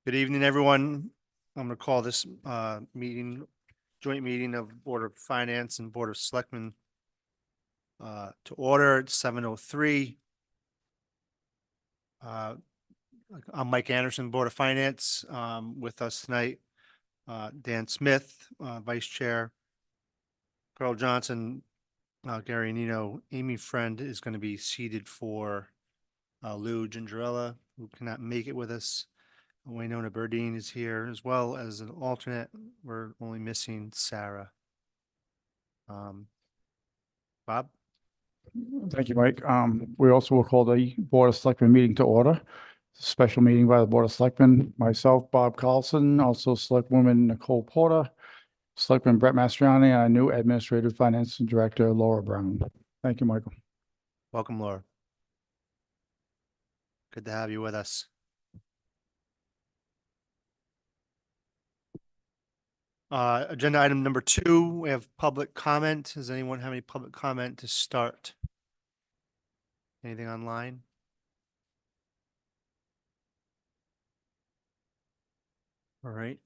Good evening, everyone. I'm going to call this joint meeting of Board of Finance and Board of Selectmen to order at 7:03. I'm Mike Anderson, Board of Finance. With us tonight, Dan Smith, Vice Chair, Carl Johnson, Gary Nino. Amy Friend is going to be seated for Lou Gingerella, who cannot make it with us. Waynona Burdine is here as well as an alternate. We're only missing Sarah. Bob? Thank you, Mike. We also will call the Board of Selectmen meeting to order. Special meeting by the Board of Selectmen, myself, Bob Carlson, also Selectwoman Nicole Porter, Selectman Brett Mastriani, and our new Administrative Finance Director, Laura Brown. Thank you, Michael. Welcome, Laura. Good to have you with us. Agenda item number 2, we have public comment. Does anyone have any public comment to start? Anything online? All right.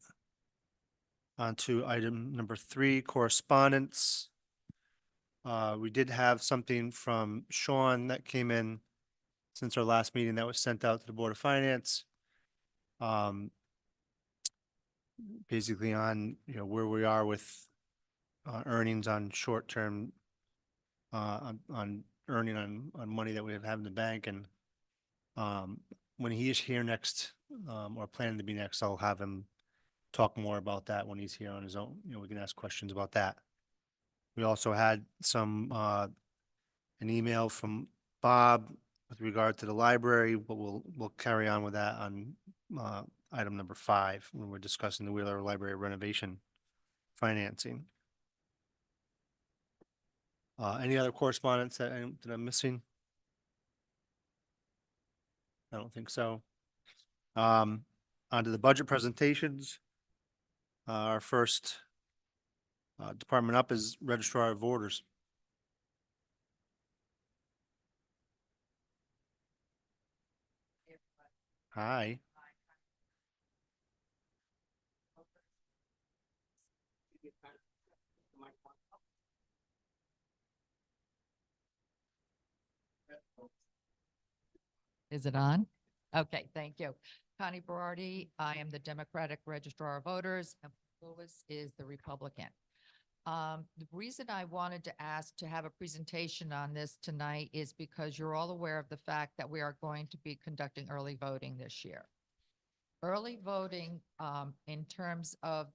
On to item number 3, correspondence. We did have something from Sean that came in since our last meeting that was sent out to the Board of Finance. Basically on, where we are with earnings on short-term, on earning on money that we have in the bank. And when he is here next, or planning to be next, I'll have him talk more about that when he's here on his own. We can ask questions about that. We also had an email from Bob with regard to the library, but we'll carry on with that on item number 5 when we're discussing the Wheeler Library renovation financing. Any other correspondence that I'm missing? I don't think so. On to the budget presentations. Our first department up is Registrar of Voters. Hi. Is it on? Okay, thank you. Connie Berardi, I am the Democratic Registrar of Voters, and Lewis is the Republican. The reason I wanted to ask to have a presentation on this tonight is because you're all aware of the fact that we are going to be conducting early voting this year. Early voting, in terms of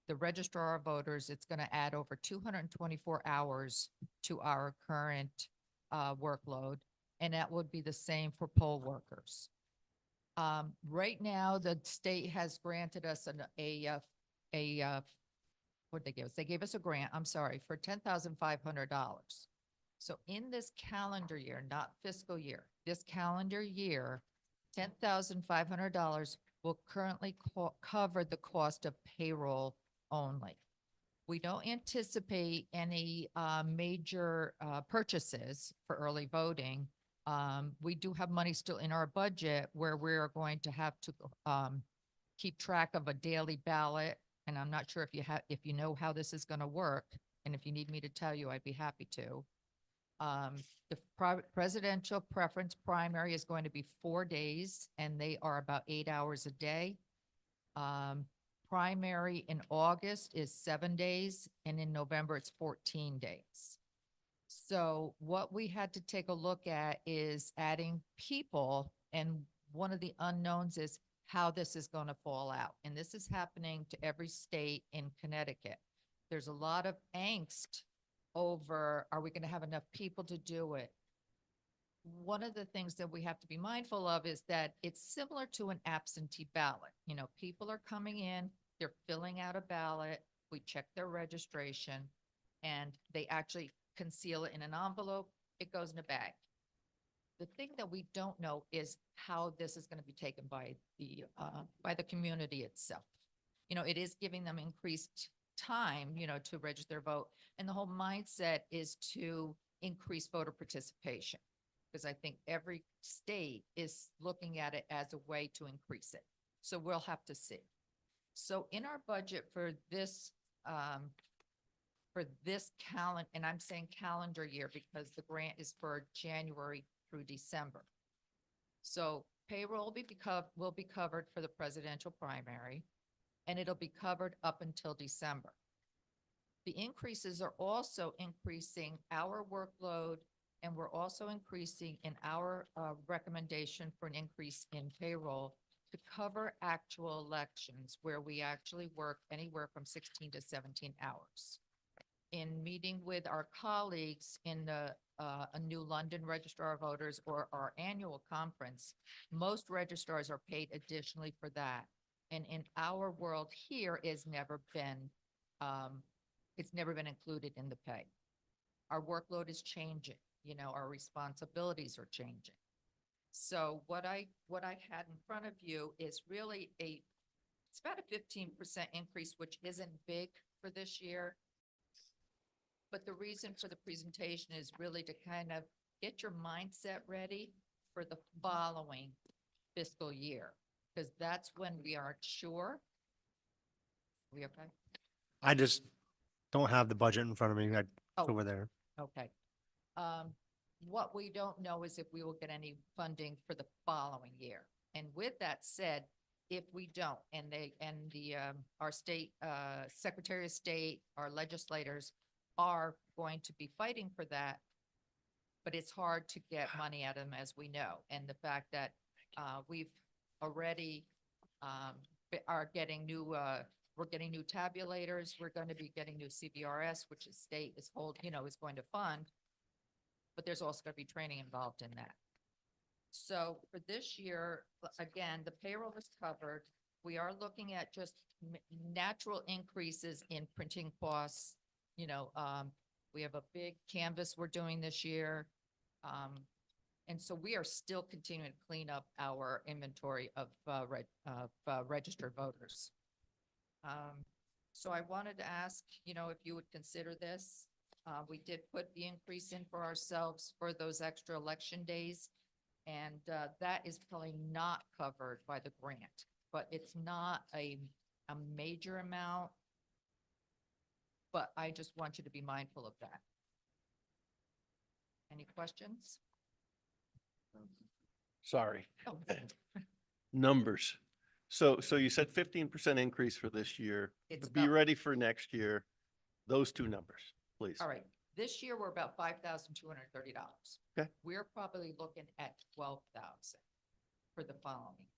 the Registrar of Voters, it's going to add over 224 hours to our current workload. And that would be the same for poll workers. Right now, the state has granted us what did they give us? They gave us a grant, I'm sorry, for $10,500. So in this calendar year, not fiscal year, this calendar year, $10,500 will currently cover the cost of payroll only. We don't anticipate any major purchases for early voting. We do have money still in our budget where we're going to have to keep track of a daily ballot. And I'm not sure if you know how this is going to work. And if you need me to tell you, I'd be happy to. The presidential preference primary is going to be 4 days, and they are about 8 hours a day. Primary in August is 7 days, and in November it's 14 days. So what we had to take a look at is adding people, and one of the unknowns is how this is going to fall out. And this is happening to every state in Connecticut. There's a lot of angst over, are we going to have enough people to do it? One of the things that we have to be mindful of is that it's similar to an absentee ballot. People are coming in, they're filling out a ballot, we check their registration, and they actually conceal it in an envelope, it goes in a bag. The thing that we don't know is how this is going to be taken by the community itself. It is giving them increased time, to register their vote. And the whole mindset is to increase voter participation, because I think every state is looking at it as a way to increase it. So we'll have to see. So in our budget for this calendar, and I'm saying calendar year because the grant is for January through December. So payroll will be covered for the presidential primary, and it'll be covered up until December. The increases are also increasing our workload, and we're also increasing in our recommendation for an increase in payroll to cover actual elections where we actually work anywhere from 16 to 17 hours. In meeting with our colleagues in the a New London Registrar of Voters or our annual conference, most registrars are paid additionally for that. And in our world here, it's never been included in the pay. Our workload is changing, our responsibilities are changing. So what I had in front of you is really it's about a 15% increase, which isn't big for this year. But the reason for the presentation is really to kind of get your mindset ready for the following fiscal year, because that's when we aren't sure. We okay? I just don't have the budget in front of me. It's Oh. over there. Okay. What we don't know is if we will get any funding for the following year. And with that said, if we don't, and our state, Secretary of State, our legislators are going to be fighting for that, but it's hard to get money out of them, as we know. And the fact that, we've already, are getting new, we're getting new tabulators. We're going to be getting new CBRS, which the state is is going to fund. But there's also going to be training involved in that. So for this year, again, the payroll is covered. We are looking at just natural increases in printing costs. We have a big canvas we're doing this year. And so we are still continuing to clean up our inventory of registered voters. So I wanted to ask, if you would consider this. We did put the increase in for ourselves for those extra election days. And that is probably not covered by the grant, but it's not a major amount. But I just want you to be mindful of that. Any questions? Sorry, Oh, numbers. So you said 15% increase for this year. It's Be about- ready for next year. Those two numbers, please. All right, this year we're about $5,230. Okay. We're probably looking at 12,000 for the following year.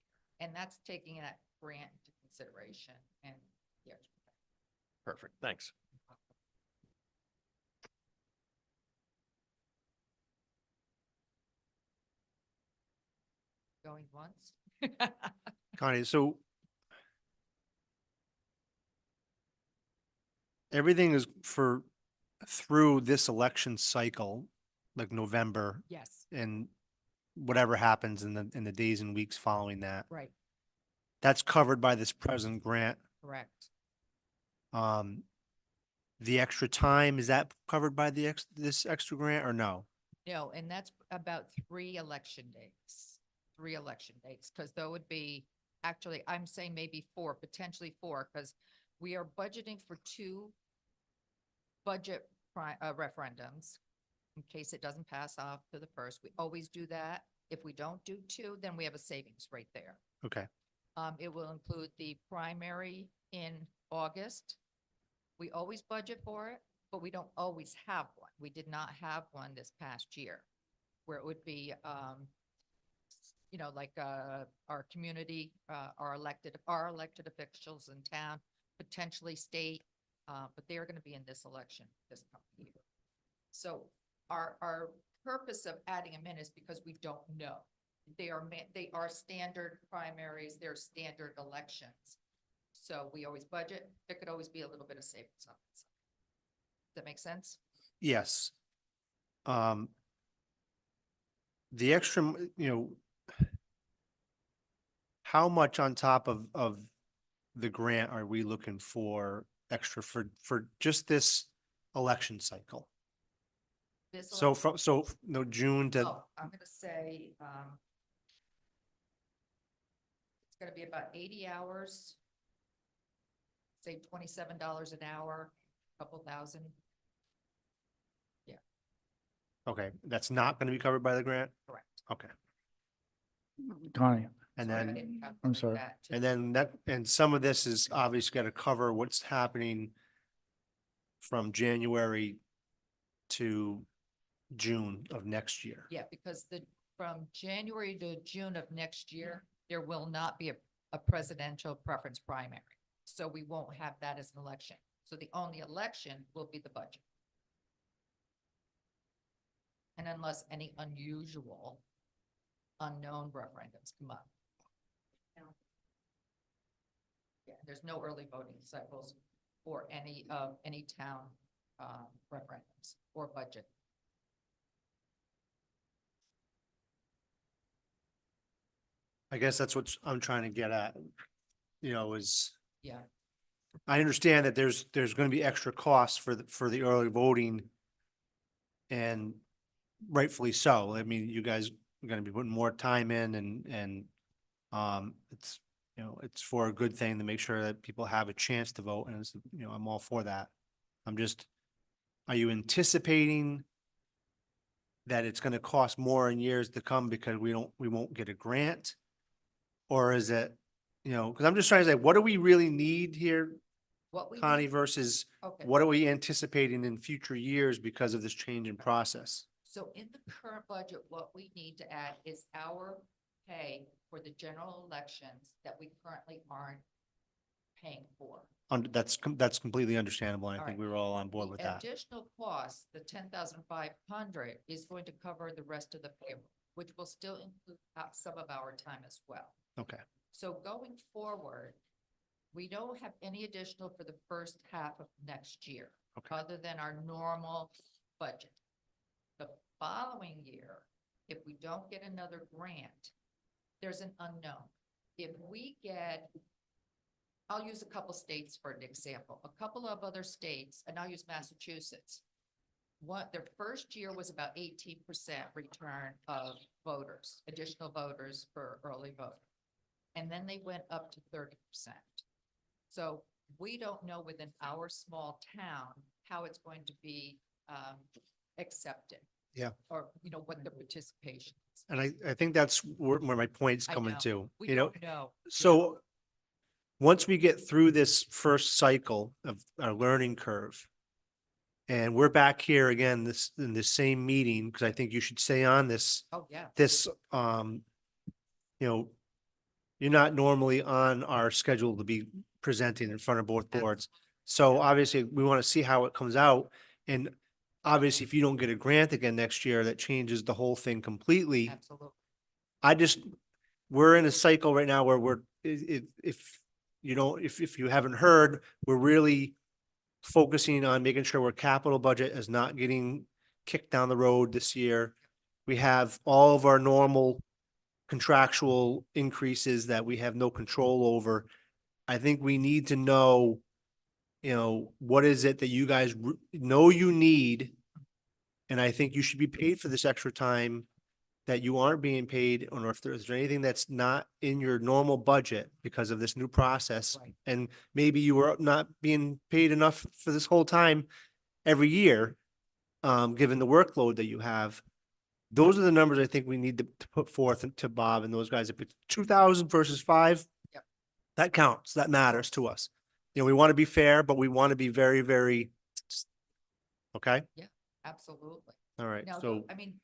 And that's taking that grant into consideration and yeah. Perfect, thanks. Going once. Connie, so everything is through this election cycle, like November, Yes, and whatever happens in the days and weeks following that, right, that's covered by this present grant. correct. The extra time, is that covered by this extra grant or no? No, and that's about 3 election days, because there would be, actually, I'm saying maybe 4, potentially 4, because we are budgeting for 2 budget referendums in case it doesn't pass off to the first. We always do that. If we don't do 2, then we have a savings right there. Okay, It will include the primary in August. We always budget for it, but we don't always have one. We did not have one this past year where it would be, like our community, our elected officials in town, potentially state, but they are going to be in this election this coming year. So our purpose of adding them in is because we don't know. They are standard primaries, they're standard elections. So we always budget. There could always be a little bit of savings on it. Does that make sense? yes. The extra, how much on top of the grant are we looking for extra for just this election cycle? This So election- June to, Oh, I'm gonna say, gonna be about 80 hours. Say $27 an hour, couple thousand. Okay, that's not gonna be covered by the grant? Correct. Okay, Connie, and Sorry, I then, didn't I'm calculate sorry. that. and then that, and some of this is obviously gotta cover what's happening from January to June of next year. Yeah, because from January to June of next year, there will not be a presidential preference primary. So we won't have that as an election. So the only election will be the budget. And unless any unusual, unknown referendums come up. Yeah, there's no early voting cycles for any town referendums or budget. I guess that's what I'm trying to get at, is Yeah, I understand that there's gonna be extra costs for the early voting. And rightfully so. I mean, you guys are gonna be putting more time in and it's, it's for a good thing to make sure that people have a chance to vote and it's, I'm all for that. Are you anticipating that it's gonna cost more in years to come because we won't get a grant? Or is it, because I'm just trying to say, what do we really need here, what we. Connie, need- versus Okay. what are we anticipating in future years because of this change in process? So in the current budget, what we need to add is our pay for the general elections that we currently aren't paying for. That's completely understandable. And I All think right. we were all on board with The that. additional cost, the 10,500 is going to cover the rest of the payroll, which will still include some of our time as well. Okay, So going forward, we don't have any additional for the first half of next year, Okay. other than our normal budget. The following year, if we don't get another grant, there's an unknown. If we get, I'll use a couple states for an example, a couple of other states, and I'll use Massachusetts. Their first year was about 18% return of voters, additional voters for early voting. And then they went up to 30%. So we don't know within our small town how it's going to be accepted. Yeah. Or, what the participation is. and I think that's where my point's I coming know. to, We don't know. so once we get through this first cycle of our learning curve, and we're back here again, in this same meeting, because I think you should stay on this, Oh, yeah. you're not normally on our schedule to be presenting in front of both boards. Absolutely. So obviously, we want to see how it comes out. And obviously, if you don't get a grant again next year, that changes the whole thing completely. Absolutely. We're in a cycle right now where if you haven't heard, we're really focusing on making sure our capital budget is not getting kicked down the road this year. We have all of our normal contractual increases that we have no control over. I think we need to know, what is it that you guys know you need? And I think you should be paid for this extra time that you aren't being paid, or if there's anything that's not in your normal budget because of this new process. Right. And maybe you were not being paid enough for this whole time every year, given the workload that you have. Those are the numbers I think we need to put forth to Bob and those guys. If it's 2,000 versus 5. Yep. That counts. That matters to us. We want to be fair, but we want to be very, very, okay? Absolutely. All right. Now, So, I mean,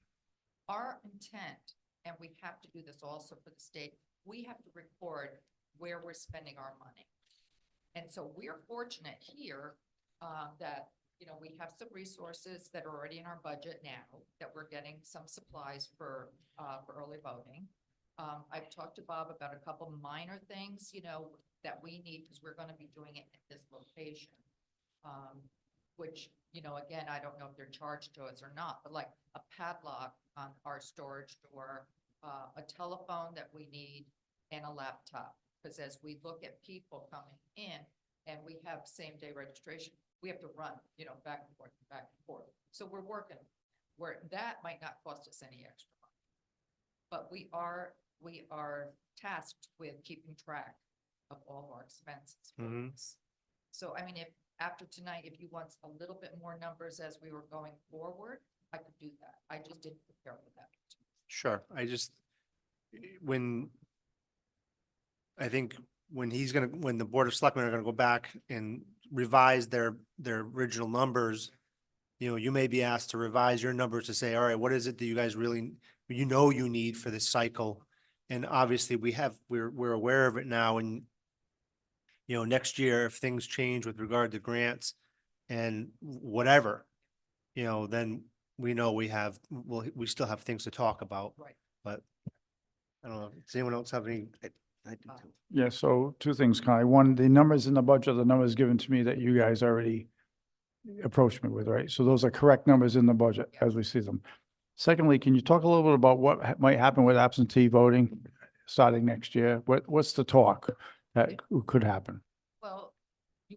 our intent, and we have to do this also for the state, we have to record where we're spending our money. And so we're fortunate here that, we have some resources that are already in our budget now, that we're getting some supplies for early voting. I've talked to Bob about a couple minor things, that we need, because we're going to be doing it at this location. Which, again, I don't know if they're charged to us or not, but like a padlock on our storage door, a telephone that we need, and a laptop. Because as we look at people coming in and we have same-day registration, we have to run, back and forth, back and forth. So we're working where that might not cost us any extra money. But we are tasked with keeping track of all of our expenses. for Mhm. this. So, I mean, if, after tonight, if you want a little bit more numbers as we were going forward, I could do that. I just didn't prepare for that. Sure, I just, when, I think when when the Board of Selectmen are gonna go back and revise their original numbers, you may be asked to revise your numbers to say, all right, what is it that you guys really, you need for this cycle? And obviously, we're aware of it now, and next year, if things change with regard to grants and whatever, then we know we still have things to talk about, Right. but I don't know, does anyone else have any? I do too. Yeah, so two things, Connie. One, the numbers in the budget, the numbers given to me that you guys already approached me with, right? So those are correct numbers in the budget as we see them. Secondly, can you talk a little bit about what might happen with absentee voting starting next year? What's the talk that could happen? Well,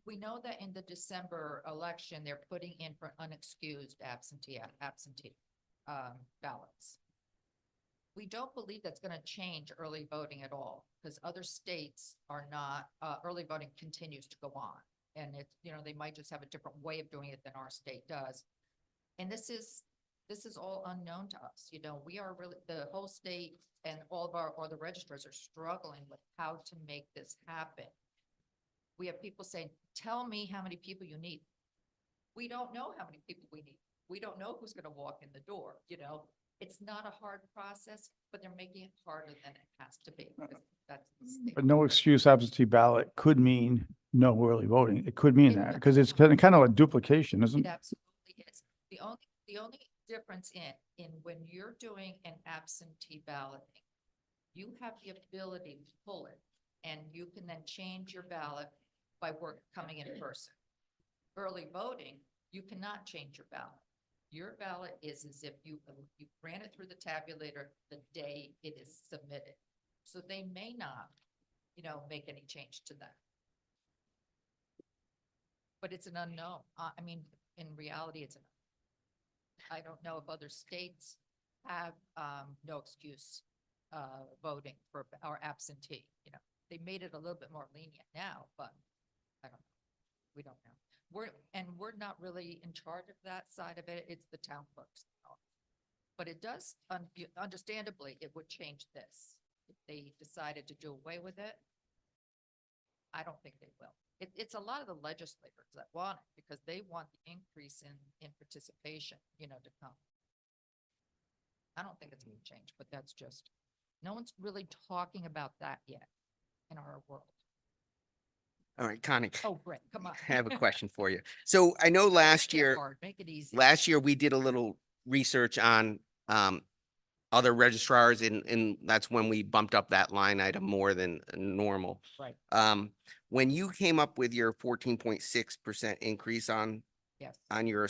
we know that in the December election, they're putting in for unexcused absentee ballots. We don't believe that's gonna change early voting at all, because other states are not, early voting continues to go on. And it's, they might just have a different way of doing it than our state does. And this is all unknown to us, we are really, the whole state and all of or the registrars are struggling with how to make this happen. We have people saying, tell me how many people you need. We don't know how many people we need. We don't know who's gonna walk in the door, It's not a hard process, but they're making it harder than it has to be. Because that's the state. But no excuse absentee ballot could mean no early voting. It could mean It that, does. because it's kind of a duplication, isn't It it? absolutely is. The only difference in when you're doing an absentee balloting, you have the ability to pull it, and you can then change your ballot by coming in person. Early voting, you cannot change your ballot. Your ballot is as if you ran it through the tabulator the day it is submitted. So they may not, make any change to that. But it's an unknown. I mean, in reality, I don't know if other states have no excuse voting for or absentee, They made it a little bit more lenient now, but I don't know. We don't know. We're not really in charge of that side of it. It's the town clerks. But it does, understandably, it would change this. If they decided to do away with it, I don't think they will. It's a lot of the legislators that want it because they want the increase in participation, to come. I don't think it's going to change, but that's just, no one's really talking about that yet in our world. All right, Connie, Oh, Brett, come on. I have a question for you. So I know last Make it year, hard, make it easy. we did a little research on other registrars and that's when we bumped up that line item more than normal. Right, When you came up with your 14.6% increase yes. on your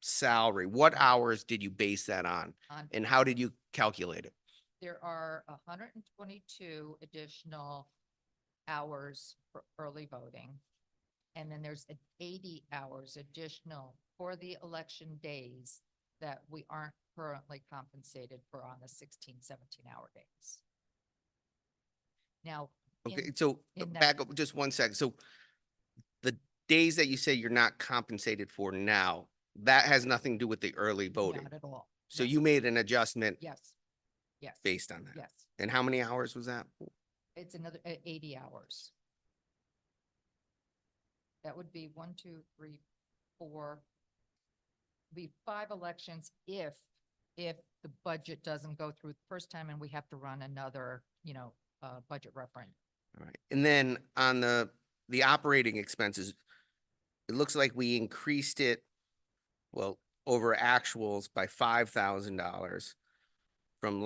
salary, what hours did you base that on? And how did you calculate it? There are 122 additional hours for early voting. And then there's 80 hours additional for the election days that we aren't currently compensated for on the 16, 17-hour days. Now. Okay, in- so in that- back up just 1 second. So the days that you say you're not compensated for now, that has nothing to do with the early voting. Not at all. So No. you made an adjustment Yes. Yes. based on that. Yes. And how many hours was that? It's another 80 hours. That would be 1, 2, 3, 4. Be 5 elections if the budget doesn't go through the first time and we have to run another, budget referendum. All right. And then on the operating expenses, it looks like we increased it, well, over actuals by $5,000 from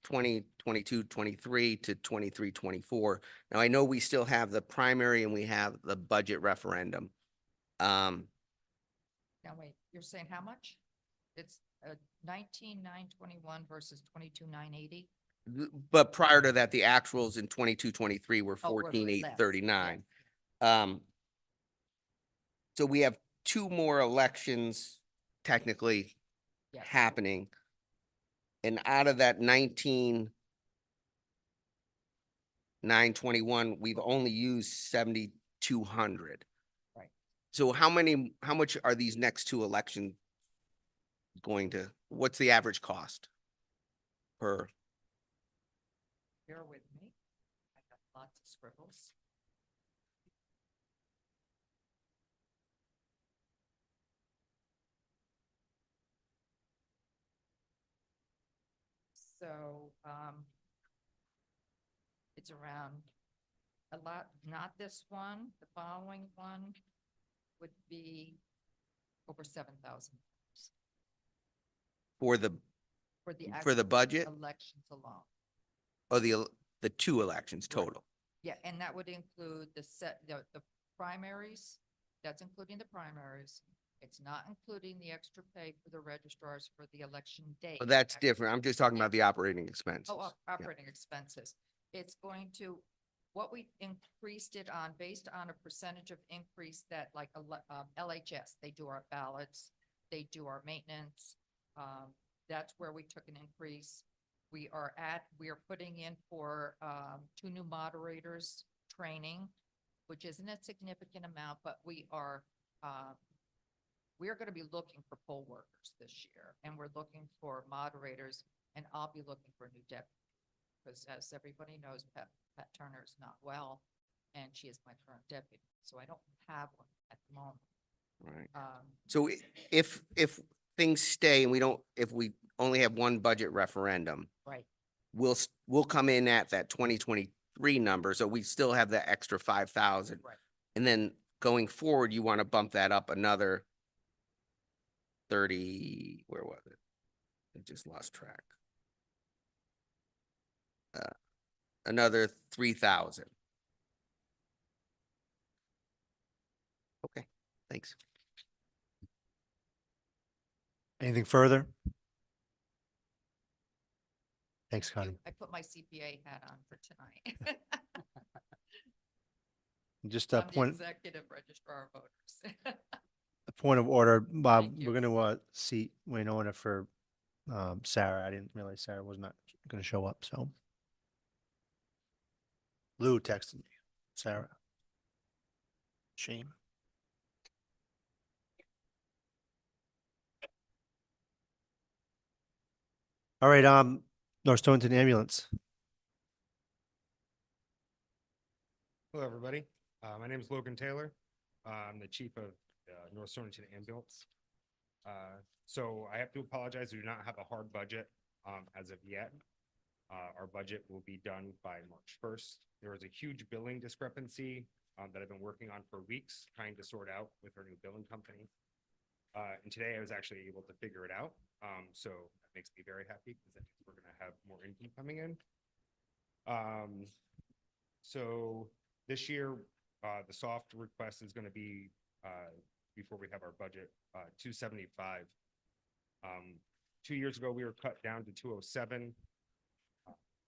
2022-23 to 23-24. Now I know we still have the primary and we have the budget referendum. Now, wait, you're saying how much? It's 19,921 versus 22,980? But prior to that, the actuals in 22-23 were Oh, we're less, 14,839. yes. So we have 2 more elections technically Yes. happening. And out of that 19, 921, we've only used 7,200. Right. So how much are these next two elections what's the average cost per? Bear with me. I got lots of scribbles. So, it's around a lot, not this one, the following one would be over $7,000 For the, for the for the actual budget elections alone. or the two elections Right. total? Yeah, and that would include the primaries, that's including the primaries. It's not including the extra pay for the registrars for the election day. Well, that's different. I'm just talking about the operating expenses. Oh, Yeah. operating expenses. It's going to, what we increased it on, based on a percentage of increase that like LHS, they do our ballots, they do our maintenance. That's where we took an increase. We are putting in for 2 new moderators training, which isn't a significant amount, but we are going to be looking for poll workers this year, and we're looking for moderators, and I'll be looking for a new deputy. Because as everybody knows, Pat Turner is not well, and she is my current deputy, so I don't have one at the moment. Right. So if things stay and if we only have one budget referendum, Right, we'll come in at that 2023 number. So we still have that extra 5,000. right. And then going forward, you want to bump that up another 30, where was it? I just lost track. Another 3,000. Okay, thanks. Anything further? Thanks, Connie. I put my CPA hat on for tonight. Just a I'm the point, executive registrar of voters. a point of order, Bob, Thank we're you. gonna seat Waynona for Sarah. I didn't realize Sarah was not gonna show up, so. Lou texted me, Sarah. Shame. All right, North Stonington Ambulance. Hello, everybody. My name is Logan Taylor. I'm the chief of North Stonington Ambulance. So I have to apologize. We do not have a hard budget as of yet. Our budget will be done by March 1st. There was a huge billing discrepancy that I've been working on for weeks, trying to sort out with our new billing company. And today I was actually able to figure it out. So that makes me very happy because that means we're going to have more income coming in. So this year, the soft request is going to be, before we have our budget, 275. 2 years ago, we were cut down to 207.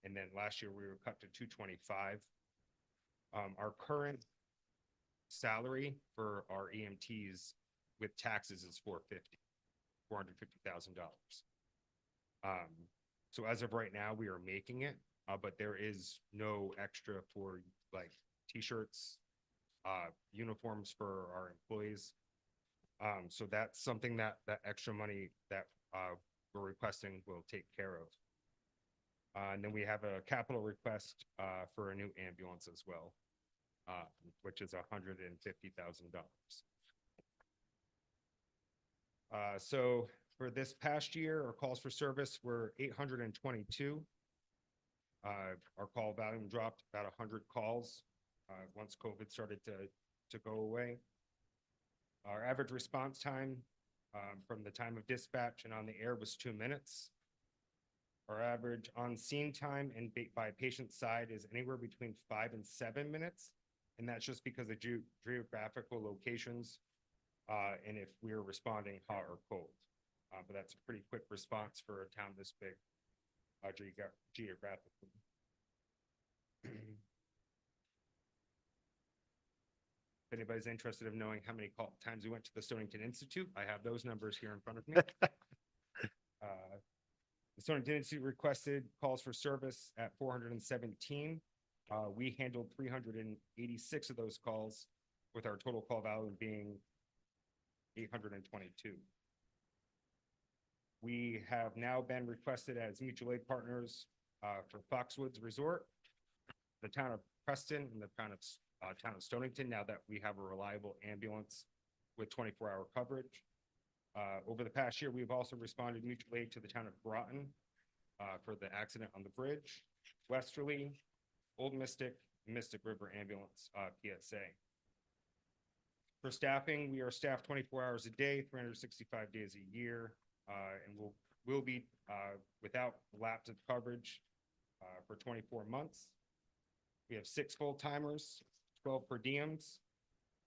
And then last year we were cut to 225. Our current salary for our EMTs with taxes is $450,000. So as of right now, we are making it, but there is no extra for like t-shirts, uniforms for our employees. So that's something that extra money that we're requesting will take care of. And then we have a capital request for a new ambulance as well, which is $150,000. So for this past year, our calls for service were 822. Our call volume dropped about 100 calls once COVID started to go away. Our average response time from the time of dispatch and on the air was 2 minutes. Our average on-scene time and by patient side is anywhere between 5 and 7 minutes. And that's just because of geographical locations and if we're responding hot or cold. But that's a pretty quick response for a town this big geographically. If anybody's interested in knowing how many times we went to the Stonington Institute, I have those numbers here in front of me. The Stonington Institute requested calls for service at 417. We handled 386 of those calls, with our total call value being 822. We have now been requested as mutual aid partners for Foxwoods Resort, the town of Preston, and the town of Stonington, now that we have a reliable ambulance with 24-hour coverage. Over the past year, we've also responded mutual aid to the town of Groton for the accident on the bridge, Westerly, Old Mystic, Mystic River Ambulance, PSA. For staffing, we are staffed 24 hours a day, 365 days a year, and we'll be without lapse of coverage for 24 months. We have 6 full-timers, 12 per diems.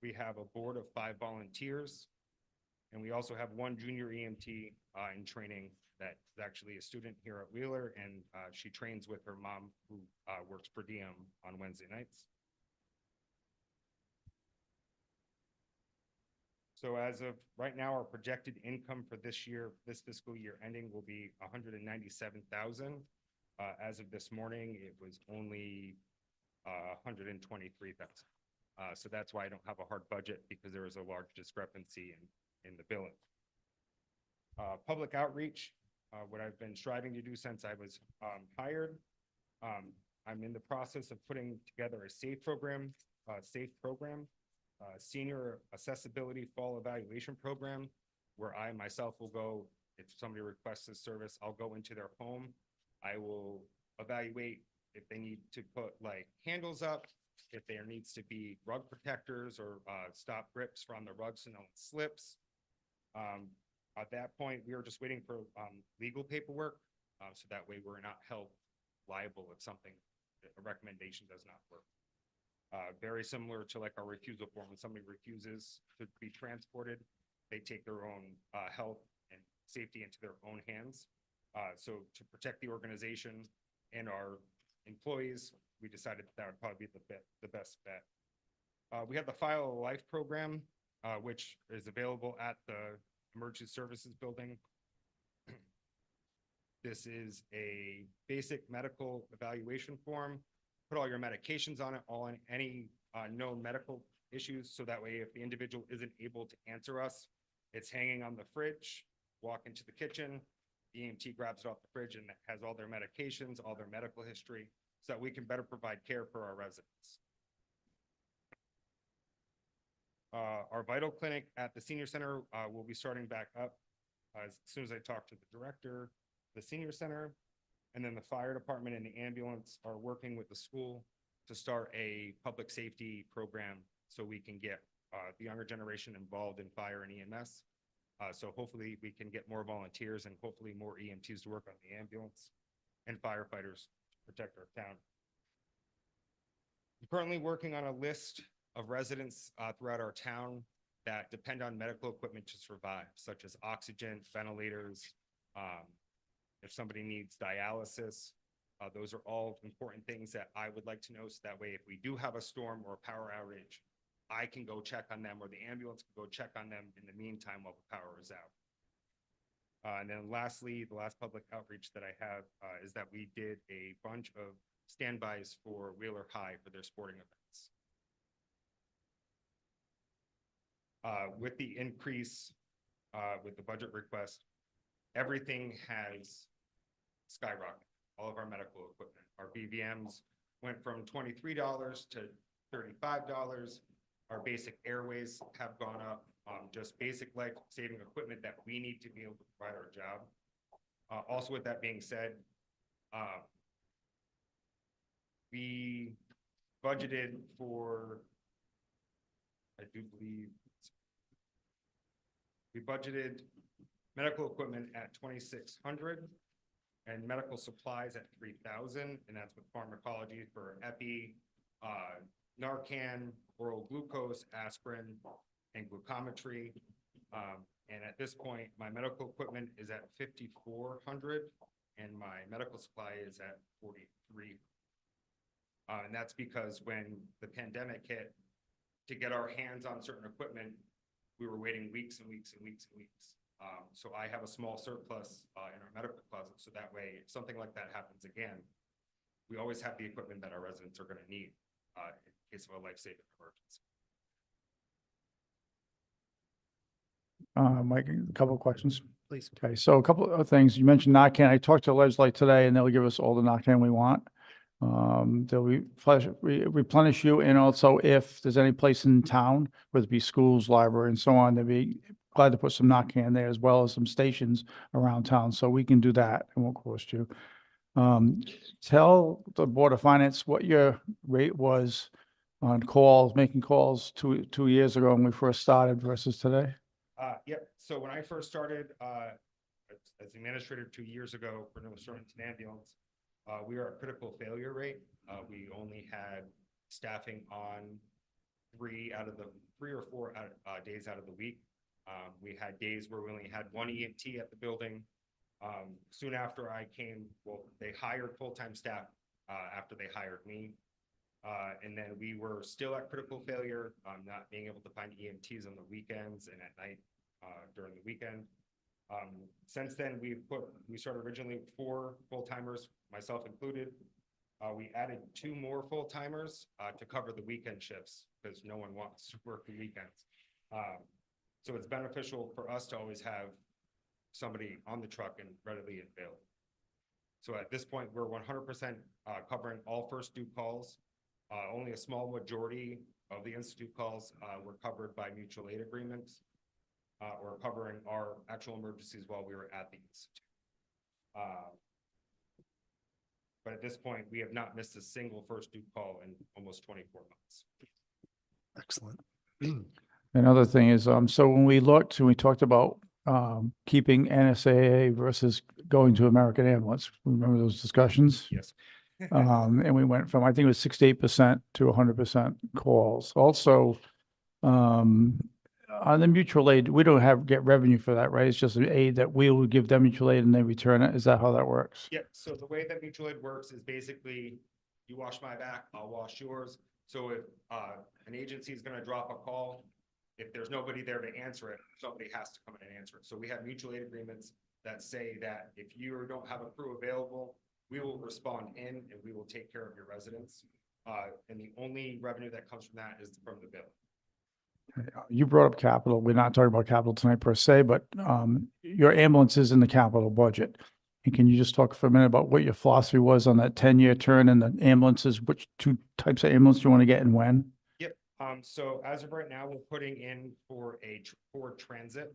We have a board of 5 volunteers, and we also have 1 junior EMT in training that is actually a student here at Wheeler, and she trains with her mom, who works per diem on Wednesday nights. So as of right now, our projected income for this year, this fiscal year ending, will be 197,000. As of this morning, it was only 123,000. So that's why I don't have a hard budget, because there is a large discrepancy in the billing. Public outreach, what I've been striving to do since I was hired. I'm in the process of putting together a SAFE program, senior accessibility fall evaluation program, where I myself will go, if somebody requests this service, I'll go into their home. I will evaluate if they need to put like handles up, if there needs to be rug protectors or stop grips from the rugs so no one slips. At that point, we are just waiting for legal paperwork, so that way we're not held liable if something, a recommendation does not work. Very similar to like our refusal form. When somebody refuses to be transported, they take their own health and safety into their own hands. So to protect the organization and our employees, we decided that would probably be the best bet. We have the File a Life program, which is available at the Emergency Services Building. This is a basic medical evaluation form. Put all your medications on it, any known medical issues, so that way if the individual isn't able to answer us, it's hanging on the fridge. Walk into the kitchen, the EMT grabs it off the fridge and has all their medications, all their medical history, so that we can better provide care for our residents. Our vital clinic at the senior center will be starting back up as soon as I talk to the director, the senior center, and then the fire department and the ambulance are working with the school to start a public safety program so we can get the younger generation involved in fire and EMS. So hopefully we can get more volunteers and hopefully more EMTs to work on the ambulance and firefighters to protect our town. I'm currently working on a list of residents throughout our town that depend on medical equipment to survive, such as oxygen, ventilators, if somebody needs dialysis. Those are all important things that I would like to know, so that way if we do have a storm or a power outage, I can go check on them, or the ambulance can go check on them in the meantime while the power is out. And then lastly, the last public outreach that I have is that we did a bunch of standbys for Wheeler High for their sporting events. With the increase, with the budget request, everything has skyrocketed. All of our medical equipment, our BVMs went from $23 to $35. Our basic airways have gone up. Just basic life-saving equipment that we need to be able to provide our job. Also, with that being said, we budgeted for, I do believe, we budgeted medical equipment at 2,600 and medical supplies at 3,000, and that's with pharmacology for epi, Narcan, oral glucose, aspirin, and glucometry. And at this point, my medical equipment is at 5,400 and my medical supply is at 43. And that's because when the pandemic hit, to get our hands on certain equipment, we were waiting weeks and weeks and weeks and weeks. So I have a small surplus in our medical closet, so that way if something like that happens again, we always have the equipment that our residents are gonna need, in case of a life-saving emergency. Mike, a couple of questions. Please. Okay, so a couple of things. You mentioned Narcan. I talked to Ledgelight today and they'll give us all the Narcan we want. They'll replenish you, and also if there's any place in town, whether it be schools, library and so on, they'd be glad to put some Narcan there as well as some stations around town. So we can do that. It won't cost you. Tell the Board of Finance what your rate was on calls, making calls two years ago when we first started versus today. Yep, so when I first started, as administrator 2 years ago for North Shorrington Ambulance, we were at critical failure rate. We only had staffing on 3 or 4 days out of the week. We had days where we only had 1 EMT at the building. Soon after I came, well, they hired full-time staff, after they hired me. And then we were still at critical failure, not being able to find EMTs on the weekends and at night, during the weekend. Since then, we started originally with 4 full-timers, myself included. We added 2 more full-timers, to cover the weekend shifts because no one wants to work the weekends. So it's beneficial for us to always have somebody on the truck and readily available. So at this point, we're 100% covering all first due calls. Only a small majority of the institute calls were covered by mutual aid agreements, or covering our actual emergencies while we were at the institute. But at this point, we have not missed a single first due call in almost 24 months. Excellent. Another thing is, so when we looked and we talked about keeping NSAA versus going to American Ambulance, remember those discussions? Yes. And we went from, I think it was 68% to 100% calls. Also, on the mutual aid, we don't get revenue for that, right? It's just an aid that we will give them mutual aid and they return it. Is that how that works? Yeah, so the way that mutual aid works is basically you wash my back, I'll wash yours. So if an agency is gonna drop a call, if there's nobody there to answer it, somebody has to come in and answer it. So we have mutual aid agreements that say that if you don't have a crew available, we will respond in and we will take care of your residents. And the only revenue that comes from that is from the bill. You brought up capital. We're not talking about capital tonight per se, but your ambulance is in the capital budget. And can you just talk for a minute about what your philosophy was on that 10-year turn and the ambulances, which 2 types of ambulance you want to get and when? Yep, so as of right now, we're putting in for a Ford Transit,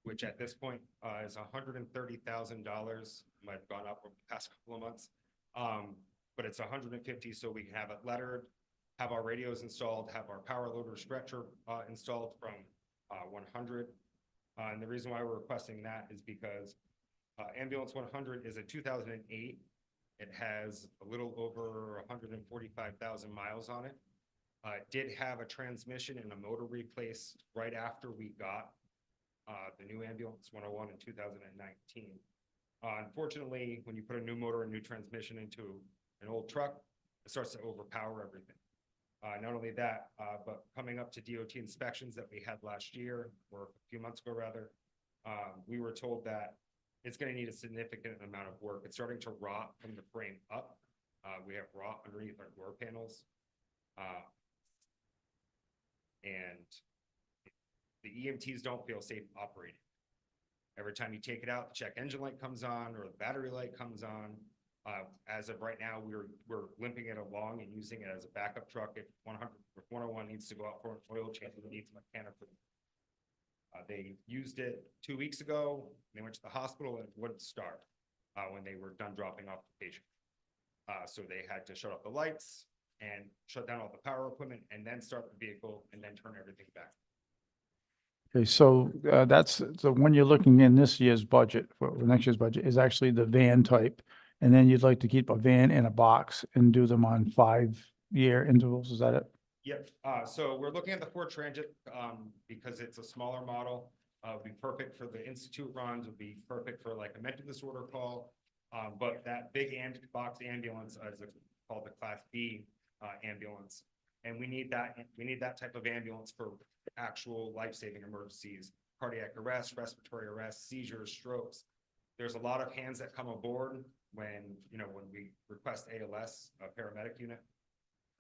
which at this point is $130,000. Might have gone up over the past couple of months. But it's 150, so we can have it lettered, have our radios installed, have our power loader stretcher installed from 100. And the reason why we're requesting that is because Ambulance 100 is a 2008. It has a little over 145,000 miles on it. It did have a transmission and a motor replaced right after we got the new Ambulance 101 in 2019. Unfortunately, when you put a new motor and new transmission into an old truck, it starts to overpower everything. Not only that, but coming up to DOT inspections that we had last year, or a few months ago rather, we were told that it's going to need a significant amount of work. It's starting to rot from the frame up. We have rot underneath our door panels. And the EMTs don't feel safe operating. Every time you take it out, the check engine light comes on or the battery light comes on. As of right now, we're limping it along and using it as a backup truck. If 101 needs to go out for an oil change, it needs mechanical. They used it 2 weeks ago. They went to the hospital and it wouldn't start when they were done dropping off the patient. So they had to shut off the lights and shut down all the power equipment and then start the vehicle and then turn everything back. Okay, so so when you're looking in this year's budget, for next year's budget, is actually the van type. And then you'd like to keep a van in a box and do them on 5-year intervals, is that it? Yep, so we're looking at the Ford Transit because it's a smaller model. Would be perfect for the institute runs, would be perfect for like a mental disorder call. But that big box ambulance is called the Class B ambulance. And we need that type of ambulance for actual life-saving emergencies, cardiac arrest, respiratory arrest, seizures, strokes. There's a lot of hands that come aboard when, when we request ALS, a paramedic unit,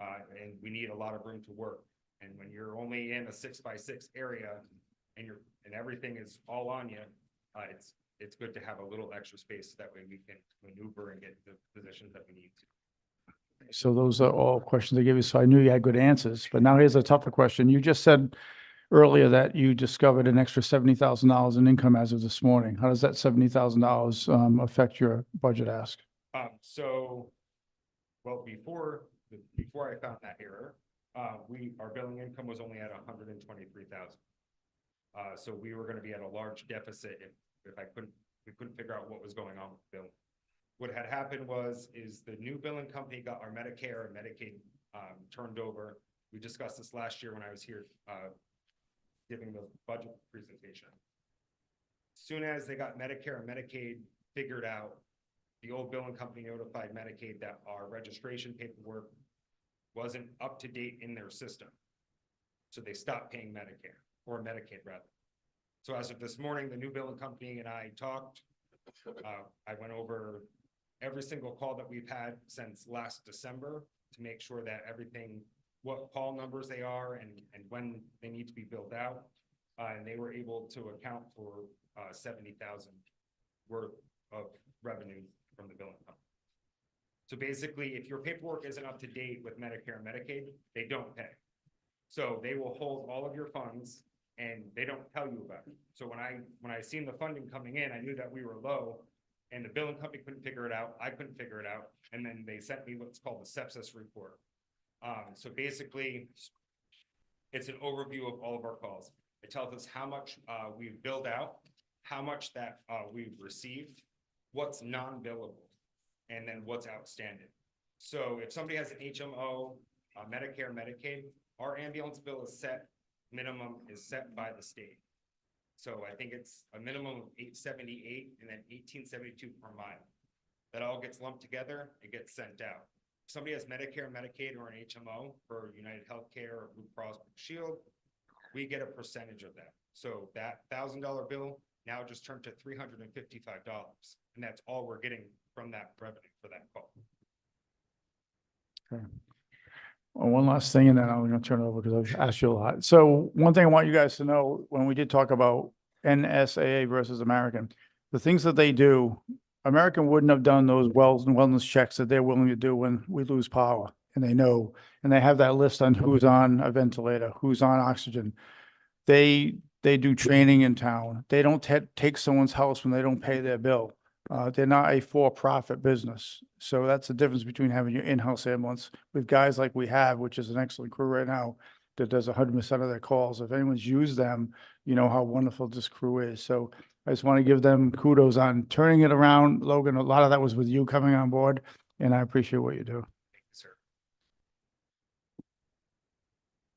and we need a lot of room to work. And when you're only in a 6x6 area and everything is all on you, it's good to have a little extra space. That way we can maneuver and get the positions that we need to. So those are all questions I gave you, so I knew you had good answers. But now here's a tougher question. You just said earlier that you discovered an extra $70,000 in income as of this morning. How does that $70,000 affect your budget ask? Well, before I found that error, our billing income was only at 123,000. So we were gonna be at a large deficit if we couldn't figure out what was going on with the billing. What had happened is the new billing company got our Medicare and Medicaid turned over. We discussed this last year when I was here giving the budget presentation. Soon as they got Medicare and Medicaid figured out, the old billing company notified Medicaid that our registration paperwork wasn't up to date in their system. So they stopped paying Medicare, or Medicaid rather. So as of this morning, the new billing company and I talked. I went over every single call that we've had since last December to make sure that everything, what call numbers they are and when they need to be billed out. And they were able to account for 70,000 worth of revenue from the billing company. So basically, if your paperwork isn't up to date with Medicare and Medicaid, they don't pay. So they will hold all of your funds and they don't tell you about it. So when I seen the funding coming in, I knew that we were low and the billing company couldn't figure it out. I couldn't figure it out. And then they sent me what's called the sepsis report. So basically, it's an overview of all of our calls. It tells us how much we've billed out, how much that we've received, what's non-billable, and then what's outstanding. So if somebody has an HMO, Medicare, Medicaid, our ambulance bill is set, minimum is set by the state. So I think it's a minimum of $878 and then $1872 per mile. That all gets lumped together, it gets sent out. If somebody has Medicare, Medicaid, or an HMO for United Healthcare or Blue Cross Blue Shield, we get a percentage of that. So that $1,000 bill now just turned to $355, and that's all we're getting from that revenue for that call. Okay. Well, one last thing, and then I'm going to turn it over because I've asked you a lot. So one thing I want you guys to know, when we did talk about NSAA versus American, the things that they do, American wouldn't have done those wellness checks that they're willing to do when we lose power. And they know, and they have that list on who's on a ventilator, who's on oxygen. They do training in town. They don't take someone's house when they don't pay their bill. They're not a for-profit business. So that's the difference between having your in-house ambulance with guys like we have, which is an excellent crew right now that does 100% of their calls. If anyone's used them, you know how wonderful this crew is. So I just want to give them kudos on turning it around. Logan, a lot of that was with you coming on board, and I appreciate what you do. Thank you, sir.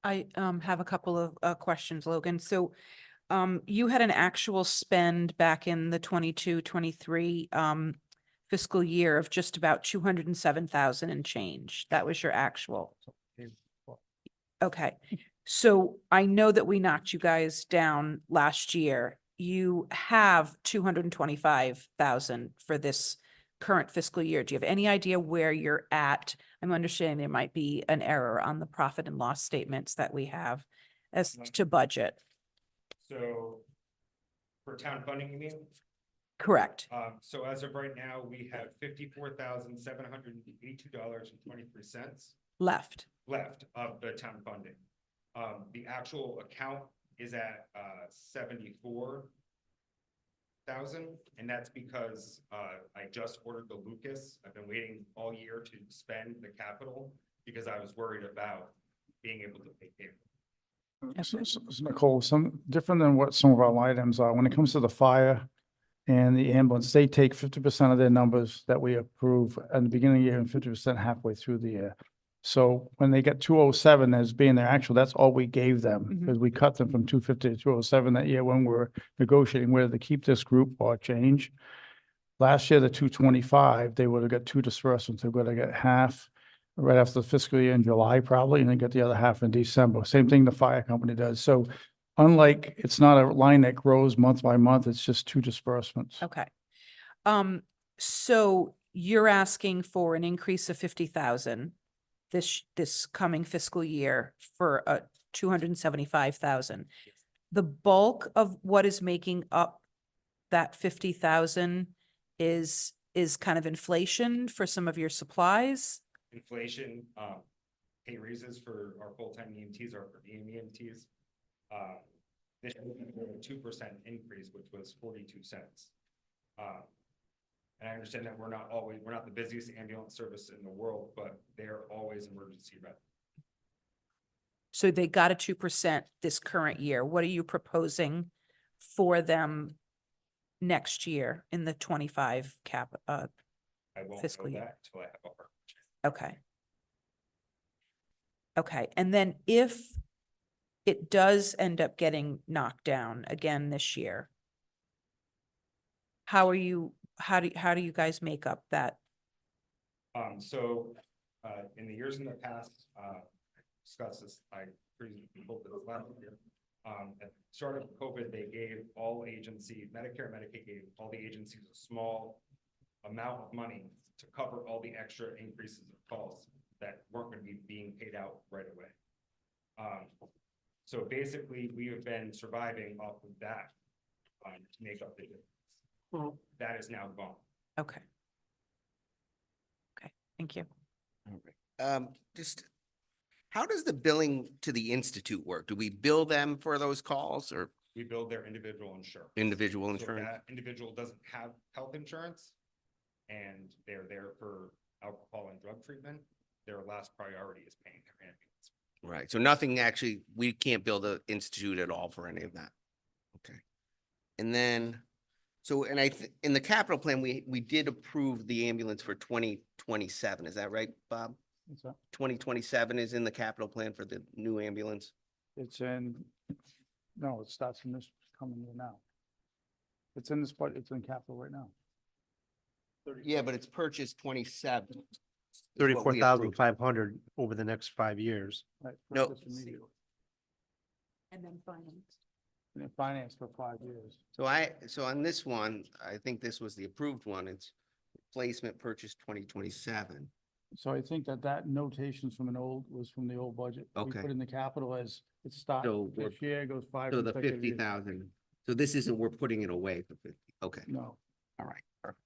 I have a couple of questions, Logan. So you had an actual spend back in the 22-23 fiscal year of just about 207,000 and change. That was your actual. Okay. So I know that we knocked you guys down last year. You have 225,000 for this current fiscal year. Do you have any idea where you're at? I'm understanding there might be an error on the profit and loss statements that we have as to budget. So for town funding, you mean? Correct. So as of right now, we have $54,782.23 Left. left of the town funding. The actual account is at 74,000, and that's because I just ordered the Lucas. I've been waiting all year to spend the capital because I was worried about being able to pay cable. So, Nicole, some different than what some of our line items are. When it comes to the fire and the ambulance, they take 50% of their numbers that we approve at the beginning of the year and 50% halfway through the year. So when they get 207 as being their actual, that's all we gave them because we cut them from 250 to 207 that year when we're negotiating whether to keep this group or change. Last year, the 225, they would have got two disbursements. They would have got half right after the fiscal year in July, probably, and then get the other half in December. Same thing the fire company does. So unlike, it's not a line that grows month by month, it's just two disbursements. Okay. So you're asking for an increase of 50,000 this coming fiscal year for 275,000. The bulk of what is making up that 50,000 is kind of inflation for some of your supplies. Inflation, pay raises for our full-time EMTs, our per diem EMTs. This year we had a 2% increase, which was 42 cents. And I understand that we're not the busiest ambulance service in the world, but they're always emergency ready. So they got a 2% this current year. What are you proposing for them next year in the 25 cap? I won't Fiscal know year. that until I have a hard. Okay. Okay, and then if it does end up getting knocked down again this year, how do you guys make up that? In the years in the past, discussed this, I previously spoke to this last year. At the start of COVID, they gave all agency, Medicare and Medicaid gave all the agencies a small amount of money to cover all the extra increases of costs that weren't going to be being paid out right away. So basically, we have been surviving off of that to make up the difference. That is now gone. Okay. Okay, thank you. Just, how does the billing to the institute work? Do we bill them for those calls or We build their individual insurance. individual So if insurance? that individual doesn't have health insurance and they're there for alcohol and drug treatment, their last priority is paying their ambulance. Right, so nothing actually, we can't bill the institute at all for any of that. Okay. And then, so, and in the capital plan, we did approve the ambulance for 2027, is that right, Bob? What's that? 2027 is in the capital plan for the new ambulance? It's in, no, it starts from this coming year now. It's in this, but it's in capital right now. Yeah, but it's purchased 27. is what we 34,500 over the next 5 years. Right, No. purchased immediately. And then finance. And it financed for 5 years. So on this one, I think this was the approved one, it's replacement purchase 2027. So I think that notations was from the old budget. We Okay. put in the capital as it starts So we're- this year, goes 5 So the consecutive years. 50,000, so this isn't, we're putting it away for 50, okay, No, all right. Perfect.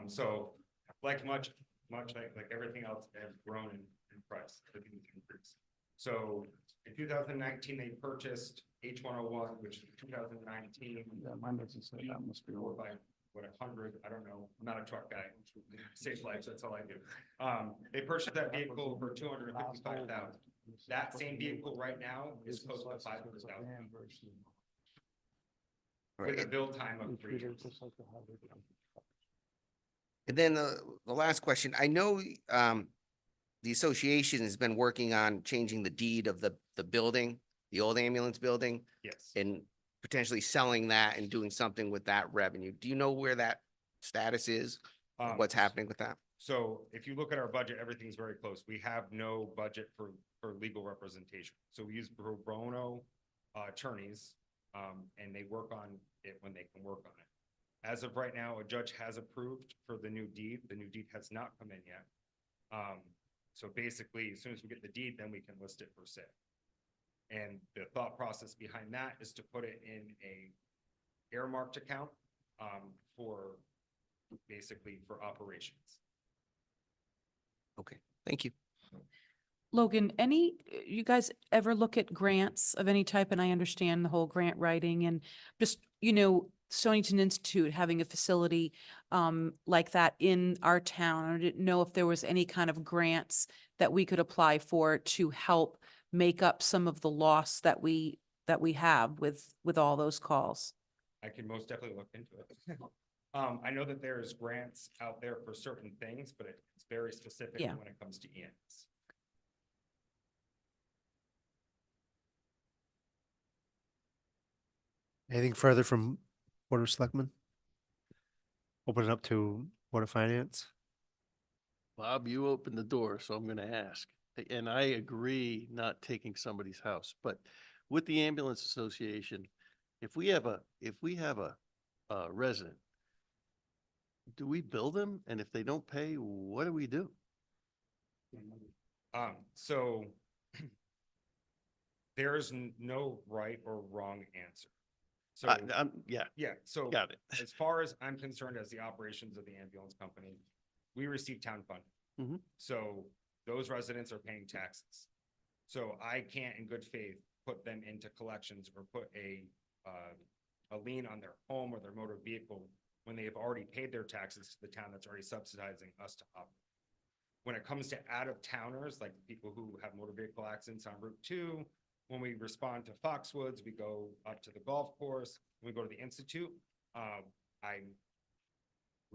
So like much like everything else, they have grown in price, everything's increased. So in 2019, they purchased H101, which is 2019. yeah, mine doesn't say that, must be Or old. by what, 100, I don't know, I'm not a truck guy, save lives, that's all I do. They purchased that vehicle for 255,000. That same vehicle right now is close to 500,000 with a build time of 3 years. And then the last question, I know the association has been working on changing the deed of the building, the old ambulance building, Yes. and potentially selling that and doing something with that revenue. Do you know where that status is? What's happening with that? So if you look at our budget, everything's very close. We have no budget for legal representation. So we use pro bono attorneys, and they work on it when they can work on it. As of right now, a judge has approved for the new deed. The new deed has not come in yet. So basically, as soon as we get the deed, then we can list it for sale. And the thought process behind that is to put it in a earmarked account for basically for operations. Okay, thank you. Logan, you guys ever look at grants of any type? And I understand the whole grant writing and just, Stonington Institute having a facility like that in our town. I didn't know if there was any kind of grants that we could apply for to help make up some of the loss that we have with all those calls. I can most definitely look into it. I know that there's grants out there for certain things, but it's very specific Yeah. when it comes to EMS. Anything further from Board of Selectmen? Open it up to Board of Finance. Bob, you opened the door, so I'm gonna ask. And I agree not taking somebody's house, but with the ambulance association, if we have a resident do we bill them? And if they don't pay, what do we do? So there is no right or wrong answer. So, Yeah, yeah, so got it. as far as I'm concerned, as the operations of the ambulance company, we receive town funding. Mhm. So those residents are paying taxes. So I can't in good faith put them into collections or put a lien on their home or their motor vehicle when they have already paid their taxes to the town that's already subsidizing us to operate. When it comes to out-of-towners, like people who have motor vehicle accidents on Route 2, when we respond to Foxwoods, we go up to the golf course, we go to the Institute. We're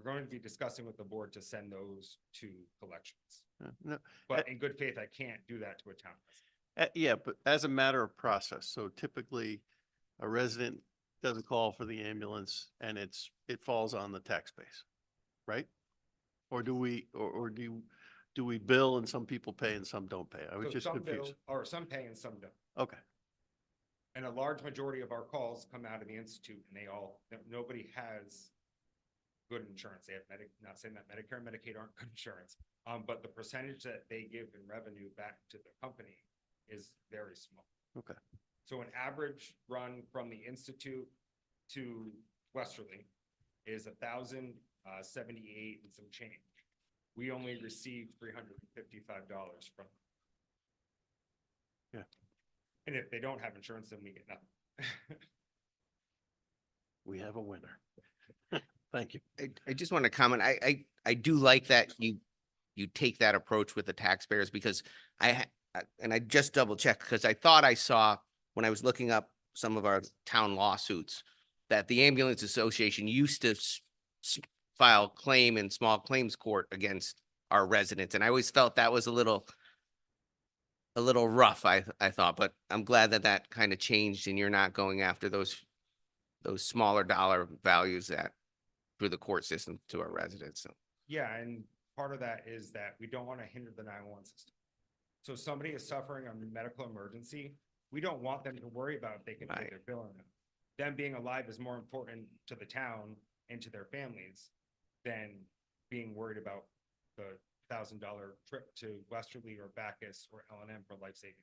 going to be discussing with the board to send those to collections. No, But in good faith, I can't do that to a town resident. yeah, but as a matter of process, so typically a resident does a call for the ambulance and it falls on the tax base, right? Or do we, or do we bill and some people pay and some don't pay? I was So just some bill, confused. or some pay and some don't. Okay, And a large majority of our calls come out of the Institute and nobody has good insurance. They have not saying that Medicare and Medicaid aren't good insurance. But the percentage that they give in revenue back to the company is very small. okay. So an average run from the Institute to Westerly is $1,078 and some change. We only receive $355 from them. Yeah. And if they don't have insurance, then we get nothing. We have a winner. Thank you. I just want to comment, I do like that you take that approach with the taxpayers because and I just double checked because I thought I saw when I was looking up some of our town lawsuits that the ambulance association used to file claim in small claims court against our residents. And I always felt that was a little rough, I thought, but I'm glad that that kind of changed and you're not going after those smaller dollar values that through the court system to our residents. So. Yeah, and part of that is that we don't want to hinder the 911 system. So if somebody is suffering a medical emergency, we don't want them to worry about if they can pay Right. their bill or not. Them being alive is more important to the town and to their families than being worried about the $1,000 trip to Westerly or Bacchus or L&M for life-saving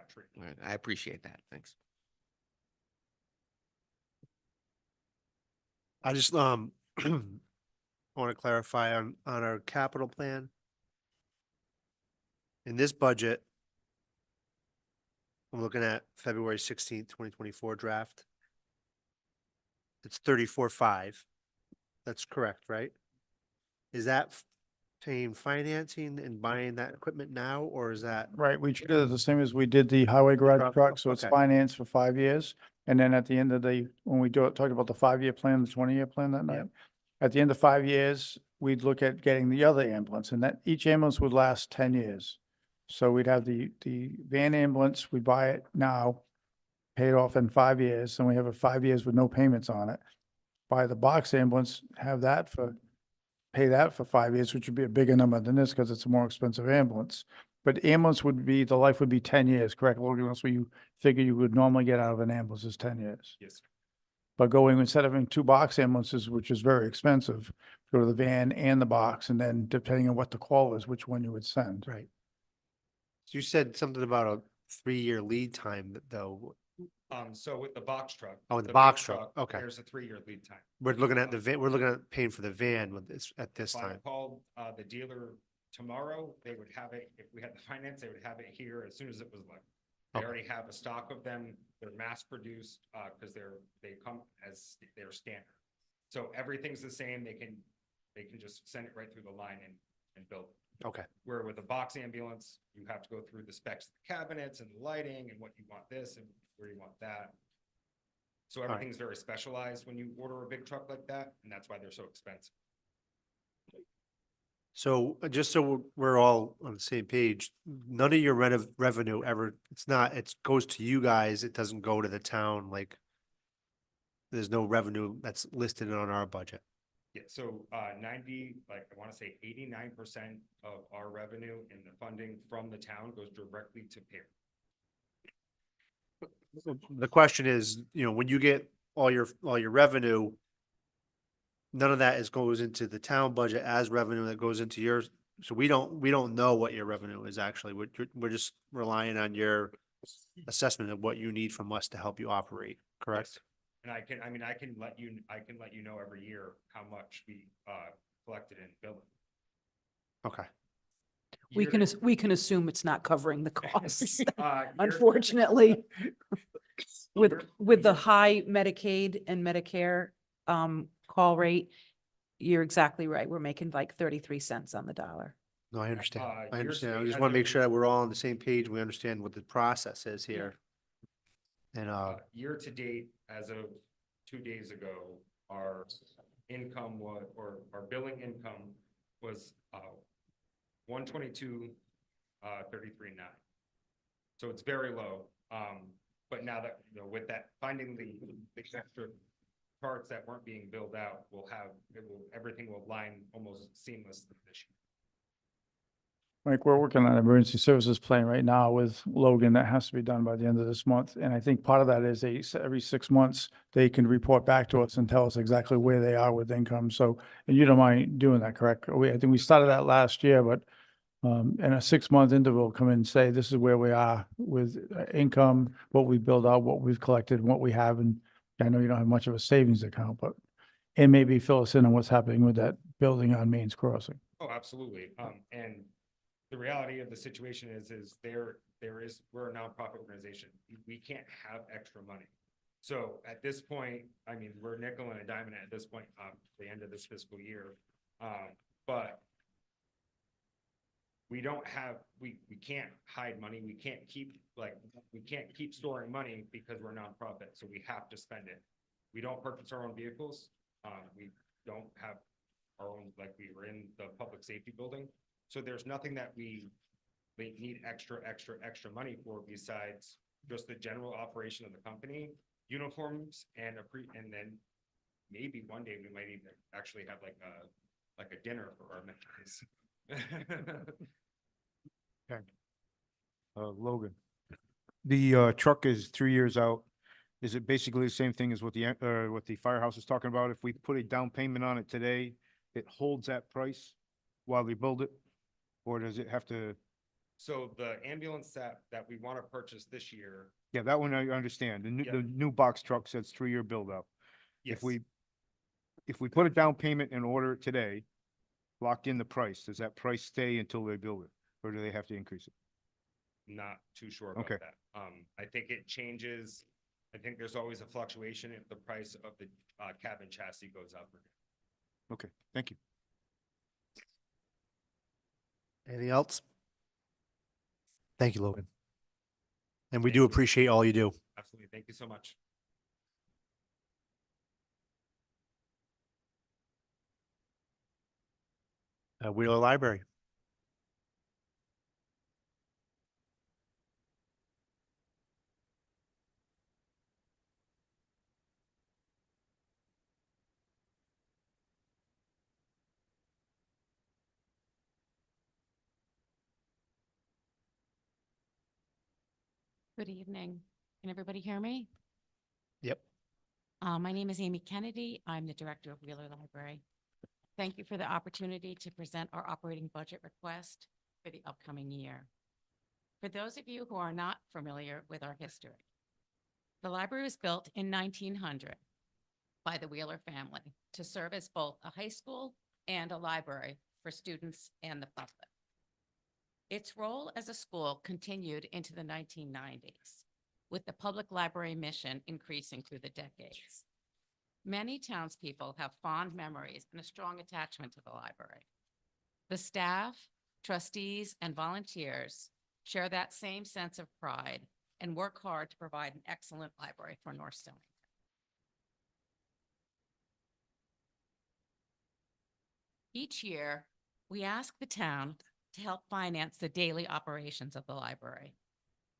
treatment. Right, I appreciate that. Thanks. I just, want to clarify on our capital plan. In this budget, I'm looking at February 16th, 2024 draft. It's 34.5. That's correct, right? Is that paying financing and buying that equipment now, or is that? Right, we treated it the same as we did the highway garage Truck, truck, so it's okay. financed for 5 years. And then at the end of when we talked about the 5-year plan, the 20-year plan that night. At the end of 5 years, we'd look at getting the other ambulance, and that each ambulance would last 10 years. So we'd have the van ambulance, we buy it now, pay it off in 5 years, and we have 5 years with no payments on it. Buy the box ambulance, pay that for 5 years, which would be a bigger number than this because it's a more expensive ambulance. But ambulance the life would be 10 years, correct, Logan? That's what you figure you would normally get out of an ambulance is 10 years. Yes, sir. But instead of having 2 box ambulances, which is very expensive, go to the van and the box, and then depending on what the call is, which one you would send. Right. So you said something about a 3-year lead time though. So with the box truck. Oh, with the big box truck, okay. There's a 3-year lead time. We're looking at the van, we're looking at paying for the van with this, at this If I time. called the dealer tomorrow, they would have it, if we had the finance, they would have it here as soon as it was like. They Okay. already have a stock of them, they're mass produced, because they come as their standard. So everything's the same, they can just send it right through the line and build it. Okay, Where with a box ambulance, you have to go through the specs of the cabinets and the lighting and what you want this and where you want that. So right. everything's very specialized when you order a big truck like that, and that's why they're so expensive. so just so we're all on the same page, none of your revenue ever, it goes to you guys, it doesn't go to the town, like there's no revenue that's listed on our budget. Yeah, so 89% of our revenue and the funding from the town goes directly to payroll. The question is, when you get all your revenue, none of that goes into the town budget as revenue that goes into yours. So we don't know what your revenue is actually. We're just relying on your assessment of what you need from us to help you operate, correct? And I can let you know every year how much we, collected in billing. Okay. We Year can, to- we can assume it's not covering the costs, year- unfortunately. With, year- with the year- high Medicaid and Medicare call rate, you're exactly right. We're making like 33 cents on the dollar. No, I understand. I year to understand. I date, just as want to make of- sure that we're all on the same page. We understand what the process is here. And, Year to date, as of 2 days ago, our income was, or our billing income was, 122, 33.9. So it's very low. But now that, with that, finding the extra parts that weren't being billed out, everything will line almost seamlessly this year. Mike, we're working on an emergency services plan right now with Logan that has to be done by the end of this month. And I think part of that is every 6 months, they can report back to us and tell us exactly where they are with income. So, and you don't mind doing that, correct? I think we started that last year, but in a 6-month interval, come in and say, this is where we are with income, what we build out, what we've collected, and what we have. And I know you don't have much of a savings account, but and maybe fill us in on what's happening with that building on Maine's Crossing. Oh, absolutely. And the reality of the situation is we're a nonprofit organization. We can't have extra money. So at this point, I mean, we're nickel and a diamond at this point, the end of this fiscal year. But we don't have, we can't hide money. We can't keep storing money because we're a nonprofit. So we have to spend it. We don't purchase our own vehicles. We don't have our own, like we were in the public safety building. So there's nothing that we need extra money for besides just the general operation of the company, uniforms, and then maybe one day we might even actually have like a dinner for our members. Logan. The truck is 3 years out. Is it basically the same thing as what the firehouse is talking about? If we put a down payment on it today, it holds that price while we build it? Or does it have to, So the ambulance that we want to purchase this year, yeah, that one I understand. Yep. The new box truck says 3-year build out. yes, If we put a down payment and order it today, locked in the price, does that price stay until they build it? Or do they have to increase it? not too sure about Okay. that. I think it changes. I think there's always a fluctuation if the price of the cabin chassis goes up. Okay, thank you. anything else? Thank you, Logan. And we Thank do you. appreciate all you do. Absolutely. Thank you so much. Wheeler Library. Good evening. Can everybody hear me? Yep. My name is Amy Kennedy. I'm the Director of Wheeler Library. Thank you for the opportunity to present our operating budget request for the upcoming year. For those of you who are not familiar with our history, the library was built in 1900 by the Wheeler family to serve as both a high school and a library for students and the public. Its role as a school continued into the 1990s, with the public library mission increasing through the decades. Many townspeople have fond memories and a strong attachment to the library. The staff, trustees, and volunteers share that same sense of pride and work hard to provide an excellent library for North Stonington. Each year, we ask the town to help finance the daily operations of the library.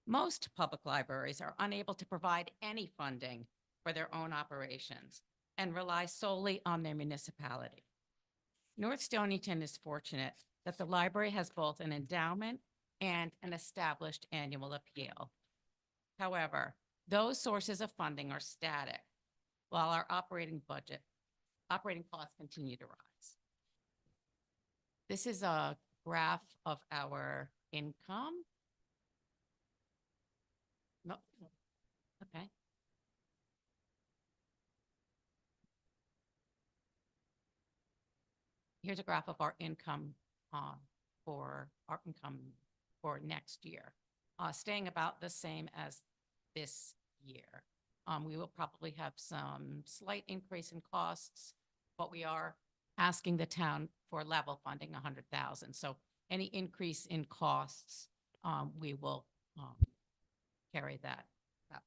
Most public libraries are unable to provide any funding for their own operations and rely solely on their municipality. North Stonington is fortunate that the library has both an endowment and an established annual appeal. However, those sources of funding are static, while our operating budget operating costs continue to rise. This is a graph of our income. No, okay. Here's a graph of our income for our income for next year, staying about the same as this year. We will probably have some slight increase in costs, but we are asking the town for level funding, 100,000. So any increase in costs, we will carry that up.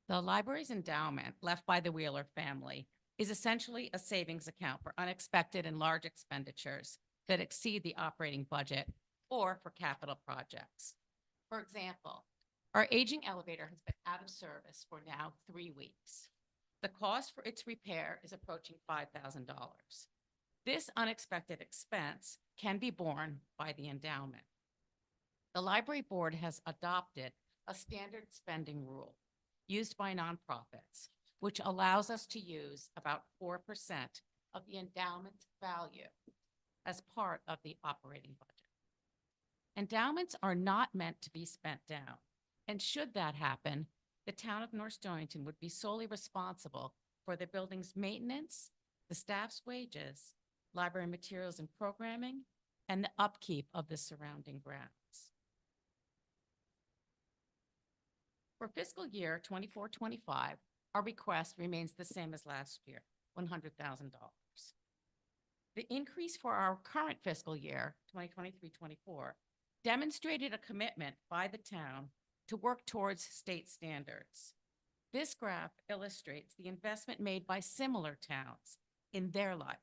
The library's endowment left by the Wheeler family is essentially a savings account for unexpected and large expenditures that exceed the operating budget or for capital projects. For example, our aging elevator has been out of service for now 3 weeks. The cost for its repair is approaching $5,000. This unexpected expense can be borne by the endowment. The library board has adopted a standard spending rule used by nonprofits, which allows us to use about 4% of the endowment's value as part of the operating budget. Endowments are not meant to be spent down, and should that happen, the town of North Stonington would be solely responsible for the building's maintenance, the staff's wages, library materials and programming, and the upkeep of the surrounding grounds. For fiscal year 24-25, our request remains the same as last year, $100,000. The increase for our current fiscal year, 2023-24, demonstrated a commitment by the town to work towards state standards. This graph illustrates the investment made by similar towns in their libraries.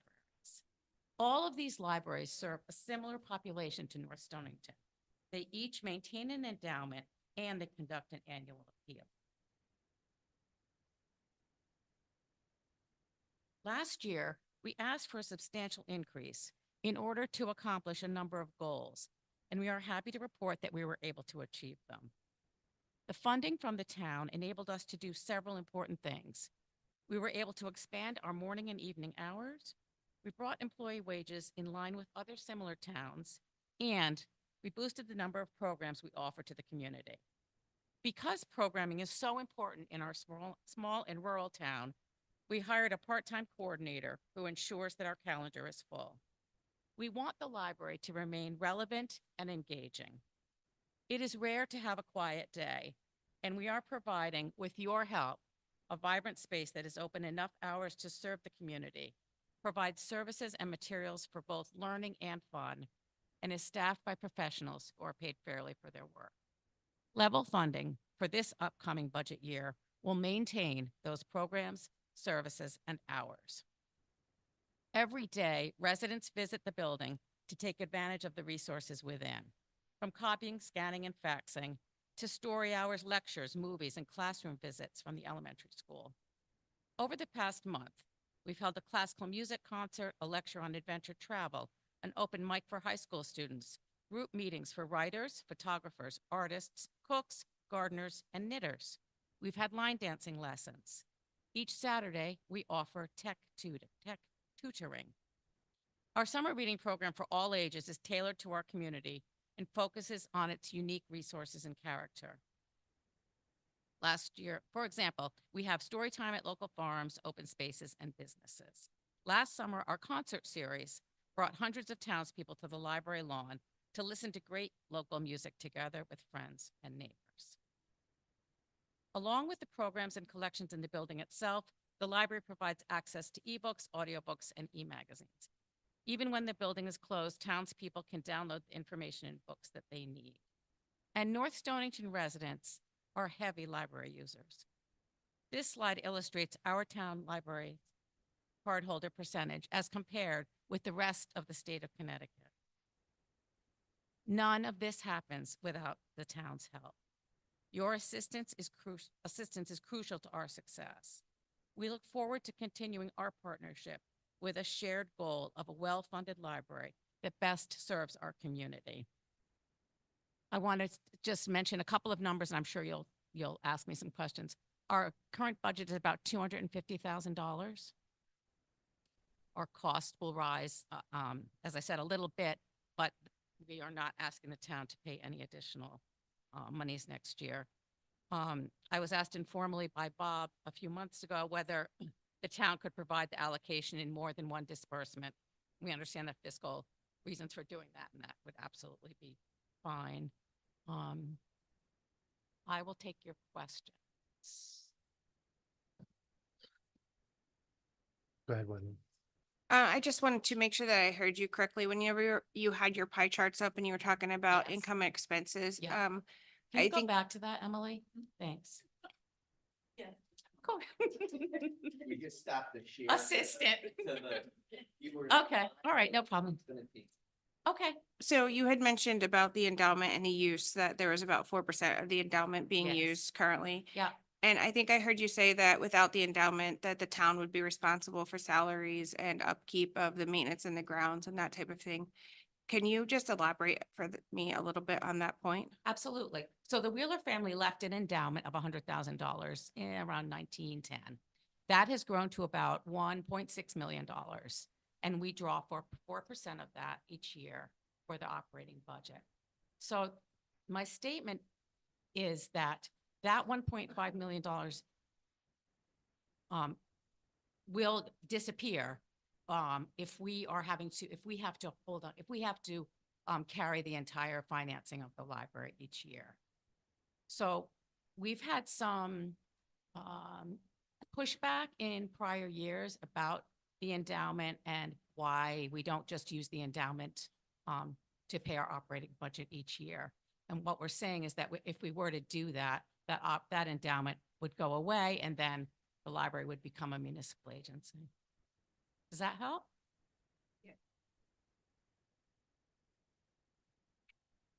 All of these libraries serve a similar population to North Stonington. They each maintain an endowment and they conduct an annual appeal. Last year, we asked for a substantial increase in order to accomplish a number of goals, and we are happy to report that we were able to achieve them. The funding from the town enabled us to do several important things. We were able to expand our morning and evening hours. We brought employee wages in line with other similar towns, and we boosted the number of programs we offer to the community. Because programming is so important in our small and rural town, we hired a part-time coordinator who ensures that our calendar is full. We want the library to remain relevant and engaging. It is rare to have a quiet day, and we are providing, with your help, a vibrant space that is open enough hours to serve the community, provides services and materials for both learning and fun, and is staffed by professionals who are paid fairly for their work. Level funding for this upcoming budget year will maintain those programs, services, and hours. Every day, residents visit the building to take advantage of the resources within, from copying, scanning, and faxing, to story hours, lectures, movies, and classroom visits from the elementary school. Over the past month, we've held a classical music concert, a lecture on adventure travel, an open mic for high school students, group meetings for writers, photographers, artists, cooks, gardeners, and knitters. We've had line dancing lessons. Each Saturday, we offer tech tutoring. Our summer reading program for all ages is tailored to our community and focuses on its unique resources and character. Last year, for example, we have story time at local farms, open spaces, and businesses. Last summer, our concert series brought hundreds of townspeople to the library lawn to listen to great local music together with friends and neighbors. Along with the programs and collections in the building itself, the library provides access to ebooks, audiobooks, and e-magazines. Even when the building is closed, townspeople can download the information and books that they need. And North Stonington residents are heavy library users. This slide illustrates our town library cardholder percentage as compared with the rest of the state of Connecticut. None of this happens without the town's help. Your assistance is crucial to our success. We look forward to continuing our partnership with a shared goal of a well-funded library that best serves our community. I want to just mention a couple of numbers, and I'm sure you'll ask me some questions. our current budget is about $250,000. Our cost will rise, as I said, a little bit, but we are not asking the town to pay any additional monies next year. I was asked informally by Bob a few months ago whether the town could provide the allocation in more than one disbursement. We understand the fiscal reasons for doing that, and that would absolutely be fine. I will take your questions. Go ahead, Wendy. I just wanted to make sure that I heard you correctly. Whenever you had your pie charts up and you were talking about Yes. income and expenses. Yeah. Can I you go think- back to that, Emily? Thanks. Yeah. Go. We just stopped the share. Assistant. Okay, all right, no problem. Okay, So you had mentioned about the endowment and the use, that there was about 4% of the endowment being Yes. used currently. yeah, And I think I heard you say that without the endowment, that the town would be responsible for salaries and upkeep of the maintenance and the grounds and that type of thing. Can you just elaborate for me a little bit on that point? absolutely. So the Wheeler family left an endowment of $100,000 in around 1910. That has grown to about $1.6 million. And we draw for 4% of that each year for the operating budget. So my statement is that $1.5 million will disappear if we have to carry the entire financing of the library each year. So we've had some pushback in prior years about the endowment and why we don't just use the endowment to pay our operating budget each year. And what we're saying is that if we were to do that, that endowment would go away and then the library would become a municipal agency. Does that help? Yeah.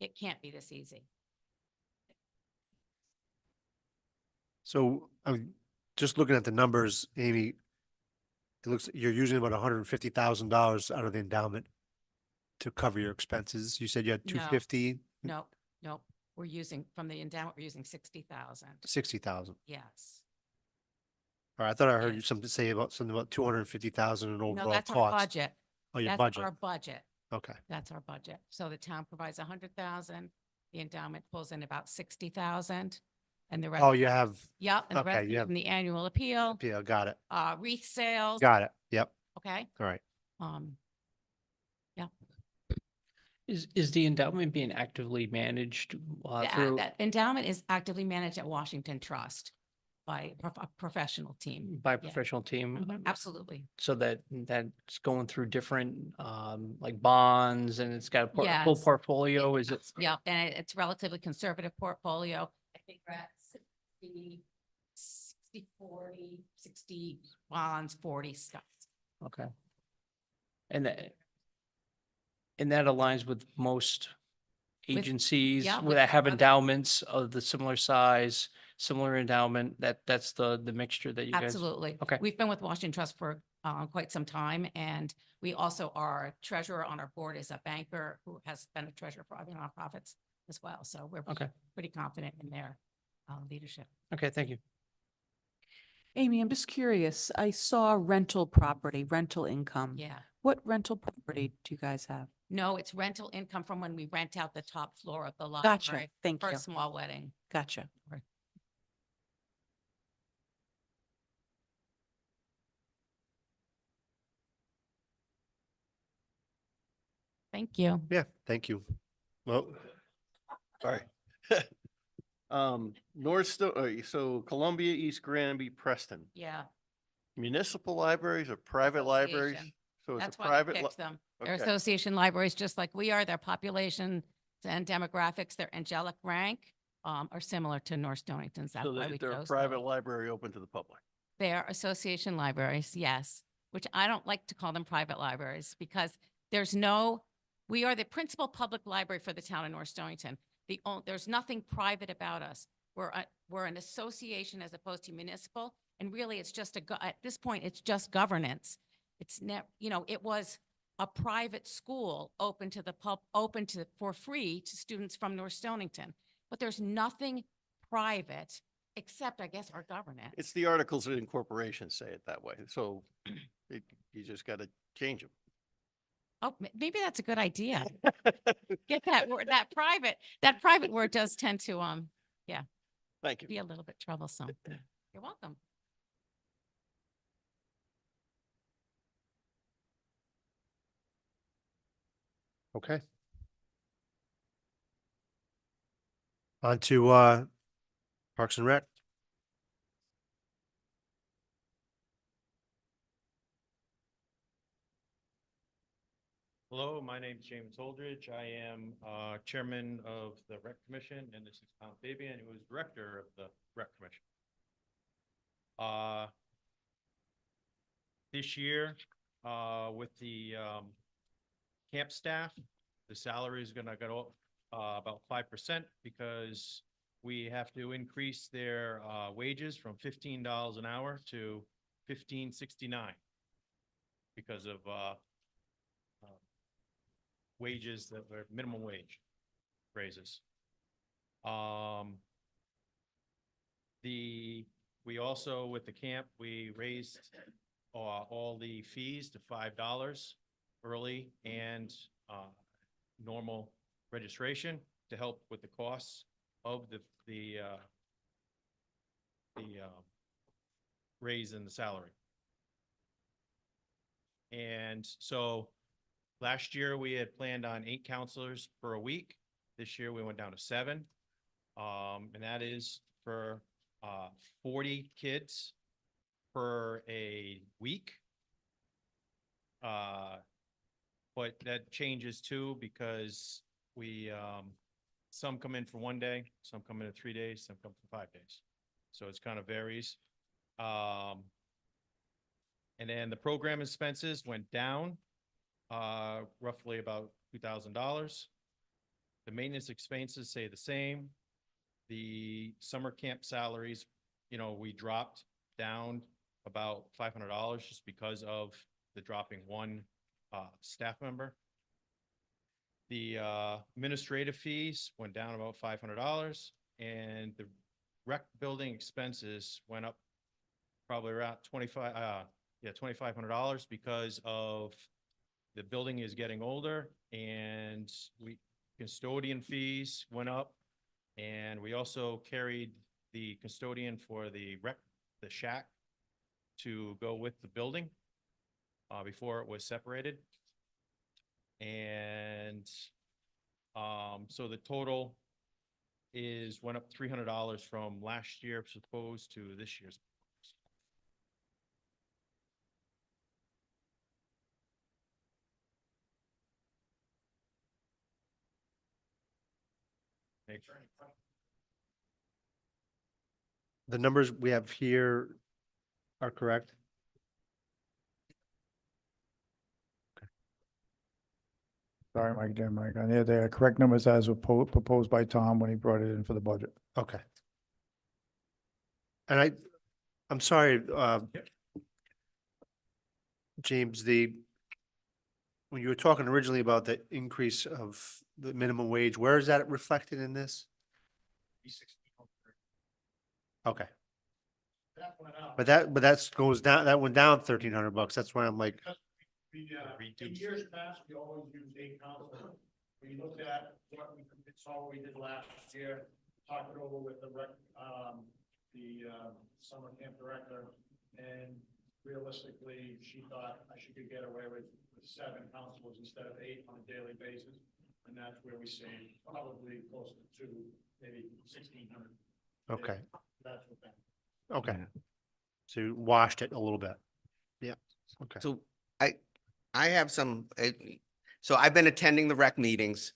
It can't be this easy. So I'm just looking at the numbers, Amy. It looks, you're using about $150,000 out of the endowment to cover your expenses. You said you had No. 250, No, no, we're using, from the endowment, we're using 60,000. 60,000. Yes. All right, I thought I heard you Yes. something about 250,000 in No, overall that's our cost. budget. Oh, your That's budget. our budget. Okay. That's our budget. So the town provides 100,000, the endowment pulls in about 60,000. And the rest. Oh, you have, Yep, and the okay, rest you is have- from the annual appeal, yeah, got it. wreath sales. Got it. Yep. Okay, All right. Is the endowment being actively managed through, that endowment is actively managed at Washington Trust by a professional team. by a Yeah. professional team? Absolutely. So that's going through different, like bonds and it's got a full Yes. portfolio, is it? Yeah, and it's relatively conservative portfolio. I think we're at 60, 40, 60 bonds, 40 stocks. Okay. And that aligns with most agencies yeah, that with have other- endowments of the similar size, similar endowment, that's the mixture that you guys. Absolutely. Okay. We've been with Washington Trust for quite some time, and we also, our treasurer on our board is a banker who has been a treasurer for other nonprofits as well. So we're Okay. pretty confident in their leadership. Okay, thank you. Amy, I'm just curious. I saw rental property, rental income. Yeah. What rental property do you guys have? No, it's rental income from when we rent out the top floor of the Gotcha. library Thank for you. a small wedding. Gotcha. Thank you. Yeah, thank you. Well, Sorry. So Columbia, East Granby, Preston, Yeah, municipal libraries or private libraries? Association. So it's that's a why we private. picked them. They're Okay. association libraries, just like we are. Their population and demographics, their angelic rank are similar to North Stonington's. That's So why we they're a chose private those. library open to the public. They are association libraries, yes, which I don't like to call them private libraries because we are the principal public library for the town of North Stonington. There's nothing private about us. We're an association as opposed to municipal. And really, it's just at this point, it's just governance. It's it was a private school open for free to students from North Stonington. But there's nothing private Except, I guess, our governance. It's the articles of incorporation say it that way, so you just gotta change them. Oh, maybe that's a good idea. Get that word, that private word does tend to, Thank you. be a little bit troublesome. You're welcome. Okay. On to, Parks and Rec. Hello, my name is James Holdridge. I am Chairman of the Rec Commission, and this is Tom Fabian, who is Director of the Rec Commission. This year, with the camp staff, the salary is gonna go up about 5% because we have to increase their wages from $15 an hour to $15.69 because of wages that were minimum wage raises. We also, with the camp, we raised all the fees to $5 early and normal registration to help with the costs of the raise in the salary. And so last year, we had planned on 8 counselors per a week. This year, we went down to 7. And that is for 40 kids per a week. But that changes too because we, some come in for 1 day, some come in for 3 days, some come for 5 days. So it's kind of varies. And then the program expenses went down roughly about $2,000. The maintenance expenses stay the same. The summer camp salaries, we dropped down about $500 just because of the dropping one staff member. The administrative fees went down about $500, and the rec building expenses went up probably around $2,500 because of the building is getting older, and custodian fees went up, and we also carried the custodian for the shack to go with the building before it was separated. And so the total went up $300 from last year as opposed to this year's. The numbers we have here are correct. Sorry, Mike, there, Mike. They're correct numbers as were proposed by Tom when he brought it in for the budget. Okay. And I'm sorry, James, when you were talking originally about the increase of the minimum wage, where is that reflected in this? Okay. But that goes down, that went down $1,300. That's why I'm like, In years past, we always used 8 counselors. We looked at what we saw what we did last year, talked it over with the summer camp director, and realistically, she thought I could get away with 7 counselors instead of 8 on a daily basis, and that's where we saved probably close to maybe 1,600. okay, That's what that. okay. So you washed it a little bit. Yeah, okay. So I have some, so I've been attending the rec meetings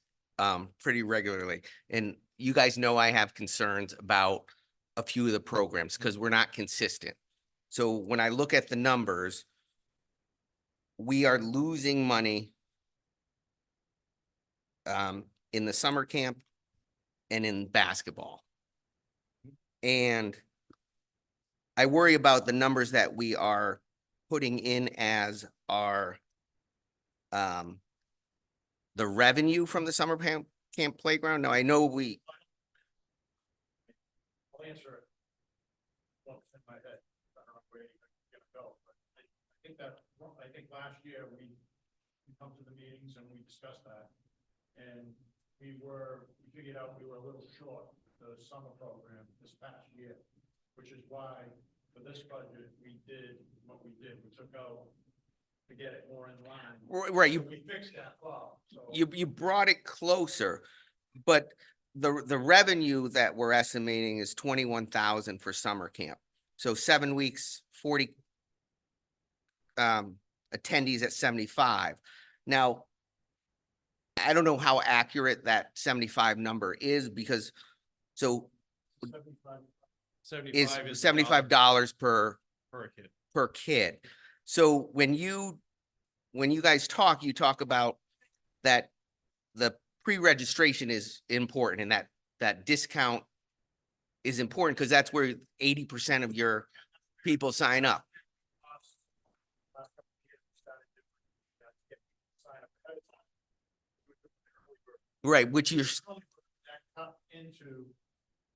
pretty regularly, and you guys know I have concerns about a few of the programs because we're not consistent. So when I look at the numbers, we are losing money in the summer camp and in basketball. And I worry about the numbers that we are putting in as our the revenue from the summer camp playground. Now, I know I'll answer it. I think last year we come to the meetings and we discussed that. And we figured out we were a little short the summer program this past year, which is why for this budget, we did what we did. We took out to get it more in line. Right, So we fixed that flaw, so. you brought it closer, but the revenue that we're estimating is 21,000 for summer camp. So 7 weeks, 40 attendees at 75. Now, I don't know how accurate that 75 number is because, so is $75 $75 per kid. per kid. So when you guys talk, you talk about that the pre-registration is important and that discount is important because that's where 80% of your people sign up. Right, which you're, Into.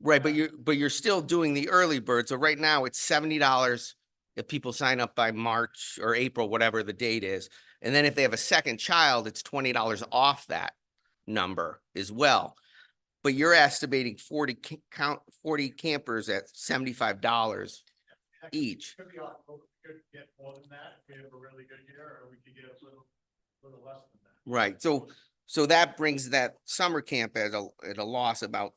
right, but you're still doing the early bird. So right now it's $70 if people sign up by March or April, whatever the date is. And then if they have a second child, it's $20 off that number as well. But you're estimating 40 campers at $75 each. Could be off, we could get more than that if we have a really good year, or we could get a little less than that. Right, so that brings that summer camp at a loss about,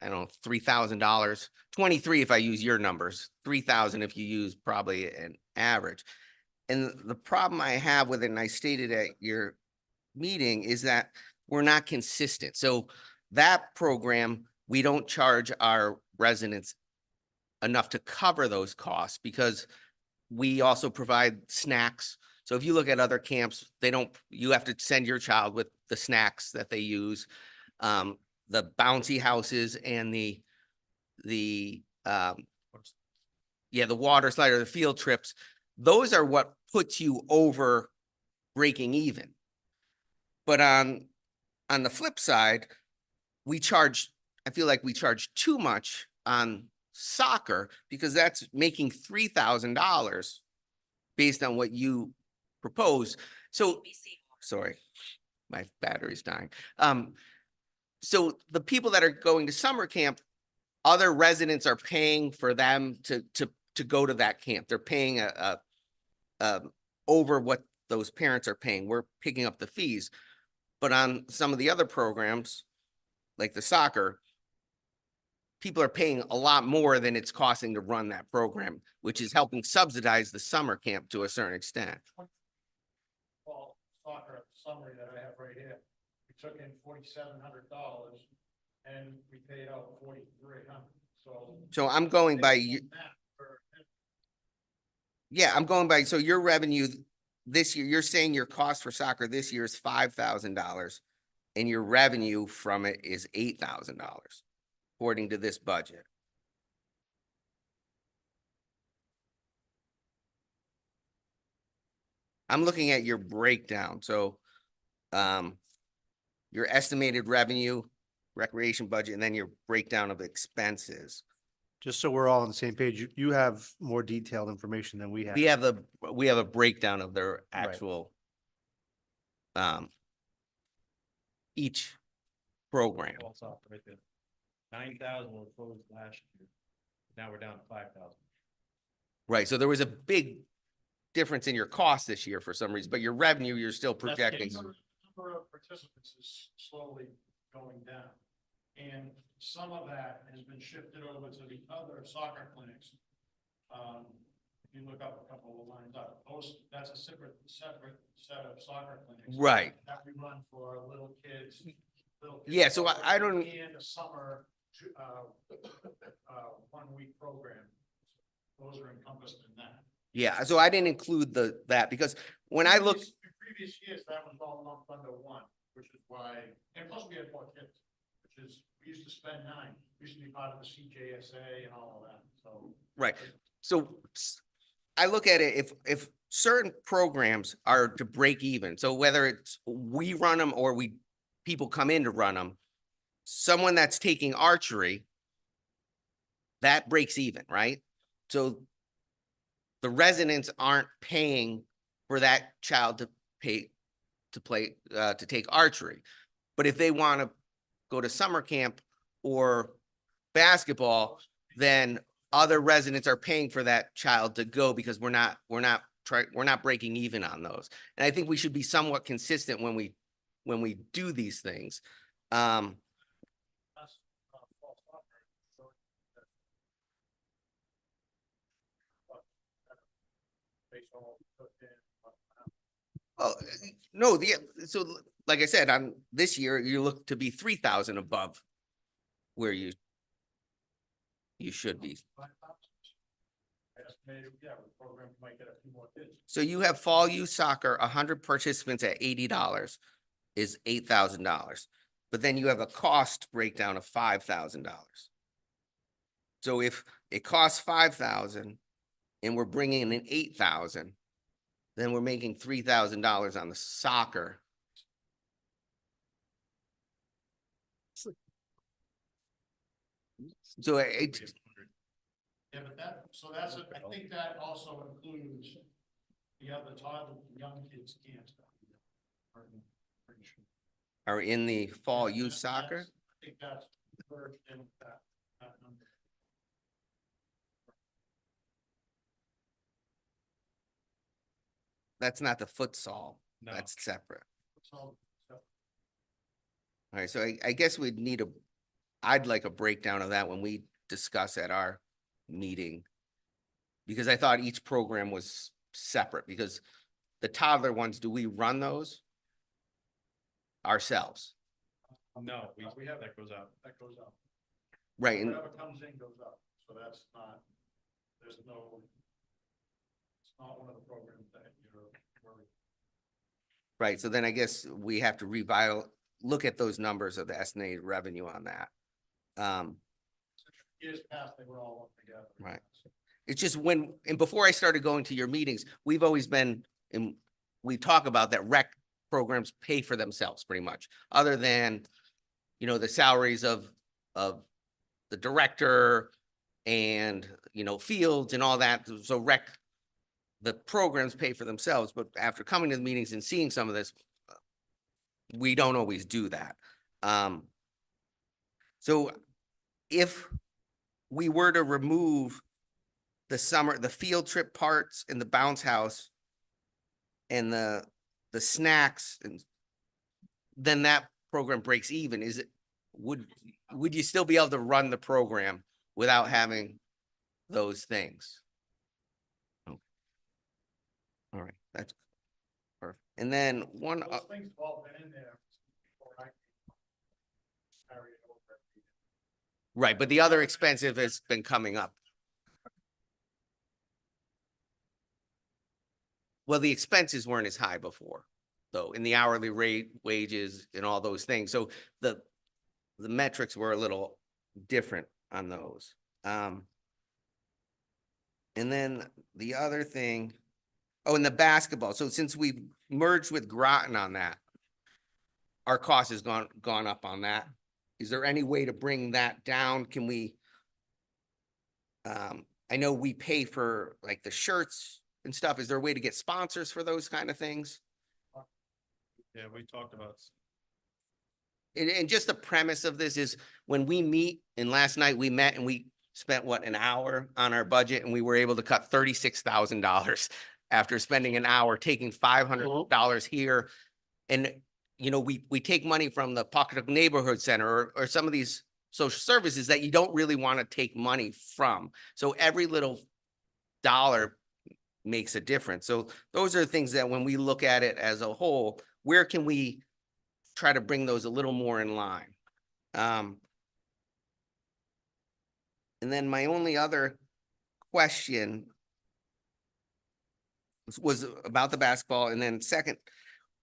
I don't know, $3,000, 23 if I use your numbers, 3,000 if you use probably an average. And the problem I have with it, and I stated at your meeting, is that we're not consistent. So that program, we don't charge our residents enough to cover those costs because we also provide snacks. So if you look at other camps, you have to send your child with the snacks that they use. The bouncy houses and the water slide or the field trips, those are what puts you over breaking even. But on the flip side, I feel like we charge too much on soccer because that's making $3,000 based on what you propose. So, sorry, my battery's dying. So the people that are going to summer camp, other residents are paying for them to go to that camp. They're paying over what those parents are paying. We're picking up the fees. But on some of the other programs, like the soccer, people are paying a lot more than it's costing to run that program, which is helping subsidize the summer camp to a certain extent. Well, soccer summary that I have right here, we took in $4,700 and we paid out $4,300. So I'm going by you. Yeah, I'm going by, so your revenue this year, you're saying your cost for soccer this year is $5,000 and your revenue from it is $8,000, according to this budget. I'm looking at your breakdown. So, your estimated revenue, recreation budget, and then your breakdown of expenses. Just so we're all on the same page, you have more detailed information than we have. We have a breakdown of their Right. actual, each program. Falls off right there. 9,000 were closed last year. Now we're down to 5,000. Right, so there was a big difference in your cost this year for some reason, but your revenue, you're still projecting. The number of participants is slowly going down. And some of that has been shifted over to the other soccer clinics. If you look up a couple of lines up, that's a separate set of soccer clinics. Right. That we run for little kids. Yeah, so I don't. And a summer, 1 week program. Those are encompassed in that. Yeah, so I didn't include that because when I look. In previous years, that was all lumped under one, which is why, and plus we had more kids, which is, we used to spend 9, we used to be part of the CJSA and all of that, so. Right, so I look at it, if certain programs are to break even, so whether it's we run them or people come in to run them, someone that's taking archery, that breaks even, right? So the residents aren't paying for that child to play, to take archery. But if they want to go to summer camp or basketball, then other residents are paying for that child to go because we're not breaking even on those. And I think we should be somewhat consistent when we do these things. That's, false start. So that- but, based on what we put in, Oh, no, so like I said, on this year, you look to be 3,000 above where you should be. 5,000. I estimated, yeah, the program might get a few more kids. So you have fall youth soccer, 100 participants at $80 is $8,000. But then you have a cost breakdown of $5,000. So if it costs 5,000 and we're bringing in 8,000, then we're making $3,000 on the soccer. So it, Yeah, but that, so that's, I think that also includes the other toddler, young kids can't. Pretty sure. are in the fall Yeah, youth that- soccer. that's- I think that's merged in with that number. That's not the futsal. No. That's separate. So, All right, so I guess we'd need I'd like a breakdown of that when we discuss at our meeting. Because I thought each program was separate, because the toddler ones, do we run those ourselves? No, we have, that goes out. that goes up. Right, and Whatever comes in goes up, so that's not, there's no, it's not one of the programs that you're worried. right, so then I guess we have to look at those numbers of the estimated revenue on that. Years past, they were all lumped together. Right. It's just and before I started going to your meetings, we've always been, and we talk about that rec programs pay for themselves pretty much, other than, the salaries of the director and, fields and all that. So the programs pay for themselves, but after coming to the meetings and seeing some of this, we don't always do that. So if we were to remove the field trip parts and the bounce house and the snacks, and then that program breaks even, would you still be able to run the program without having those things? Okay. All right, that's perfect. And then one, Those things have all been in there before I carried it over. right, but the other expensive has been coming up. Well, the expenses weren't as high before, though, in the hourly rate, wages, and all those things. So the metrics were a little different on those. And then the other thing, and the basketball. So since we've merged with Groton on that, our cost has gone up on that. Is there any way to bring that down? Can we? I know we pay for like the shirts and stuff. Is there a way to get sponsors for those kind of things? Yeah, we talked about. And just the premise of this is when we meet, and last night we met and we spent an hour on our budget, and we were able to cut $36,000 after spending an hour, taking $500 here. And, we take money from the Pawcatuck Neighborhood Center or some of these social services that you don't really want to take money from. So every little dollar makes a difference. So those are the things that when we look at it as a whole, where can we try to bring those a little more in line? And then my only other question was about the basketball. And then second,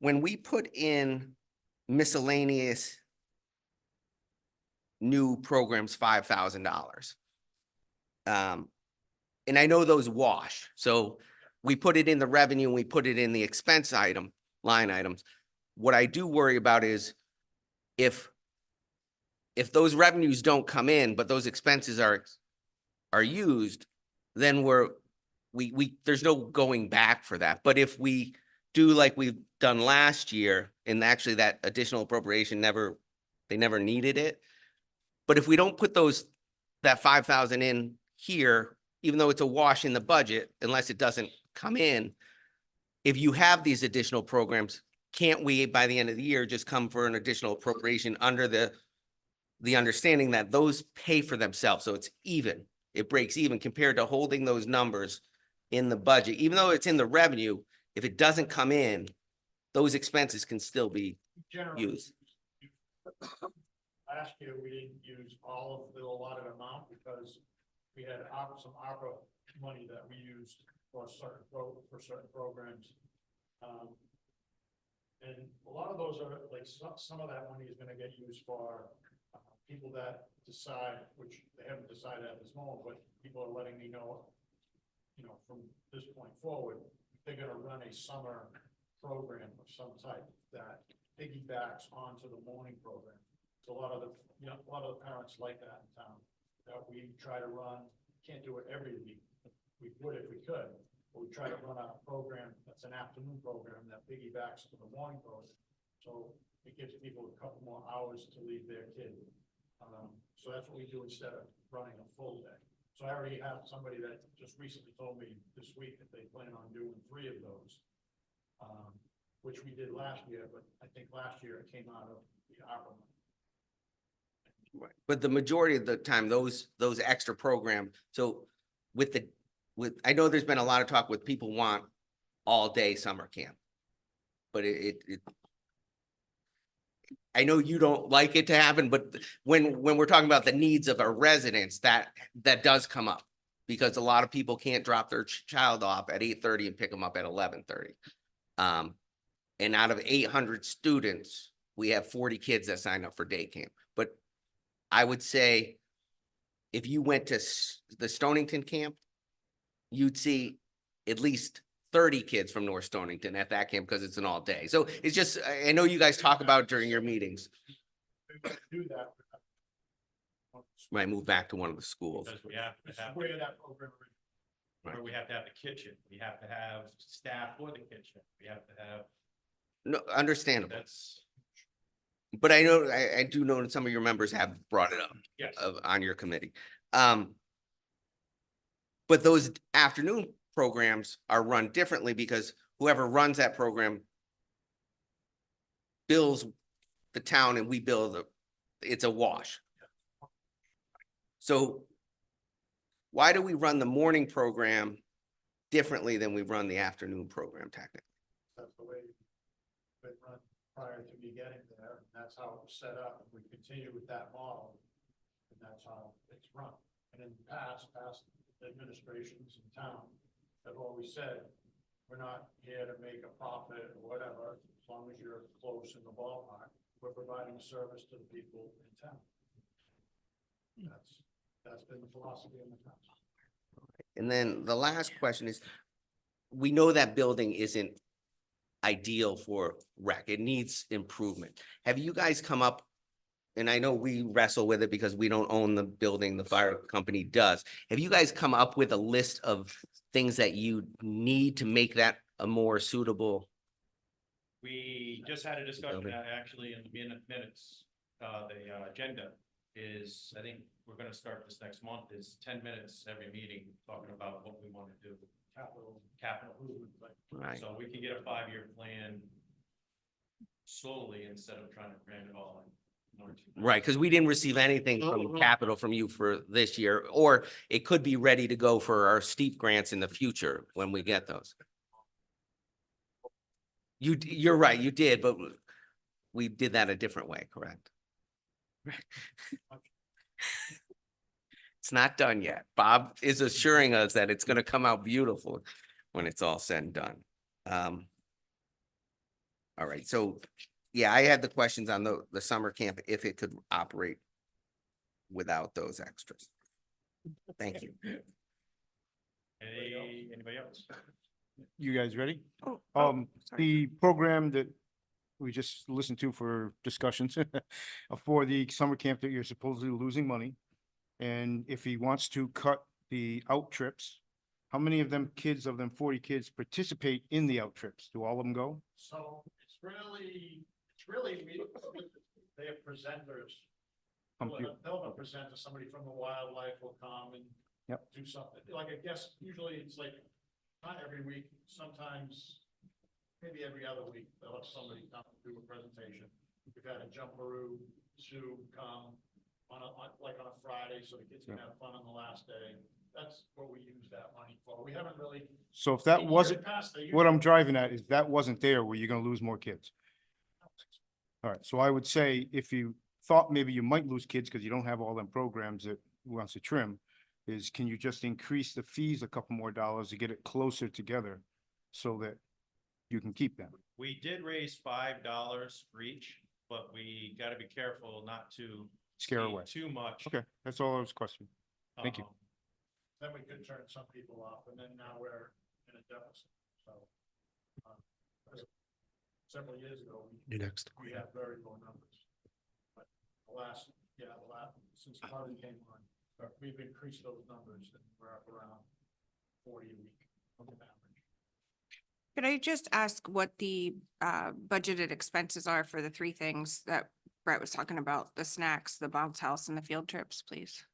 when we put in miscellaneous new programs, $5,000. And I know those wash. So we put it in the revenue and we put it in the expense line items. What I do worry about is if those revenues don't come in, but those expenses are used, then there's no going back for that. But if we do like we've done last year, and actually that additional appropriation they never needed it. But if we don't put that 5,000 in here, even though it's a wash in the budget, unless it doesn't come in, if you have these additional programs, can't we, by the end of the year, just come for an additional appropriation under the understanding that those pay for themselves? So it's even, it breaks even compared to holding those numbers in the budget, even though it's in the revenue. If it doesn't come in, those expenses can still be Generally, used. last year, we didn't use all of the allotted amount because we had some ARPA money that we used for certain programs. And a lot of those are, like, some of that money is gonna get used for people that decide, which they haven't decided at this moment, but people are letting me know, from this point forward, they're gonna run a summer program of some type that piggybacks onto the morning program. So a lot of the parents like that in town, that we try to run, can't do it every week. We would if we could, but we try to run a program that's an afternoon program that piggybacks to the morning program. So it gives people a couple more hours to leave their kid. So that's what we do instead of running a full day. So I already have somebody that just recently told me this week that they plan on doing 3 of those, which we did last year, but I think last year it came out of the ARPA money. Right. But the majority of the time, those extra programs, so I know there's been a lot of talk with people want all day summer camp. But I know you don't like it to happen, but when we're talking about the needs of our residents, that does come up. Because a lot of people can't drop their child off at 8:30 and pick them up at 11:30. And out of 800 students, we have 40 kids that sign up for day camp. But I would say if you went to the Stonington camp, you'd see at least 30 kids from North Stonington at that camp because it's an all day. So it's just, I know you guys talk about it during your meetings. We do that. Might move back to one of the schools. Because we have This to is have, where that program originated. where we have to have the kitchen, we have to have staff for the kitchen, we have to have, No, understandable. that's, But I know, I do know that some of your members have brought it up yes. on your committee. But those afternoon programs are run differently because whoever runs that program bills the town and we bill it's a wash. So why do we run the morning program differently than we run the afternoon program technically? That's the way it run prior to me getting there, and that's how it was set up, and we continue with that model, and that's how it's run. And in the past administrations in town have always said, we're not here to make a profit or whatever, as long as you're close in the ballpark, we're providing a service to the people in town. That's been the philosophy in the town. And then the last question is, we know that building isn't ideal for rec. It needs improvement. Have you guys come up, and I know we wrestle with it because we don't own the building, the fire company does. Have you guys come up with a list of things that you need to make that a more suitable? We just had a discussion, Building. actually, in the minutes, the agenda is, I think we're gonna start this next month, is 10 minutes every meeting, talking about what we wanna do, capital. Right. So we can get a 5-year plan slowly instead of trying to cram it all in. Right, because we didn't receive anything from capital from you for this year, or it could be ready to go for our steep grants in the future when we get those. You're right, you did, but we did that a different way, correct? It's not done yet. Bob is assuring us that it's gonna come out beautiful when it's all said and done. All right, so, yeah, I had the questions on the summer camp, if it could operate without those extras. Thank you. Anybody else? You guys ready? sorry. The program that we just listened to for discussions for the summer camp that you're supposedly losing money. And if he wants to cut the out trips, how many of them kids, of them 40 kids, participate in the out trips? Do all of them go? So it's really, they have presenters. They'll have a presenter, somebody from the wildlife will come and Yep. do something. Like, I guess usually it's like, not every week, sometimes maybe every other week, they'll have somebody come and do a presentation. We've had a Jumperoo Zoo come on like on a Friday, so the kids can have fun on the last day. That's what we use that money for. We haven't really. So if that in years wasn't, past, they what I'm usually- driving at is that wasn't there, were you gonna lose more kids? All right, so I would say if you thought maybe you might lose kids because you don't have all them programs that wants to trim, is can you just increase the fees a couple more dollars to get it closer together so that you can keep them? We did raise $5 for each, but we gotta be careful not to Scare skate away. too much. Okay, that's all I was questioning. Thank you. Um, Then we could turn some people off, and then now we're in a deficit, so. Several years ago, You next. we had very low numbers. But since Marvin came on, we've increased those numbers, and we're up around 40 a week on average. Could I just ask what the budgeted expenses are for the three things that Brett was talking about, the snacks, the bounce house, and the field trips, please?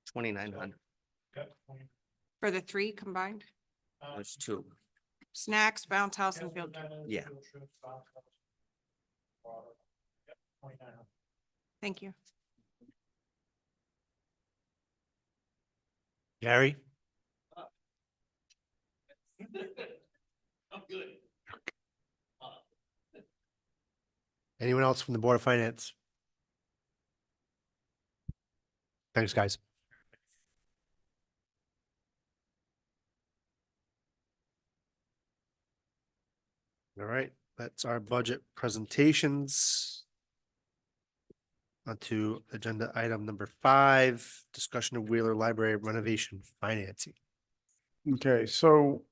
2,900. For the three combined? There's two. Snacks, bounce house, and field trip. Yeah. Thank you. Gary? I'm good. Anyone else from the Board of Finance? Thanks, guys. All right, that's our budget presentations. On to agenda item number 5, discussion of Wheeler Library renovation financing. Okay, so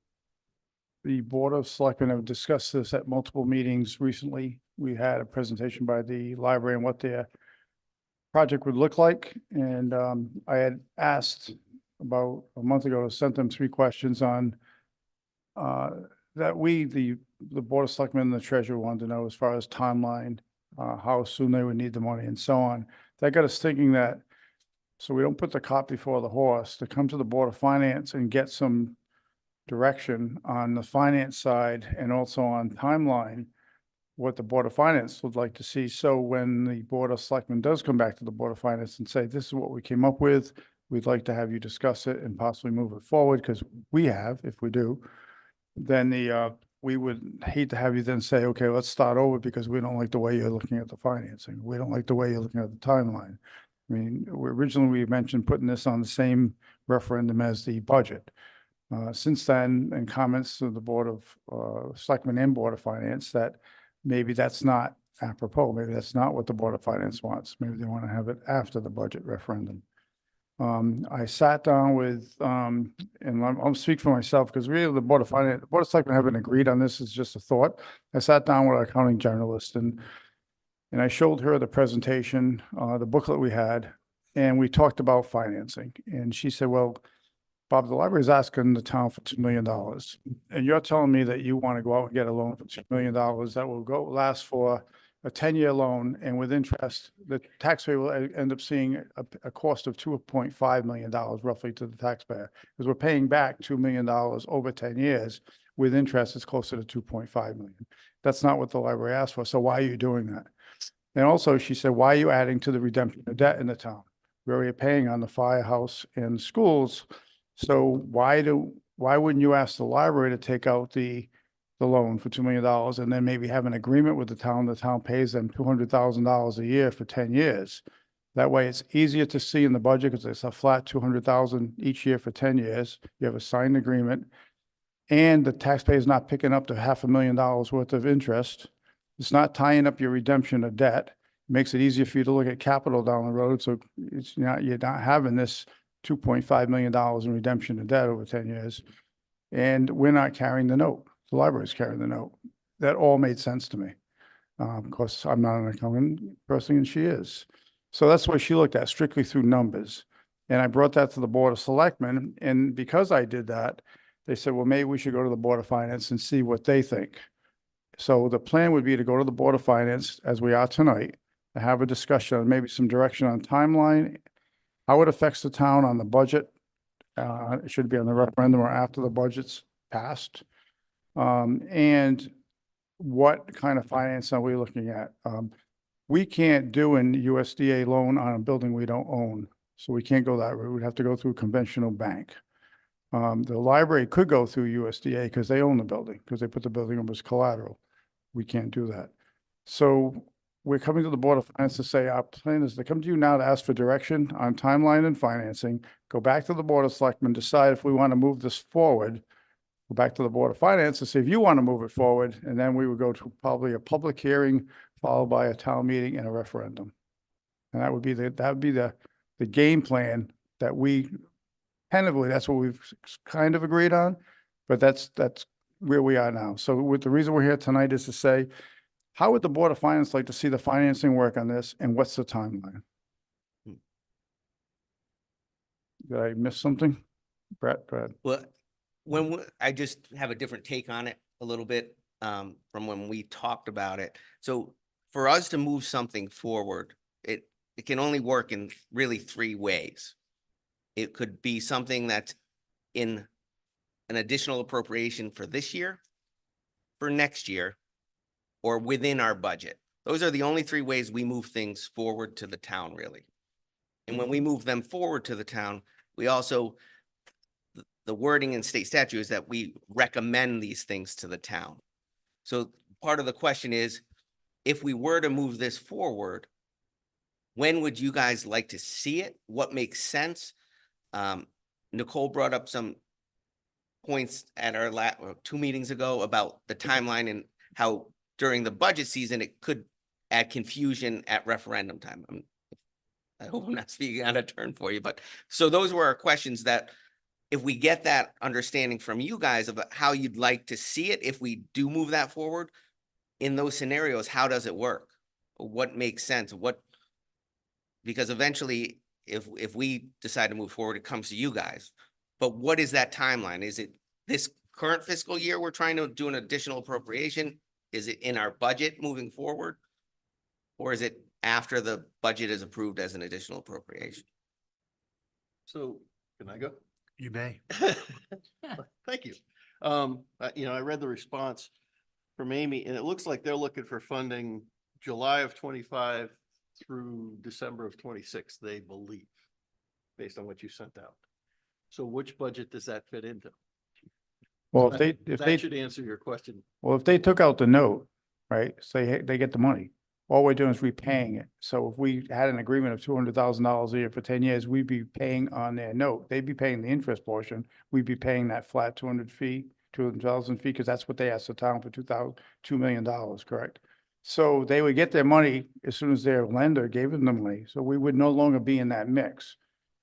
the Board of Selectmen have discussed this at multiple meetings recently. We had a presentation by the library on what their project would look like. And I had asked about a month ago, sent them 3 questions on that the Board of Selectmen and the treasurer wanted to know as far as timeline, how soon they would need the money and so on. That got us thinking that, so we don't put the cart before the horse, to come to the Board of Finance and get some direction on the finance side and also on timeline, what the Board of Finance would like to see. So when the Board of Selectmen does come back to the Board of Finance and say, this is what we came up with, we'd like to have you discuss it and possibly move it forward, because we have, if we do, then we would hate to have you then say, okay, let's start over because we don't like the way you're looking at the financing. We don't like the way you're looking at the timeline. I mean, originally we mentioned putting this on the same referendum as the budget. Since then, in comments to the Board of Selectmen and Board of Finance, that maybe that's not apropos. Maybe that's not what the Board of Finance wants. Maybe they want to have it after the budget referendum. I sat down with, and I'll speak for myself because really the Board of Finance, the Board of Selectmen haven't agreed on this. It's just a thought. I sat down with our accounting generalist and I showed her the presentation, the booklet we had, and we talked about financing. And she said, well, Bob, the library is asking the town for $2 million. And you're telling me that you want to go out and get a loan for $2 million that will last for a 10-year loan, and with interest, the taxpayer will end up seeing a cost of $2.5 million roughly to the taxpayer, because we're paying back $2 million over 10 years. With interest, it's closer to $2.5 million. That's not what the library asked for. So why are you doing that? And also, she said, why are you adding to the redemption of debt in the town? We're already paying on the firehouse and schools. So why wouldn't you ask the library to take out the loan for $2 million and then maybe have an agreement with the town pays them $200,000 a year for 10 years. That way it's easier to see in the budget because it's a flat $200,000 each year for 10 years. You have a signed agreement and the taxpayer is not picking up to $500,000 worth of interest. It's not tying up your redemption of debt. It makes it easier for you to look at capital down the road. So you're not having this $2.5 million in redemption of debt over 10 years. And we're not carrying the note. The library's carrying the note. That all made sense to me. Of course, I'm not an accountant person and she is. So that's what she looked at, strictly through numbers. And I brought that to the Board of Selectmen, and because I did that, they said, well, maybe we should go to the Board of Finance and see what they think. So the plan would be to go to the Board of Finance, as we are tonight, to have a discussion, on maybe some direction on timeline, how it affects the town on the budget. It should be on the referendum or after the budget's passed. And what kind of finance are we looking at? We can't do an USDA loan on a building we don't own, so we can't go that route. We'd have to go through a conventional bank. The library could go through USDA because they own the building, because they put the building up as collateral. We can't do that. So we're coming to the Board of Finance to say, our plan is to come to you now to ask for direction on timeline and financing, go back to the Board of Selectmen, decide if we want to move this forward, go back to the Board of Finance to see if you want to move it forward, and then we would go to probably a public hearing, followed by a town meeting and a referendum. And that would be the game plan that we, tentatively, that's what we've kind of agreed on, but that's where we are now. So with the reason we're here tonight is to say, how would the Board of Finance like to see the financing work on this, and what's the timeline? Did I miss something? Brett, go ahead. Well, I just have a different take on it a little bit, from when we talked about it. So for us to move something forward, it can only work in really three ways. It could be something that's in an additional appropriation for this year, for next year, or within our budget. Those are the only three ways we move things forward to the town, really. And when we move them forward to the town, we also, the wording in state statute is that we recommend these things to the town. So part of the question is, if we were to move this forward, when would you guys like to see it? What makes sense? Nicole brought up some points at our 2 meetings ago about the timeline and how during the budget season, it could add confusion at referendum time. I hope I'm not speaking out of turn for you, but so those were our questions that if we get that understanding from you guys about how you'd like to see it, if we do move that forward, in those scenarios, how does it work? What makes sense? Because eventually, if we decide to move forward, it comes to you guys. But what is that timeline? Is it this current fiscal year we're trying to do an additional appropriation? Is it in our budget moving forward? Or is it after the budget is approved as an additional appropriation? So can I go? You may. Thank you. I read the response from Amy, and it looks like they're looking for funding July of 25 through December of 26, they believe, based on what you sent out. So which budget does that fit into? Well, That should answer your question. well, if they took out the note, right, say, hey, they get the money, all we're doing is repaying it. So if we had an agreement of $200,000 a year for 10 years, we'd be paying on their note. They'd be paying the interest portion. We'd be paying that flat 200,000 fee, because that's what they asked the town for $2 million, correct? So they would get their money as soon as their lender gave them the money. So we would no longer be in that mix.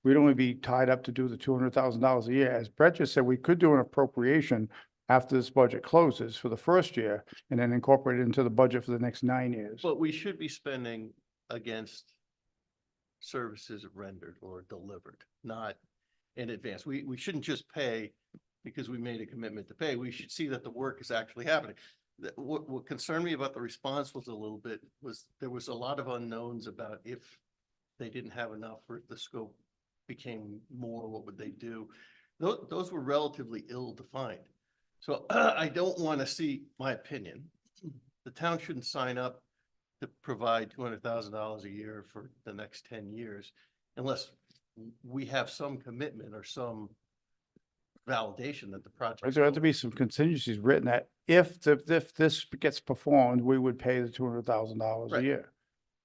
We'd only be tied up to do the $200,000 a year. As Brett just said, we could do an appropriation after this budget closes for the first year and then incorporate it into the budget for the next 9 years. But we should be spending against services rendered or delivered, not in advance. We shouldn't just pay because we made a commitment to pay. We should see that the work is actually happening. What concerned me about the response was there was a lot of unknowns about if they didn't have enough or if the scope became more, what would they do? Those were relatively ill-defined. So I don't want to see, my opinion, the town shouldn't sign up to provide $200,000 a year for the next 10 years unless we have some commitment or some validation that the project. There have to be some contingencies written that if this gets performed, we would pay the $200,000 a Right. year.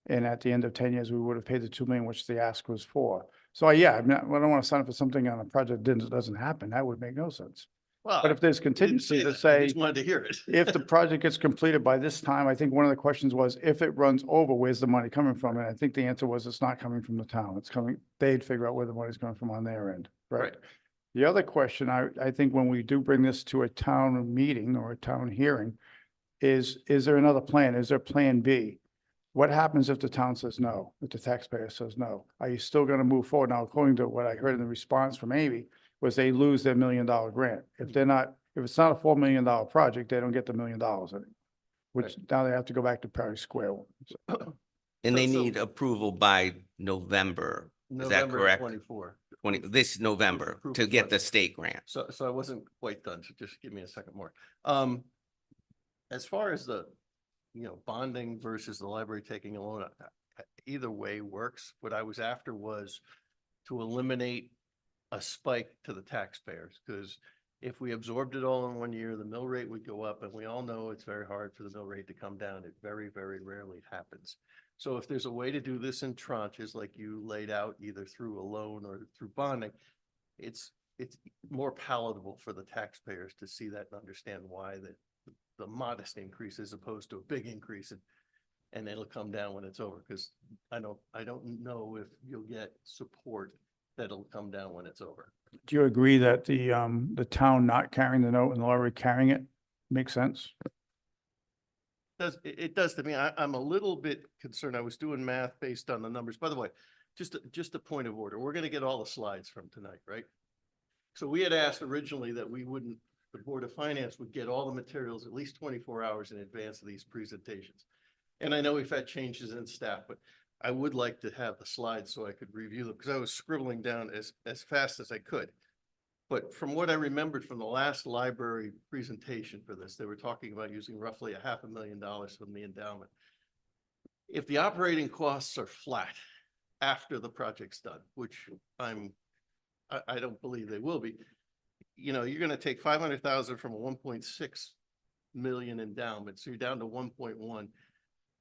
And at the end of 10 years, we would have paid the 2 million, which the ask was for. So yeah, I don't want to sign up for something on a project that doesn't happen. That would make no sense. Well, But if there's I didn't contingency to that. I say, just wanted to hear it. if the project gets completed by this time, I think one of the questions was, if it runs over, where's the money coming from? And I think the answer was, it's not coming from the town. It's coming, they'd figure out where the money's coming from on their end, right? Right. The other question, I think when we do bring this to a town meeting or a town hearing, is there another plan? Is there plan B? What happens if the town says no, if the taxpayer says no? Are you still gonna move forward? Now, according to what I heard in the response from Amy, was they lose their $1 million grant. If they're not, if it's not a $4 million project, they don't get the $1 million in it. Which now they have to go back to Perry Square one. So, And they So- need approval by November. Is that November correct? 24. This November Approve to the get the budget. state grant. So I wasn't quite done, so just give me a second more. As far as the, bonding versus the library taking a loan, either way works. What I was after was to eliminate a spike to the taxpayers, because if we absorbed it all in one year, the mill rate would go up, and we all know it's very hard for the mill rate to come down. It very, very rarely happens. So if there's a way to do this in tranches, like you laid out, either through a loan or through bonding, it's more palatable for the taxpayers to see that and understand why the modest increase as opposed to a big increase, and it'll come down when it's over, because I don't know if you'll get support that'll come down when it's over. do you agree that the town not carrying the note and the library carrying it makes sense? It does to me. I'm a little bit concerned. I was doing math based on the numbers. By the way, just a point of order. We're gonna get all the slides from tonight, right? So we had asked originally that the Board of Finance would get all the materials at least 24 hours in advance of these presentations. And I know we've had changes in staff, but I would like to have the slides so I could review them, because I was scribbling down as fast as I could. But from what I remembered from the last library presentation for this, they were talking about using roughly $500,000 from the endowment. If the operating costs are flat after the project's done, which I don't believe they will be, you're gonna take 500,000 from a 1.6 million endowment, so you're down to 1.1.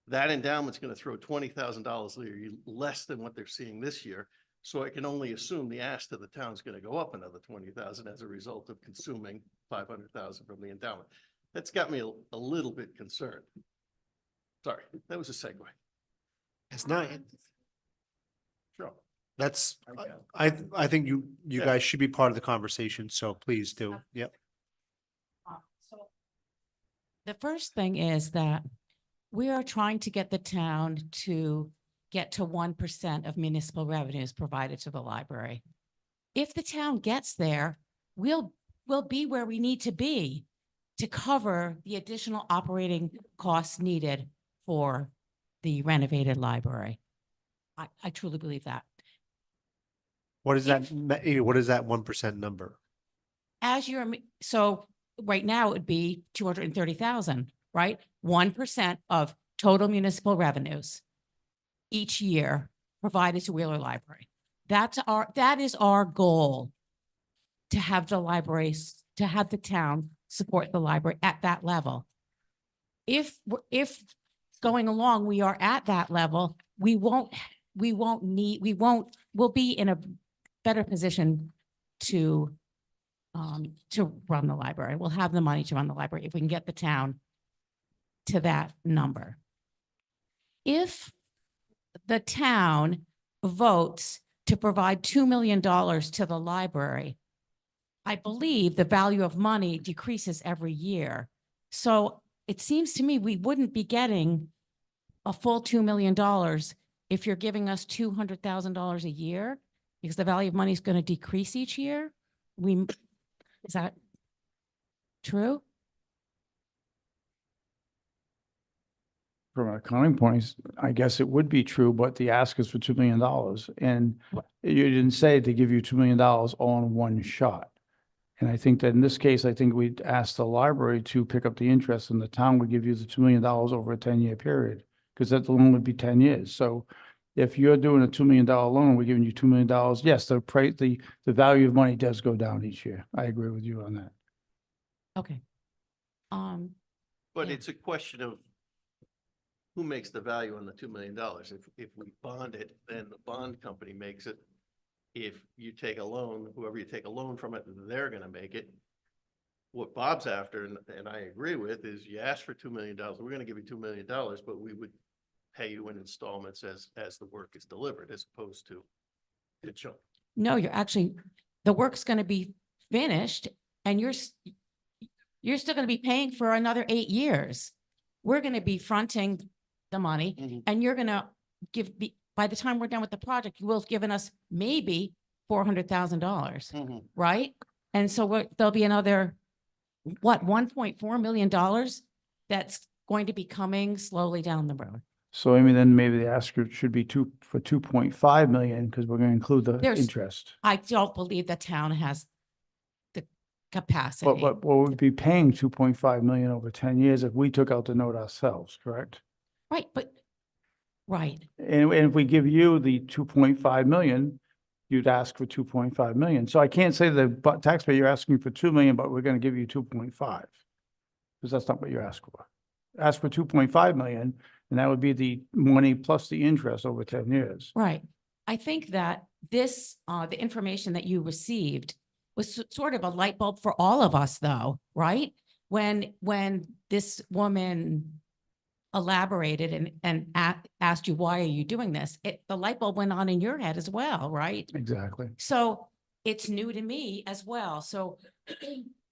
That endowment's gonna throw $20,000 less than what they're seeing this year. So I can only assume the ask to the town is gonna go up another 20,000 as a result of consuming 500,000 from the endowment. That's got me a little bit concerned. Sorry, that was a segue. It's not, Sure. that's, I think you guys should be part of the conversation, so please do. Yep. The first thing is that we are trying to get the town to get to 1% of municipal revenues provided to the library. If the town gets there, we'll be where we need to be to cover the additional operating costs needed for the renovated library. I truly believe that. What is that, Amy, what is that 1% number? So right now it would be 230,000, right? 1% of total municipal revenues each year provided to Wheeler Library. That is our goal, to have the libraries, to have the town support the library at that level. If going along, we are at that level, we'll be in a better position to run the library. We'll have the money to run the library if we can get the town to that number. If the town votes to provide $2 million to the library, I believe the value of money decreases every year. So it seems to me we wouldn't be getting a full $2 million if you're giving us $200,000 a year, because the value of money is going to decrease each year. Is that true? From an accounting point, I guess it would be true, but the ask is for $2 million. And you didn't say to give you $2 million all in one shot. And I think that in this case, I think we'd ask the library to pick up the interest, and the town would give you the $2 million over a 10-year period, because that loan would be 10 years. So if you're doing a $2 million loan, we're giving you $2 million, yes, the value of money does go down each year. I agree with you on that. Okay. But Yeah. it's a question of who makes the value on the $2 million. If we bond it, then the bond company makes it. If you take a loan, whoever you take a loan from it, they're gonna make it. What Bob's after, and I agree with, is you ask for $2 million, we're gonna give you $2 million, but we would pay you in installments as the work is delivered, as opposed to a chunk. No, the work's going to be finished, and you're still going to be paying for another 8 years. We're going to be fronting the money, Mhm. and you're gonna by the time we're done with the project, you will have given us maybe $400,000, Mhm. right? And so there'll be another, what, $1.4 million that's going to be coming slowly down the road. So Amy, then maybe the ask should be 2.5 million, because we're gonna include the There's- interest. I don't believe the town has the capacity. But we'd be paying 2.5 million over 10 years if we took out the note ourselves, correct? Right, right. And if we give you the 2.5 million, you'd ask for 2.5 million. So I can't say to the taxpayer, you're asking for 2 million, but we're gonna give you 2.5. Because that's not what you're asking for. Ask for 2.5 million, and that would be the money plus the interest over 10 years. Right. I think that this, the information that you received was sort of a light bulb for all of us though, right? When this woman elaborated and asked you, why are you doing this? The light bulb went on in your head as well, right? Exactly. So it's new to me as well. So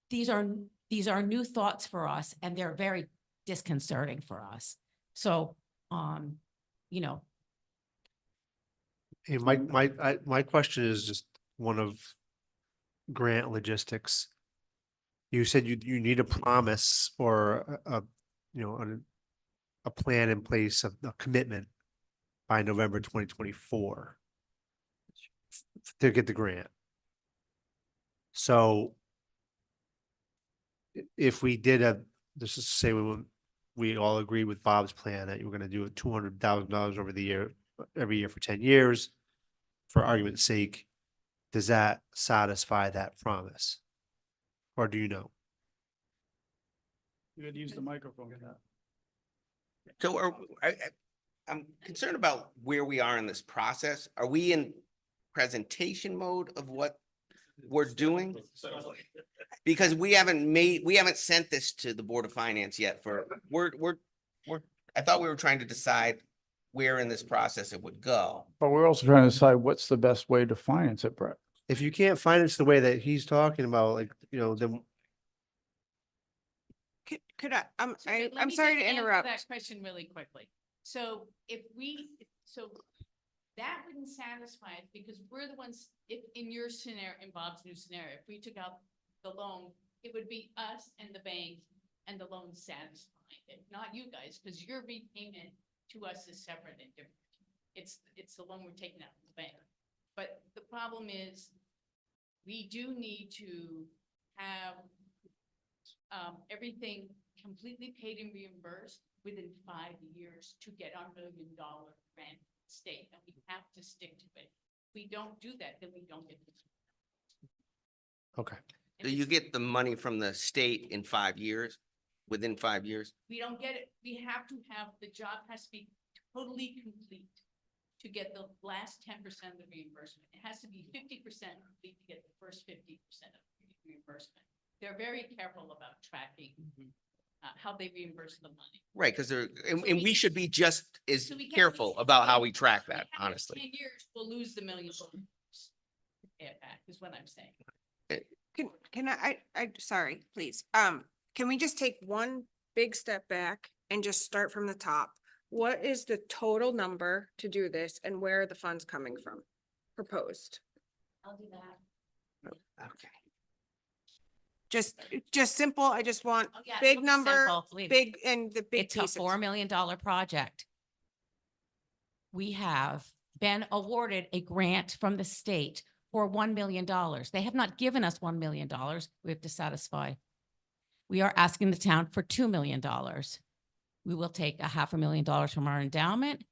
these are new thoughts for us and they're very disconcerting for us. So, you know, Hey, my question is just one of grant logistics. You said you need a promise or you know, a plan in place of a commitment by November 2024 to get the grant. So if we did this is to say we all agree with Bob's plan that you were gonna do it $200,000 over the year, every year for 10 years, for argument's sake, does that satisfy that promise? Or do you know? You gotta use the microphone. So I'm concerned about where we are in this process. Are we in presentation mode of what we're doing? Because we haven't sent this to the Board of Finance yet I thought we were trying to decide where in this process it would go. But we're also trying to decide what's the best way to finance it, Brett. If you can't finance the way that he's talking about, like, you know, then Could I, So let I'm me sorry just to answer interrupt. that question really quickly. So so that wouldn't satisfy it because we're the ones, if in your scenario, in Bob's new scenario, if we took out the loan, it would be us and the bank and the loan satisfying it, not you guys, because your repayment to us is separate and different. It's the loan we're taking out from the bank. But the problem is, we do need to have everything completely paid and reimbursed within 5 years to get our $1 million grant state, and we have to stick to it. If we don't do that, then we don't get this. okay. So you get the money from the state in 5 years, within 5 years? We don't get it. We have to have, the job has to be totally complete to get the last 10% of the reimbursement. It has to be 50% complete to get the first 50% of the reimbursement. They're very careful about tracking how they reimburse the money. Right, because and we we should be just as So we can't- careful about how we track We that, have to- honestly. 10 years, we'll lose the $1 million. Is what I'm saying. Sorry, please. Can we just take one big step back and just start from the top? What is the total number to do this and where are the funds coming from? Proposed? I'll do that. Okay. Just simple. I just want Oh, yeah, big it'll be number, simple, believe me. big and the big It's a pieces. $4 million project. We have been awarded a grant from the state for $1 million. They have not given us $1 million. We have to satisfy. We are asking the town for $2 million. We will take $500,000 from our endowment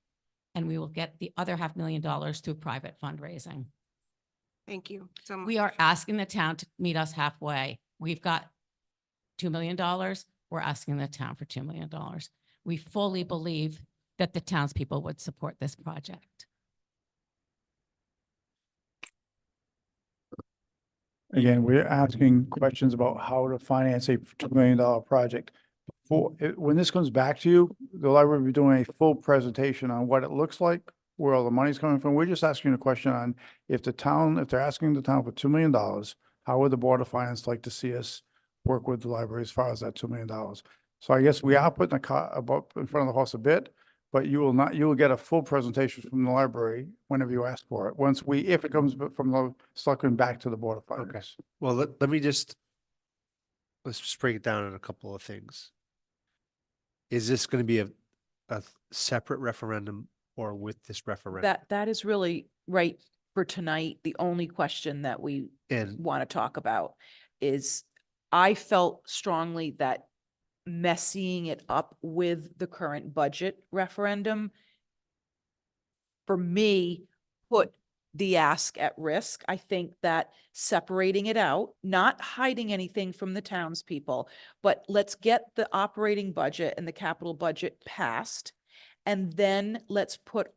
and we will get the other $500,000 through private fundraising. Thank you so much. We are asking the town to meet us halfway. We've got $2 million. We're asking the town for $2 million. We fully believe that the townspeople would support this project. Again, we're asking questions about how to finance a $2 million project. When this comes back to you, the library will be doing a full presentation on what it looks like, where all the money's coming from. We're just asking a question on if they're asking the town for $2 million, how would the Board of Finance like to see us work with the library as far as that $2 million? So I guess we are putting the cart in front of the horse a bit, but you will not, you will get a full presentation from the library whenever you ask for it. Once we, if it comes from the selectmen back to the Board of Finance. Well, let me just, let's just break it down in a couple of things. Is this going to be a separate referendum or with this referendum? That is really right for tonight. The only question that we And want to talk about is I felt strongly that messying it up with the current budget referendum for me put the ask at risk. I think that separating it out, not hiding anything from the townspeople, but let's get the operating budget and the capital budget passed. And then let's put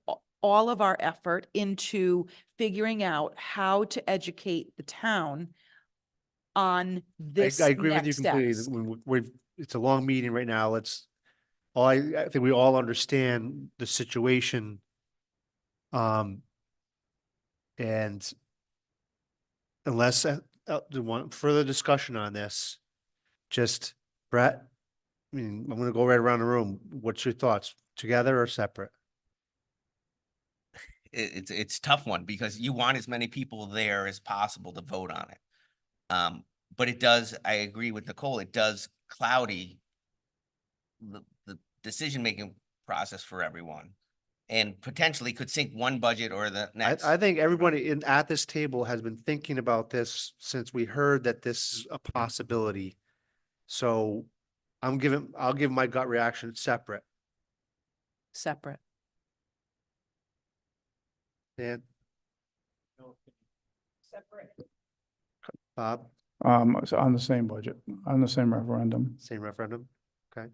all of our effort into figuring out how to educate the town on this I agree with you next completely. steps. It's a long meeting right now. I think we all understand the situation. And unless you want further discussion on this, just Brett, I mean, I'm gonna go right around the room. What's your thoughts? Together or separate? It's a tough one because you want as many people there as possible to vote on it. But it does, I agree with Nicole, it does cloudy the decision-making process for everyone. And potentially could sink one budget or the next. I think everybody at this table has been thinking about this since we heard that this is a possibility. So I'll give my gut reaction separate. Separate. Dan, Separate. Bob, So on the same budget, on the same referendum. same referendum, okay?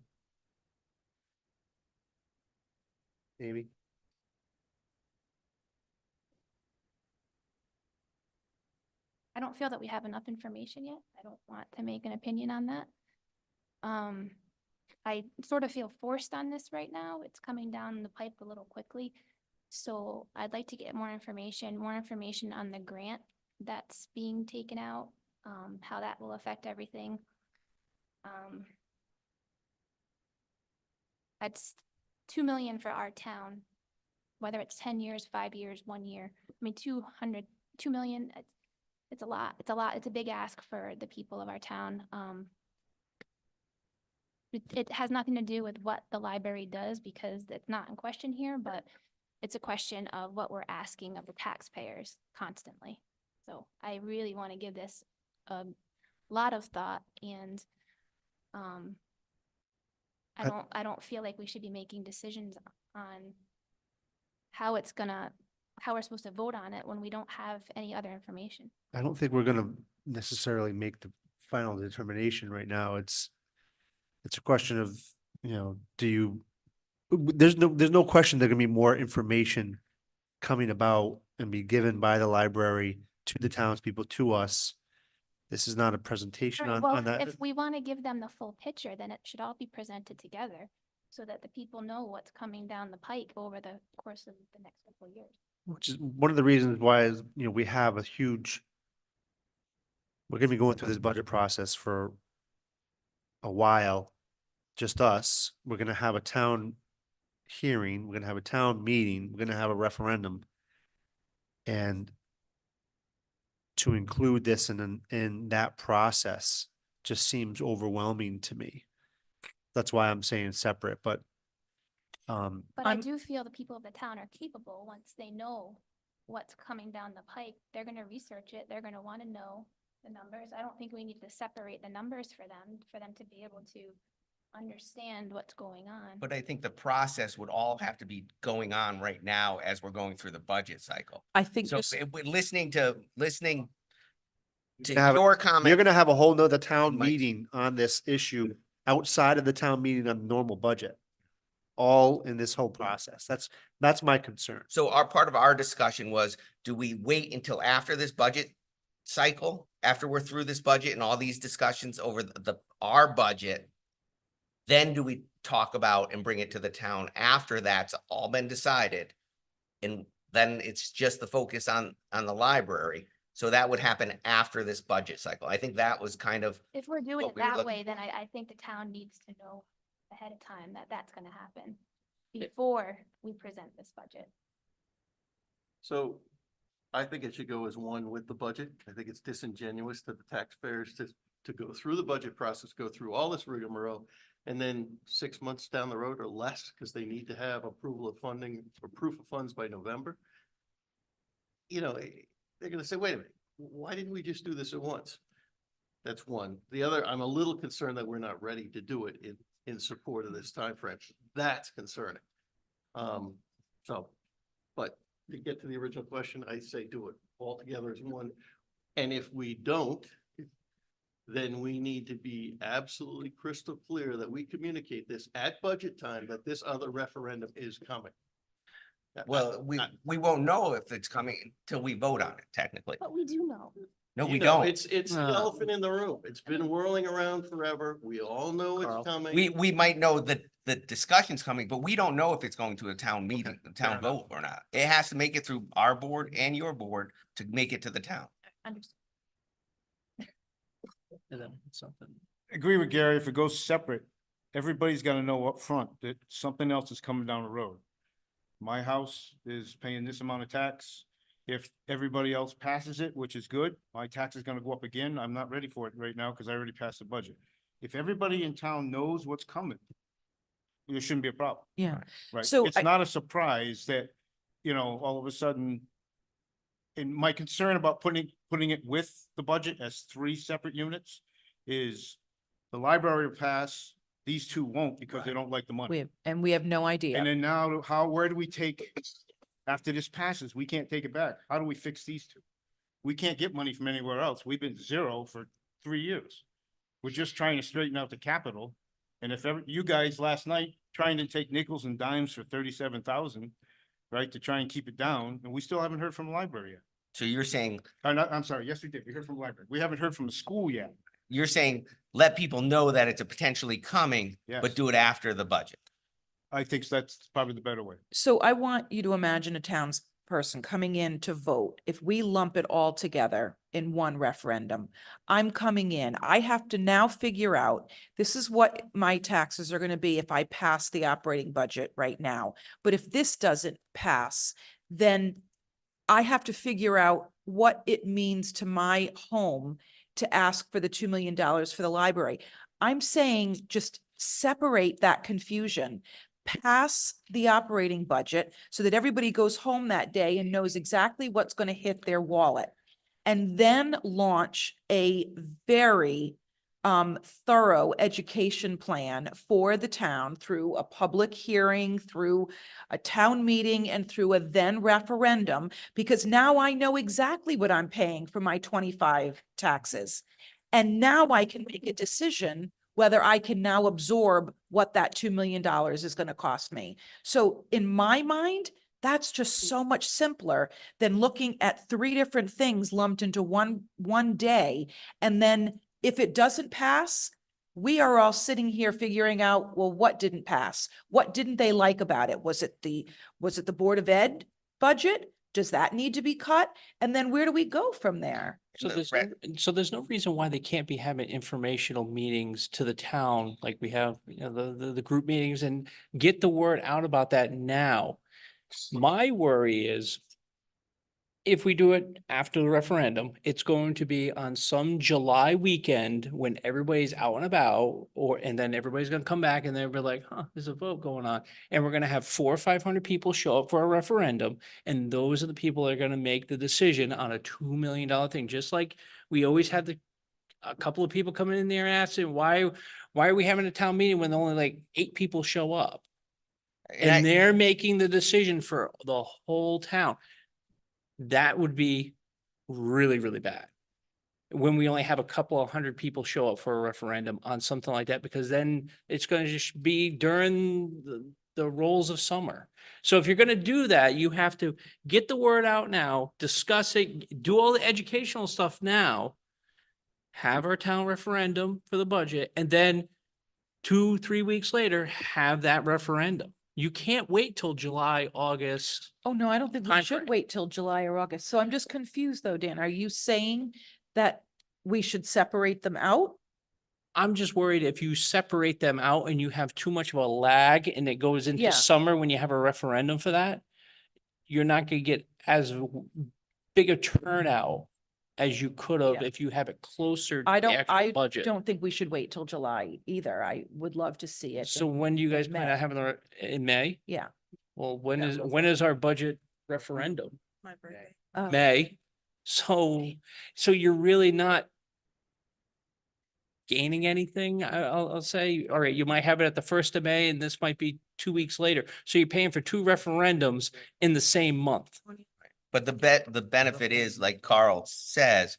Amy? I don't feel that we have enough information yet. I don't want to make an opinion on that. I sort of feel forced on this right now. It's coming down the pipe a little quickly. So I'd like to get more information on the grant that's being taken out, how that will affect everything. That's 2 million for our town, whether it's 10 years, 5 years, 1 year. I mean, 2 million, it's a lot. It's a lot. It's a big ask for the people of our town. It has nothing to do with what the library does because it's not in question here, but it's a question of what we're asking of the taxpayers constantly. So I really want to give this a lot of thought and I don't feel like we should be making decisions on how we're supposed to vote on it when we don't have any other information. I don't think we're gonna necessarily make the final determination right now. It's a question of, there's no question there's gonna be more information coming about and be given by the library to the townspeople, to us. This is not a presentation Right, on well, that. if we want to give them the full picture, then it should all be presented together so that the people know what's coming down the pike over the course of the next couple of years. Which is one of the reasons why is, we have we're gonna be going through this budget process for a while, just us. We're gonna have a town hearing, we're gonna have a town meeting, we're gonna have a referendum. And to include this in that process just seems overwhelming to me. That's why I'm saying separate, but But I I'm- do feel the people of the town are capable, once they know what's coming down the pike, they're gonna research it, they're gonna want to know the numbers. I don't think we need to separate the numbers for them to be able to understand what's going on. But I think the process would all have to be going on right now as we're going through the budget cycle. I think So just, we're listening to have- your you're comment. gonna have a whole nother town Mike's. meeting on this issue outside of the town meeting on the normal budget. All in this whole process. That's my concern. So our part of our discussion was, do we wait until after this budget cycle, after we're through this budget and all these discussions over our budget? Then do we talk about and bring it to the town after that's all been decided? And then it's just the focus on the library. So that would happen after this budget cycle. I think that was kind of, If we're doing what it we were that looking way, then I think the town needs to know ahead of time that that's gonna happen. before we present this budget. So I think it should go as one with the budget. I think it's disingenuous to the taxpayers to go through the budget process, go through all this rigmarole, and then 6 months down the road or less, because they need to have approval of funding or proof of funds by November. You know, they're gonna say, wait a minute, why didn't we just do this at once? That's one. The other, I'm a little concerned that we're not ready to do it in support of this timeframe. That's concerning. So, but to get to the original question, I say do it all together as one. And if we don't, then we need to be absolutely crystal clear that we communicate this at budget time, that this other referendum is coming. Well, we won't know if it's coming until we vote on it, technically. But we do know. No, You we know, don't. It's the elephant in the room. It's been whirling around forever. We all know Carl. it's coming. We might know that the discussion's coming, but we don't know if it's going to a town meeting, a fair town enough. vote or not. It has to make it through our board and your board to make it to the town. Understood. And then something. Agree with Gary, if it goes separate, everybody's gotta know up front that something else is coming down the road. My house is paying this amount of tax. If everybody else passes it, which is good, my tax is gonna go up again. I'm not ready for it right now because I already passed the budget. If everybody in town knows what's coming, there shouldn't be a problem, Yeah. right? So It's I- not a surprise that, you know, all of a sudden. And my concern about putting it with the budget as 3 separate units is the library will pass, these 2 won't because they don't like the money. We have no And idea. then now, where do we take, after this passes, we can't take it back. How do we fix these 2? We can't get money from anywhere else. We've been zero for 3 years. We're just trying to straighten out the capital. And if ever, you guys last night trying to take nickels and dimes for 37,000, right, to try and keep it down, and we still haven't heard from the library yet. So you're saying, I'm sorry, yes, we did. We heard from the library. We haven't heard from the school yet. let people know that it's a potentially coming, Yes. but do it after the budget. I think that's probably the better way. So I want you to imagine a townsperson coming in to vote. If we lump it all together in one referendum, I'm coming in, I have to now figure out, this is what my taxes are going to be if I pass the operating budget right now. But if this doesn't pass, then I have to figure out what it means to my home to ask for the $2 million for the library. I'm saying just separate that confusion, pass the operating budget so that everybody goes home that day and knows exactly what's going to hit their wallet. And then launch a very thorough education plan for the town through a public hearing, through a town meeting, and through a then referendum, because now I know exactly what I'm paying for my 25 taxes. And now I can make a decision whether I can now absorb what that $2 million is going to cost me. So in my mind, that's just so much simpler than looking at 3 different things lumped into one day. And then if it doesn't pass, we are all sitting here figuring out, well, what didn't pass? What didn't they like about it? Was it the Board of Ed budget? Does that need to be cut? And then where do we go from there? So The there's, re- so there's no reason why they can't be having informational meetings to the town, like we have, you know, the group meetings, and get the word out about that now. My worry is if we do it after the referendum, it's going to be on some July weekend when everybody's out and about, and then everybody's gonna come back and they'll be like, huh, there's a vote going on. And we're gonna have 400 or 500 people show up for a referendum. And those are the people that are gonna make the decision on a $2 million thing, just like we always had a couple of people coming in there asking, why are we having a town meeting when only like 8 people show up? And they're making the decision for the whole town. That would be really, really bad. When we only have a couple of 100 people show up for a referendum on something like that, because then it's going to just be during the rolls of summer. So if you're going to do that, you have to get the word out now, discuss it, do all the educational stuff now, have our town referendum for the budget, and then 2-3 weeks later, have that referendum. You can't wait till July, August. Oh, no, I don't think we should Timeframe. wait till July or August. So I'm just confused though, Dan. Are you saying that we should separate them out? I'm just worried if you separate them out and you have too much of a lag and it goes into Yeah. summer when you have a referendum for that, you're not gonna get as big a turnout as you could have Yeah. if you have it closer to I the don't, actual I budget. don't think we should wait till July either. I would love to see it. So in- when do you in guys plan May. on having in May? Yeah. Well, Yeah. when is our budget referendum? My birthday. May. So you're really not gaining anything, I'll say. All right, you might have it at the 1st of May and this might be 2 weeks later. So you're paying for 2 referendums in the same month. But the benefit is, like Carl says,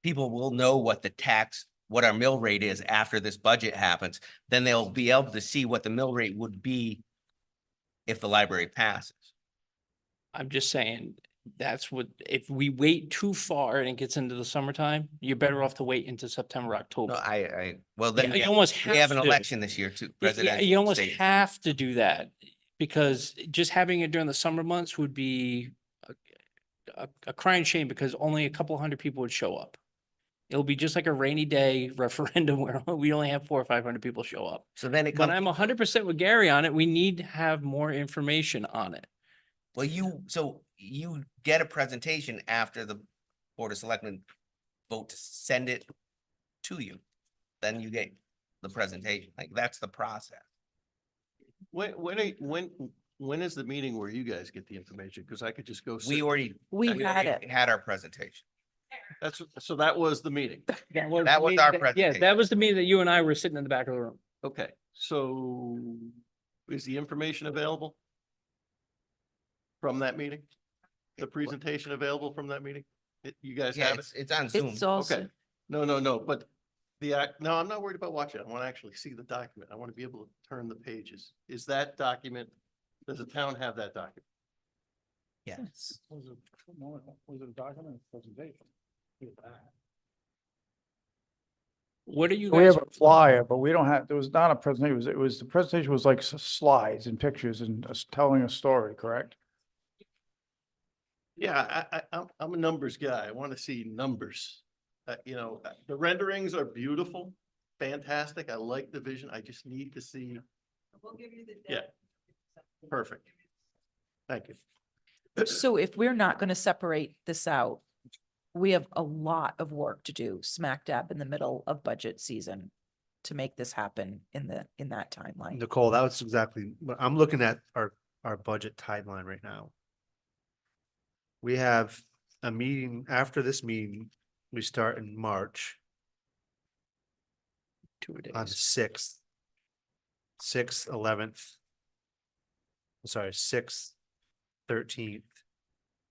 people will know what what our mill rate is after this budget happens. Then they'll be able to see what the mill rate would be if the library passes. I'm just saying, that's what, if we wait too far and it gets into the summertime, you're better off to wait into September, No, October. well, then Yeah, we you almost we have an have to. election this year too, Yeah, presidential. you almost state. have to do that because just having it during the summer months would be a crying shame because only a couple hundred people would show up. It'll be just like a rainy day referendum where we only have 400 or 500 people show up. So then it But comes, I'm 100% with Gary on it. We need to have more information on it. well, so you get a presentation after the Board of Selectmen vote to send it to you. Then you get the presentation, like that's the process. When is the meeting where you guys get the information? Because I could just go. We sit- already. We we had already it. Had our presentation. So that was the meeting. That was, That was our presentation. Yeah, that was the meeting that you and I were sitting in the back of the room. Okay, so is the information available from that meeting? The presentation available from that meeting? You guys Yeah, have it? it's on Zoom. It's also, Okay, no, but no, I'm not worried about watching it. I want to actually see the document. I want to be able to turn the pages. Is that document, does the town have that document? Yes. Was it a document presentation? What are you We guys? have a flyer, but we don't have, there was not a presentation, the presentation was like slides and pictures and us telling a story, correct? Yeah, I'm a numbers guy. I want to see numbers. The renderings are beautiful, fantastic. I like the vision. I just need to see. We'll give you the. Yeah. Perfect. Thank you. so if we're not going to separate this out, we have a lot of work to do smack dab in the middle of budget season to make this happen in that timeline. Nicole, that was exactly, I'm looking at our budget timeline right now. We have a meeting, after this meeting, we start in March 2 on the days. 6th, 11th. Sorry, 6th, 13th,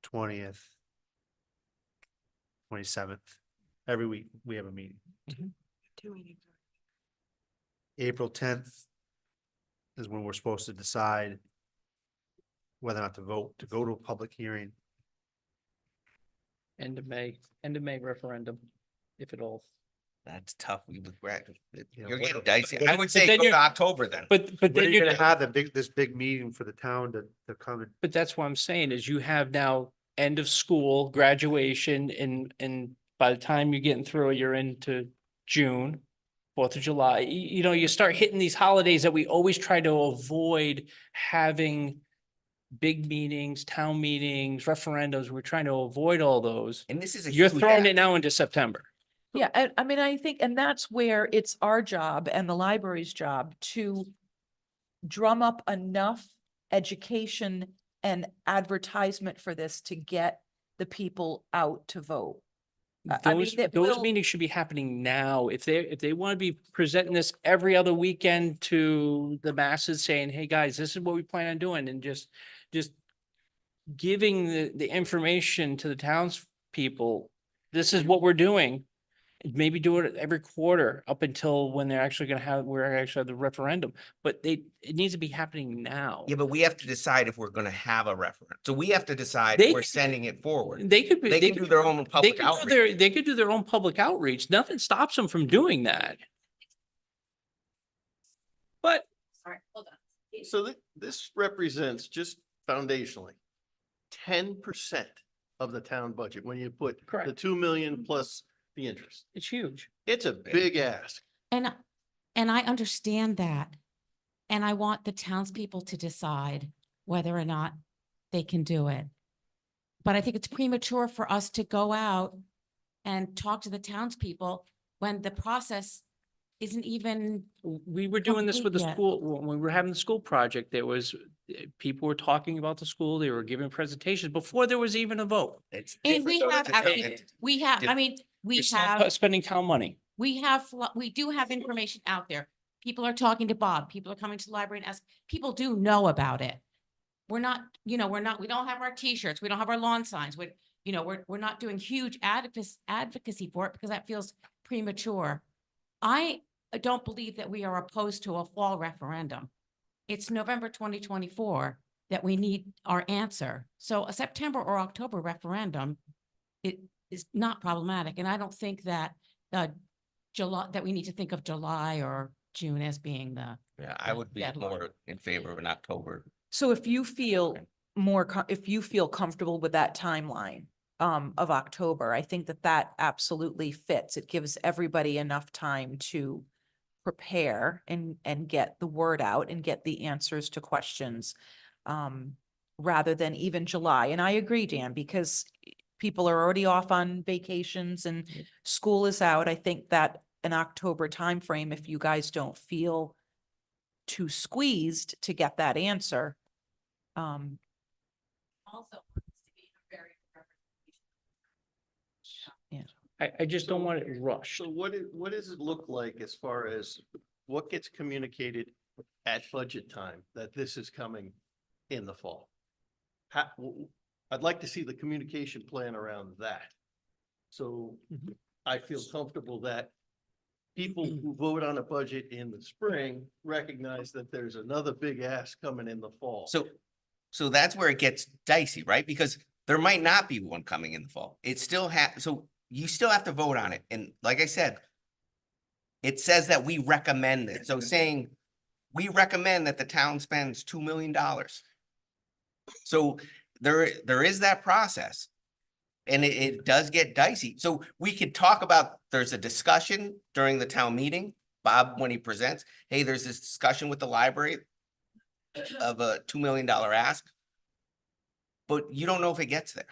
20th, 27th. Every week we have a meeting. April 10th is when we're supposed to decide whether or not to vote, to go to a public hearing. End of May referendum, if at all. That's tough. You're what- getting dicey. but- I would but say then go to you're- October then. But When are then you you're gonna have this big meeting for the town to come and, But that's what I'm saying is you have now end of school, graduation, and by the time you're getting through, you're into June, 4th of July. You start hitting these holidays that we always try to avoid having big meetings, town meetings, referendums. We're trying to avoid all those. And this is a. You're huge throwing ask. it now into September. Yeah, I mean, I think, and that's where it's our job and the library's job to drum up enough education and advertisement for this to get the people out to vote. I mean, Those we'll- meetings should be happening now. If they want to be presenting this every other weekend to the masses saying, hey, guys, this is what we plan on doing, and just giving the information to the townspeople, this is what we're doing. Maybe do it every quarter up until when we're actually have the referendum, but it needs to be happening now. Yeah, but we have to decide if we're gonna have a referendum. So we have to decide They if we're could- sending it forward. They could be, They can do their own public outreach. They could do their own public outreach. Nothing stops them from doing that. But So this represents just foundationally 10% of the town budget when you put the Correct. 2 million plus the interest. it's huge. It's a big ask. And, and I understand that. And I want the townspeople to decide whether or not they can do it. But I think it's premature for us to go out and talk to the townspeople when the process isn't even, We were doing this with the Complete yet. school, when we were having the school project, there was, people were talking about the school, they were giving presentations before there was even a vote. It's and different we though, have, it's a actually, different- we have, I different- mean, we It's not have. spending town money. We do have information out there. People are talking to Bob. People are coming to the library and ask, people do know about it. We're not, we don't have our T-shirts. We don't have our lawn signs. We're not doing huge advocacy for it because that feels premature. I don't believe that we are opposed to a fall referendum. It's November 2024 that we need our answer. So a September or October referendum, it is not problematic. And I don't think that that we need to think of July or June as being the. Yeah, I would be Deadline. more in favor of an October. So if you feel Okay. if you feel comfortable with that timeline of October, I think that that absolutely fits. It gives everybody enough time to prepare and get the word out and get the answers to questions rather than even July. And I agree, Dan, because people are already off on vacations and school is out. I think that an October timeframe, if you guys don't feel too squeezed to get that answer. Also. I just don't want it rushed. So what does it look like as far as what gets communicated at budget time that this is coming in the fall? I'd like to see the communication plan around that. So I feel comfortable that people who vote on a budget in the spring recognize that there's another big ask coming in the fall. So that's where it gets dicey, right? Because there might not be one coming in the fall. It still so you still have to vote on it. And like I said, it says that we recommend it. So saying we recommend that the town spends $2 million. So there is that process. And it does get dicey. So we could talk about, there's a discussion during the town meeting, Bob, when he presents, hey, there's this discussion with the library of a $2 million ask. But you don't know if it gets there.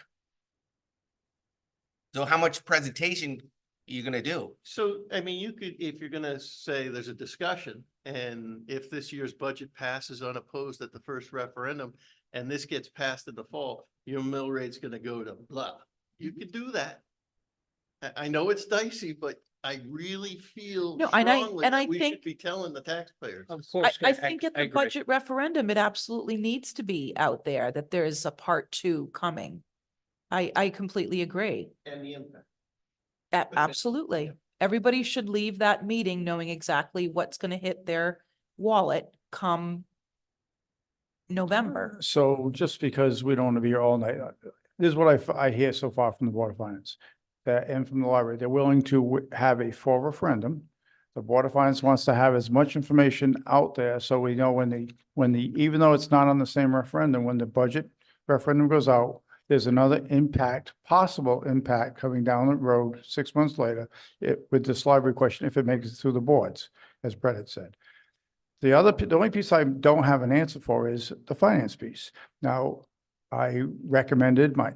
So how much presentation are you gonna do? So, I mean, you could, if you're gonna say there's a discussion, and if this year's budget passes unopposed at the first referendum, and this gets passed in the fall, your mill rate's gonna go to blah. You could do that. I know it's dicey, but I really feel No, and I- strongly and I that we think- should be telling the taxpayers. Of I, course. I think at I the agree. budget referendum, it absolutely needs to be out there that there is a part two coming. I completely agree. And the impact. Absolutely. Everybody should leave that meeting knowing exactly what's gonna hit their wallet come November. So just because we don't want to be here all night, this is what I hear so far from the Board of Finance. That, and from the library, they're willing to have a full referendum. The Board of Finance wants to have as much information out there, so we know even though it's not on the same referendum, when the budget referendum goes out, there's another possible impact coming down the road 6 months later, with this library question, if it makes it through the boards, as Brett had said. The only piece I don't have an answer for is the finance piece. Now, I recommended my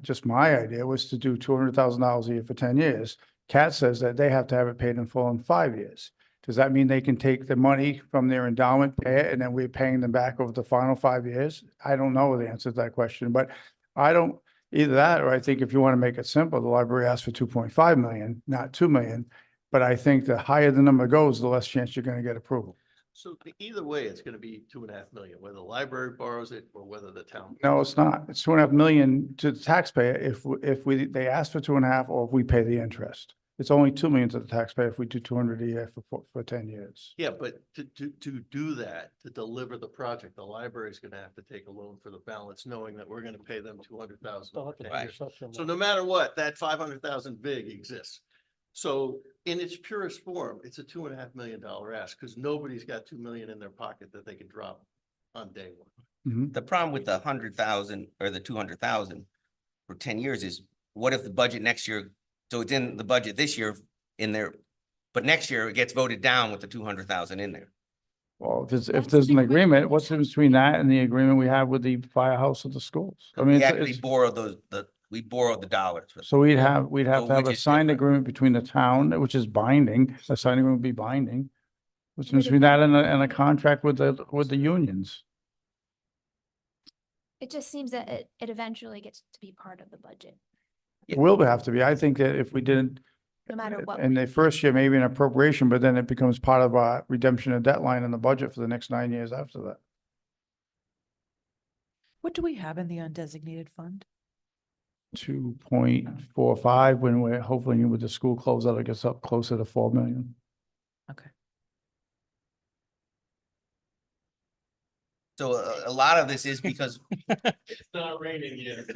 idea was to do $200,000 a year for 10 years. Cat says that they have to have it paid in full in 5 years. Does that mean they can take the money from their endowment, pay it, and then we're paying them back over the final 5 years? I don't know the answer to that question, but either that, or I think if you want to make it simple, the library asks for 2.5 million, not 2 million. But I think the higher the number goes, the less chance you're going to get approval. So either way, it's gonna be 2.5 million, whether the library borrows it or whether the town. No, it's not. It's 2.5 million to the taxpayer they ask for 2.5, or if we pay the interest. It's only 2 million to the taxpayer if we do 200 a year for 10 years. Yeah, but to do that, to deliver the project, the library's gonna have to take a loan for the balance, knowing that we're gonna pay them 200,000. over 10 years. So no matter what, that 500,000 big exists. So in its purest form, it's a $2.5 million ask, because nobody's got 2 million in their pocket that they can drop on day one. Mhm. The problem with the 100,000 or the 200,000 for 10 years is what if the budget next year, so it's in the budget this year in their But next year it gets voted down with the 200,000 in there. Well, if That's there's the an question. agreement, what's in between that and the agreement we have with the firehouse of the schools? I mean, We it's, actually borrowed we borrowed the dollars. so we'd have So to have which a is signed different. agreement between the town, which is binding, a signed agreement would be binding. Which Would means it between that not- and a contract with the unions. It just seems that it eventually gets to be part of the budget, It will have to be. I think that if we didn't, no matter what. in the first year, maybe an appropriation, but then it becomes part of our redemption of debt line in the budget for the next 9 years after that. What do we have in the undesignated fund? 2.45 when we're hopefully with the school closeout, it gets up closer to 4 million. Okay. So a lot of this is because It's not raining yet.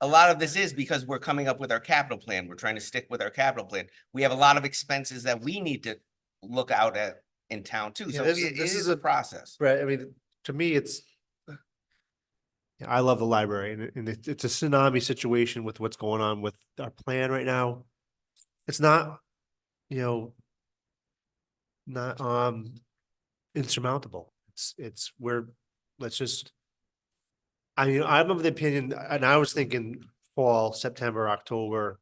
a lot of this is because we're coming up with our capital plan. We're trying to stick with our capital plan. We have a lot of expenses that we need to look out at in town too. Yeah, So this it is is a- a process. Right, I mean, to me, it's, yeah, I love the library and it's a tsunami situation with what's going on with our plan right now. It's not, you know, not, insurmountable. Let's just, I mean, I'm of the opinion, and I was thinking fall, September, October.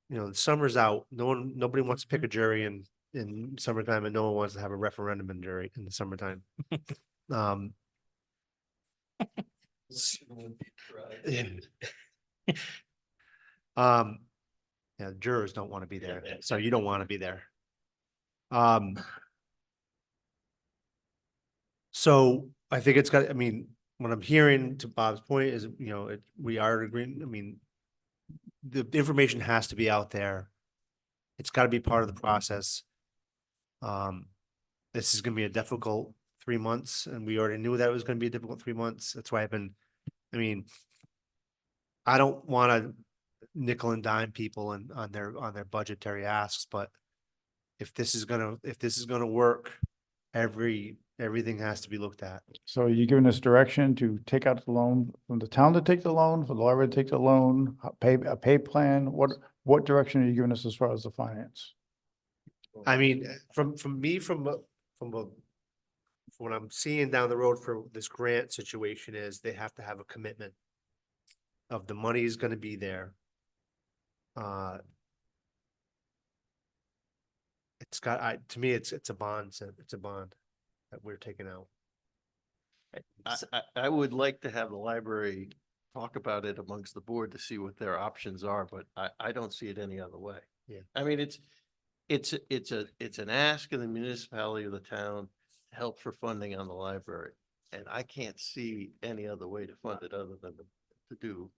You know, the summer's out. Nobody wants to pick a jury in summertime and no one wants to have a referendum in jury in the summertime. Yeah, jurors don't want to be there, so you don't want to be there. So I think it's got, I mean, what I'm hearing to Bob's point is, you know, we are agreeing, I mean, the information has to be out there. It's got to be part of the process. This is gonna be a difficult 3 months, and we already knew that it was gonna be a difficult 3 months. That's why I mean, I don't wanna nickel and dime people on their budgetary asks, but if this is gonna work, everything has to be looked at. So you're giving us direction to take out the loan, from the town to take the loan, for the library to take the loan, a pay plan? What direction are you giving us as far as the finance? I mean, from what I'm seeing down the road for this grant situation is they have to have a commitment of the money is gonna be there. It's got, to me, it's a bond, it's a bond that we're taking out. I would like to have the library talk about it amongst the board to see what their options are, but I don't see it any other way. Yeah. I mean, it's an ask of the municipality of the town to help for funding on the library. And I can't see any other way to fund it other than to do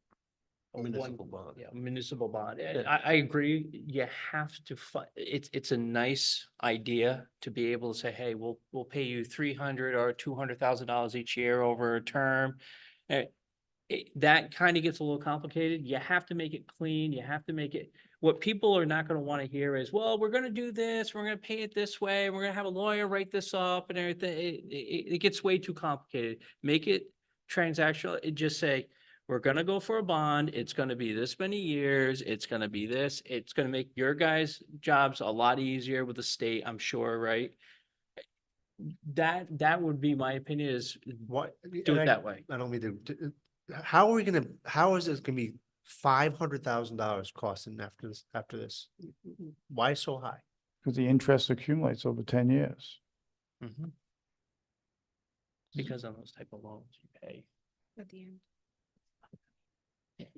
a municipal bond. Yeah, municipal bond. And Yeah. I agree. You have to it's a nice idea to be able to say, hey, we'll pay you $300 or $200,000 each year over a term. That kind of gets a little complicated. You have to make it clean. You have to make it, what people are not going to want to hear is, well, we're going to do this, we're going to pay it this way, we're going to have a lawyer write this up and everything. It gets way too complicated. Make it transactional. It just say, we're going to go for a bond. It's going to be this many years. It's going to be this. It's going to make your guys' jobs a lot easier with the state, I'm sure, right? That would be my opinion, is What? do it that way. I don't mean to, how is this gonna be $500,000 costing after this? Why so high? Because the interest accumulates over 10 years. Mhm. Because on those type of loans, you pay, At the end.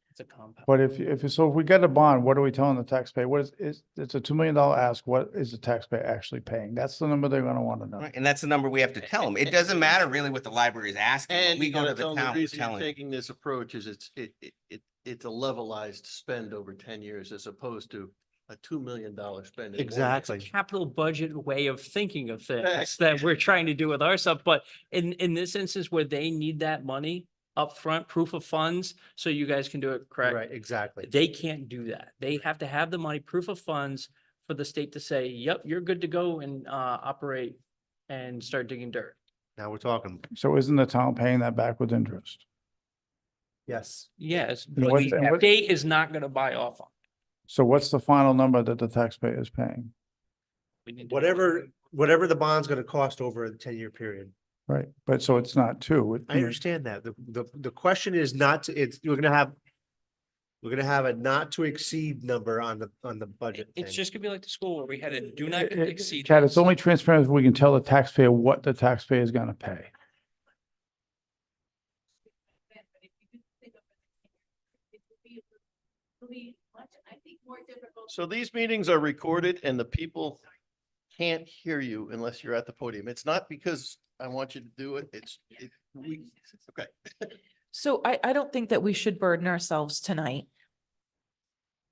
it's a compound. But if we get a bond, what are we telling the taxpayer? What is it's a $2 million ask, what is the taxpayer actually paying? That's the number they're gonna want to know. Right, and that's the number we have to tell them. It doesn't matter really what the library is asking. And We you go to gotta the tell them town, the we're reason you're telling. taking this approach is it's a levelized spend over 10 years as opposed to a $2 million spend. in one year. Exactly. Capital budget way of thinking of things that we're trying to do with our stuff, but in this instance where they need that money upfront, proof of funds, so you guys can do it correct. Right, exactly. They can't do that. They have to have the money, proof of funds, for the state to say, yep, you're good to go and operate and start digging dirt. Now we're talking. So isn't the town paying that back with interest? Yes. Yes, And but what- the and what- state is not gonna buy off on. So what's the final number that the taxpayer is paying? We need to- Whatever the bond's gonna cost over a 10-year period. Right, but so it's not two. I understand that. The question is not to, it's, we're gonna have a not to exceed number on the budget. It's thing. just gonna be like the school where we had a do not exceed. Chad, it's this. only transparent if we can tell the taxpayer what the taxpayer is gonna pay. So these meetings are recorded and the people can't hear you unless you're at the podium. It's not because I want you to do it. Okay. So I don't think that we should burden ourselves tonight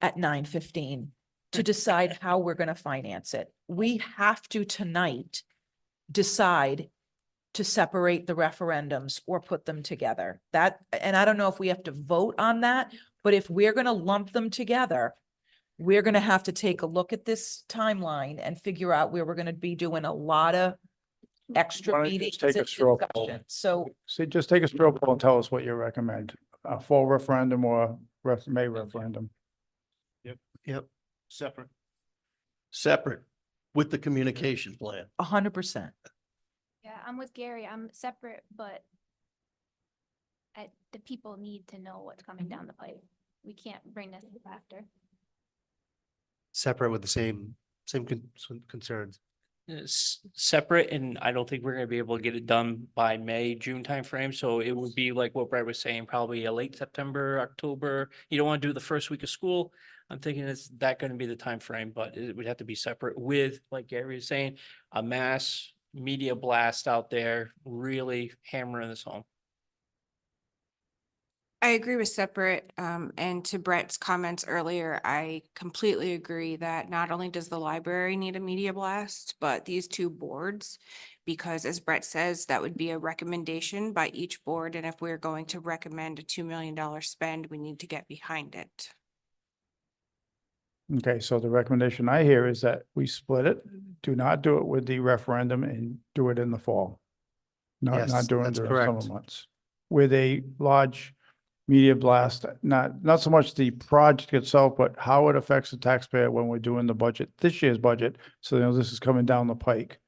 at 9:15 to decide how we're going to finance it. We have to tonight decide to separate the referendums or put them together. And I don't know if we have to vote on that, but if we're going to lump them together, we're going to have to take a look at this timeline and figure out where we're going to be doing a lot of Why extra don't you meetings just take a and straw poll? discussion. So So just take a straw poll and tell us what you recommend, a full referendum or May referendum. Yep. Separate with the communication plan. 100%. Yeah, I'm with Gary. I'm separate, but the people need to know what's coming down the pipe. We can't bring this up after. Separate with the same concerns. Separate, and I don't think we're gonna be able to get it done by May, June timeframe, so it would be like what Brad was saying, probably a late September, October. You don't wanna do it the first week of school. I'm thinking it's that gonna be the time frame, but it would have to be separate with, like Gary is saying, a mass media blast out there, really hammering this home. I agree with separate, and to Brett's comments earlier, I completely agree that not only does the library need a media blast, but these two boards. Because as Brett says, that would be a recommendation by each board, and if we're going to recommend a $2 million spend, we need to get behind it. Okay, so the recommendation I hear is that we split it, do not do it with the referendum and do it in the fall. Yes, Not during that's the summer correct. months. With a large media blast, not so much the project itself, but how it affects the taxpayer when we're doing the budget, this year's budget. So, you know, this is coming down the pike,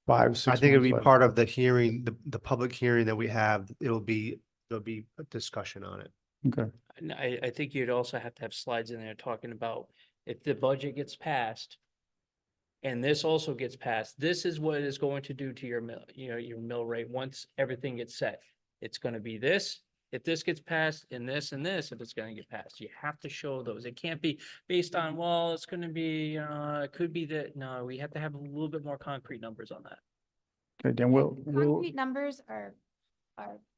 5-6 I think it'd months be later. part of the hearing, the public hearing that we have. There'll be a discussion on it. Okay, And I think you'd also have to have slides in there talking about if the budget gets passed and this also gets passed, this is what it's going to do to your mill, your mill rate once everything gets set. It's gonna be this, if this gets passed, and this, if it's gonna get passed. You have to show those. It can't be based on, well, it's gonna be, it could be that, no, we have to have a little bit more concrete numbers on that. okay, then we'll, Concrete numbers are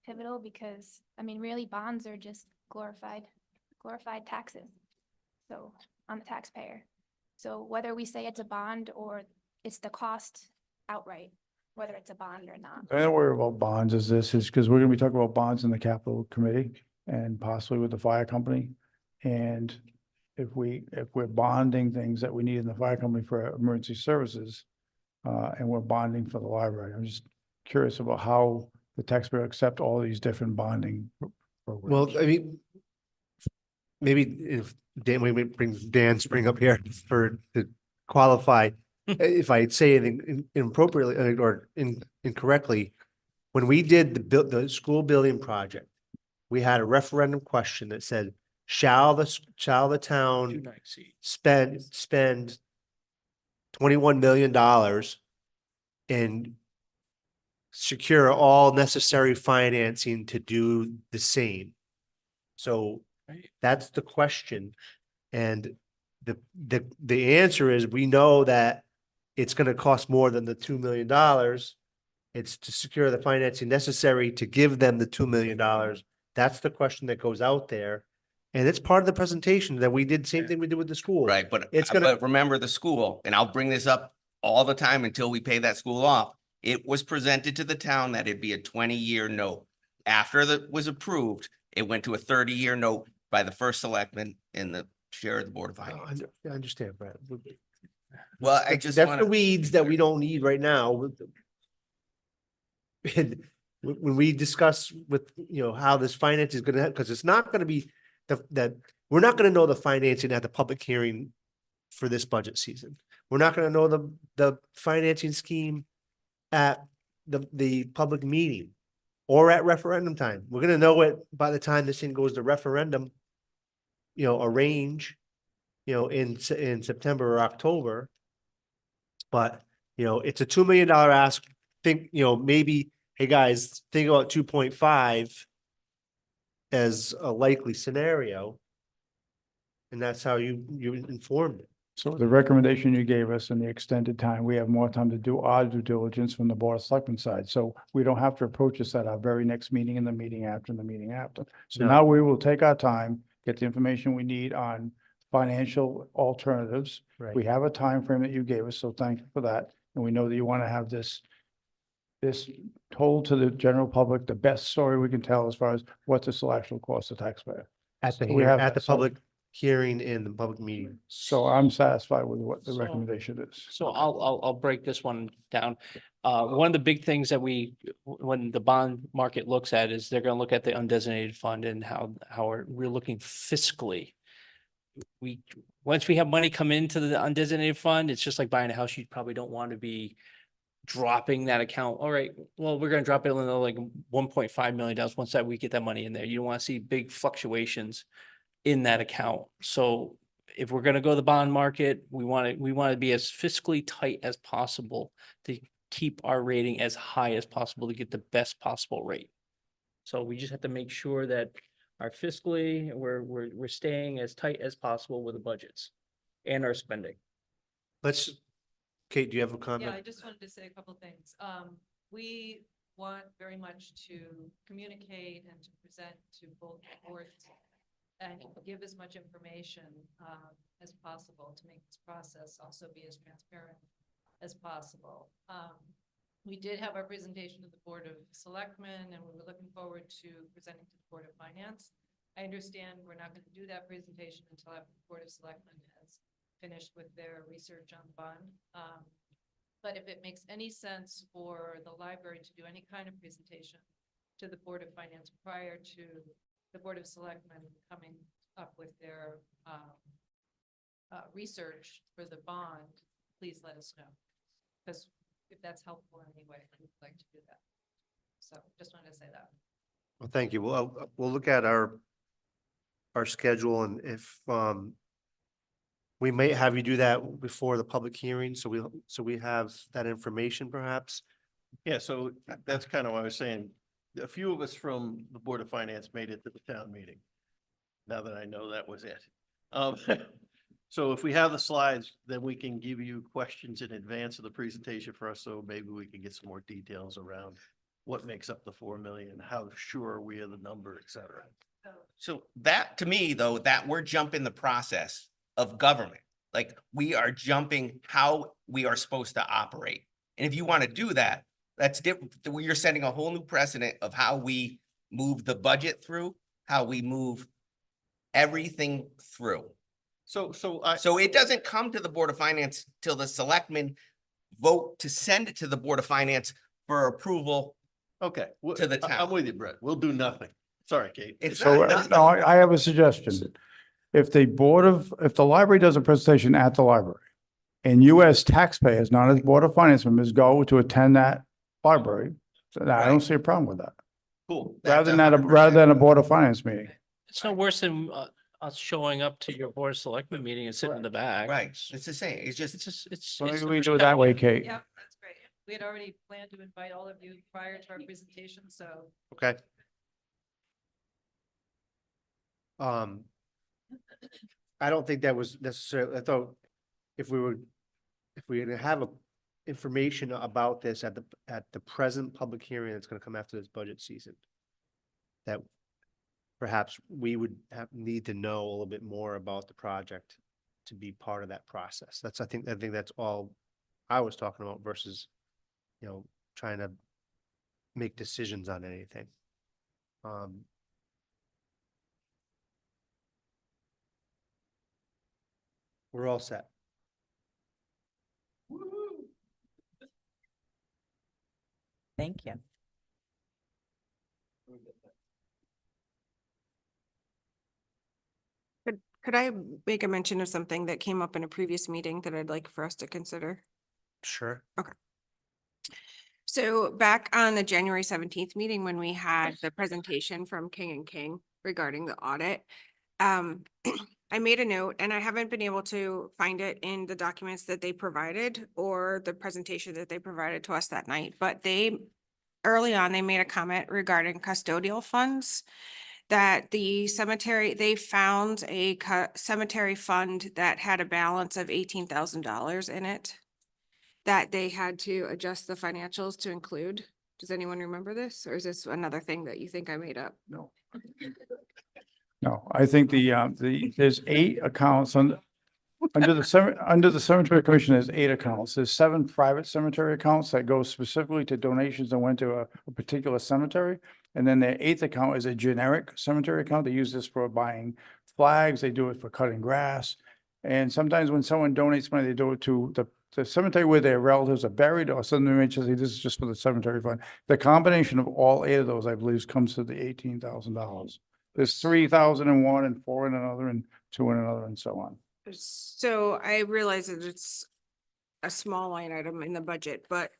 pivotal because, I mean, really bonds are just glorified taxes. So on the taxpayer. So whether we say it's a bond or it's the cost outright, whether it's a bond or not. I don't worry about bonds is because we're gonna be talking about bonds in the capital committee and possibly with the fire company. And if we're bonding things that we need in the fire company for emergency services, and we're bonding for the library, I'm just curious about how the taxpayer accept all these different bonding programs. Well, I mean, maybe if Dan, we bring Dan Spring up here to qualify. If I say anything inappropriately or incorrectly, when we did the school building project, we had a referendum question that said, shall the Do town not exceed. spend $21 million and secure all necessary financing to do the same? So Right. that's the question. And the answer is, we know that it's gonna cost more than the $2 million. It's to secure the financing necessary to give them the $2 million. That's the question that goes out there. And it's part of the presentation that we did, same thing we did with the school. Right, but It's gonna- but remember the school, and I'll bring this up all the time until we pay that school off. It was presented to the town that it'd be a 20-year note. After that was approved, it went to a 30-year note by the first selectman and the chair of the Board of Finance. I understand, Brad. Well, I just That's wanna. the weeds that we don't need right now. And when we discuss with, how this finance is gonna, because it's not gonna be, that we're not gonna know the financing at the public hearing for this budget season. We're not gonna know the financing scheme at the public meeting or at referendum time. We're gonna know it by the time this thing goes to referendum, a range, in September or October. But, it's a $2 million ask. Think, maybe, hey, guys, think about 2.5 as a likely scenario. And that's how you informed it. So the recommendation you gave us and the extended time, we have more time to do our due diligence from the Board of Selectmen side. So we don't have to approach this at our very next meeting and the meeting after and the meeting after. So No. now we will take our time, get the information we need on financial alternatives. Right. We have a time frame that you gave us, so thank you for that. And we know that you want to have this told to the general public, the best story we can tell as far as what this will actually cost the taxpayer. At the, So we hear- have at the that, so- public hearing and the public meeting. So I'm satisfied with what the So- recommendation is. So I'll break this one down. One of the big things that when the bond market looks at is they're gonna look at the undesignated fund and how we're looking fiscally. Once we have money come into the undesignated fund, it's just like buying a house. You probably don't want to be dropping that account. All right, well, we're gonna drop it in like $1.5 million once that we get that money in there. You don't want to see big fluctuations in that account. So if we're gonna go the bond market, we want to be as fiscally tight as possible to keep our rating as high as possible to get the best possible rate. So we just have to make sure that our fiscally, we're staying as tight as possible with the budgets and our spending. Kate, do you have a Yeah, comment? I just wanted to say a couple things. We want very much to communicate and to present to both boards and give as much information as possible to make this process also be as transparent as possible. We did have our presentation to the Board of Selectmen, and we were looking forward to presenting to the Board of Finance. I understand we're not going to do that presentation until after the Board of Selectmen has finished with their research on the bond. But if it makes any sense for the library to do any kind of presentation to the Board of Finance prior to the Board of Selectmen coming up with their research for the bond, please let us know. Because if that's helpful in any way, we'd like to do that. So just wanted to say that. Well, thank you. We'll look at our schedule, and if, we may have you do that before the public hearing, so we have that information perhaps. Yeah, so that's kind of what I was saying. A few of us from the Board of Finance made it to the town meeting. Now that I know that was it. So if we have the slides, then we can give you questions in advance of the presentation for us, so maybe we can get some more details around what makes up the 4 million, how sure are we of the number, et cetera. So that, to me, though, that we're jumping the process of government. Like, we are jumping how we are supposed to operate. And if you want to do that, that's different. You're setting a whole new precedent of how we move the budget through, how we move everything through. So it doesn't come to the Board of Finance till the selectmen vote to send it to the Board of Finance for approval. Okay. To the I'm town. with you, Brett. We'll do nothing. Sorry, Kate. It's So, not- no, I have a suggestion. If the library does a presentation at the library and you as taxpayers, not as Board of Finance members, go to attend that library, so I don't Right. see a problem with that. Cool. Rather than a Board of Finance meeting. It's no worse than us showing up to your Board of Selectmen meeting and sitting in the back. Right, it's the same. It's just, It's So it's maybe the we first do it step. that way, Kate. Yeah, that's great. We had already planned to invite all of you prior to our presentation, so Okay. I don't think that was necessarily, I thought if we were to have information about this at the present public hearing that's gonna come after this budget season, that perhaps we would need to know a little bit more about the project to be part of that process. I think that's all I was talking about versus, trying to make decisions on anything. We're all set. Thank you. Could I make a mention of something that came up in a previous meeting that I'd like for us to consider? Sure. So back on the January 17th meeting, when we had the presentation from King and King regarding the audit, I made a note and I haven't been able to find it in the documents that they provided or the presentation that they provided to us that night, but early on, they made a comment regarding custodial funds. That the cemetery, they found a cemetery fund that had a balance of $18,000 in it. That they had to adjust the financials to include. Does anyone remember this? Or is this another thing that you think I made up? No. No, I think there's 8 accounts under the cemetery commission, there's 8 accounts. There's 7 private cemetery accounts that go specifically to donations that went to a particular cemetery. And then their 8th account is a generic cemetery account. They use this for buying flags. They do it for cutting grass. And sometimes when someone donates money, they do it to the cemetery where their relatives are buried, or something, they just say, this is just for the cemetery fund. The combination of all 8 of those, I believe, comes to the $18,000. There's 3,000 in one and 4 in another and 2 in another and so on. So I realize that it's a small line item in the budget, but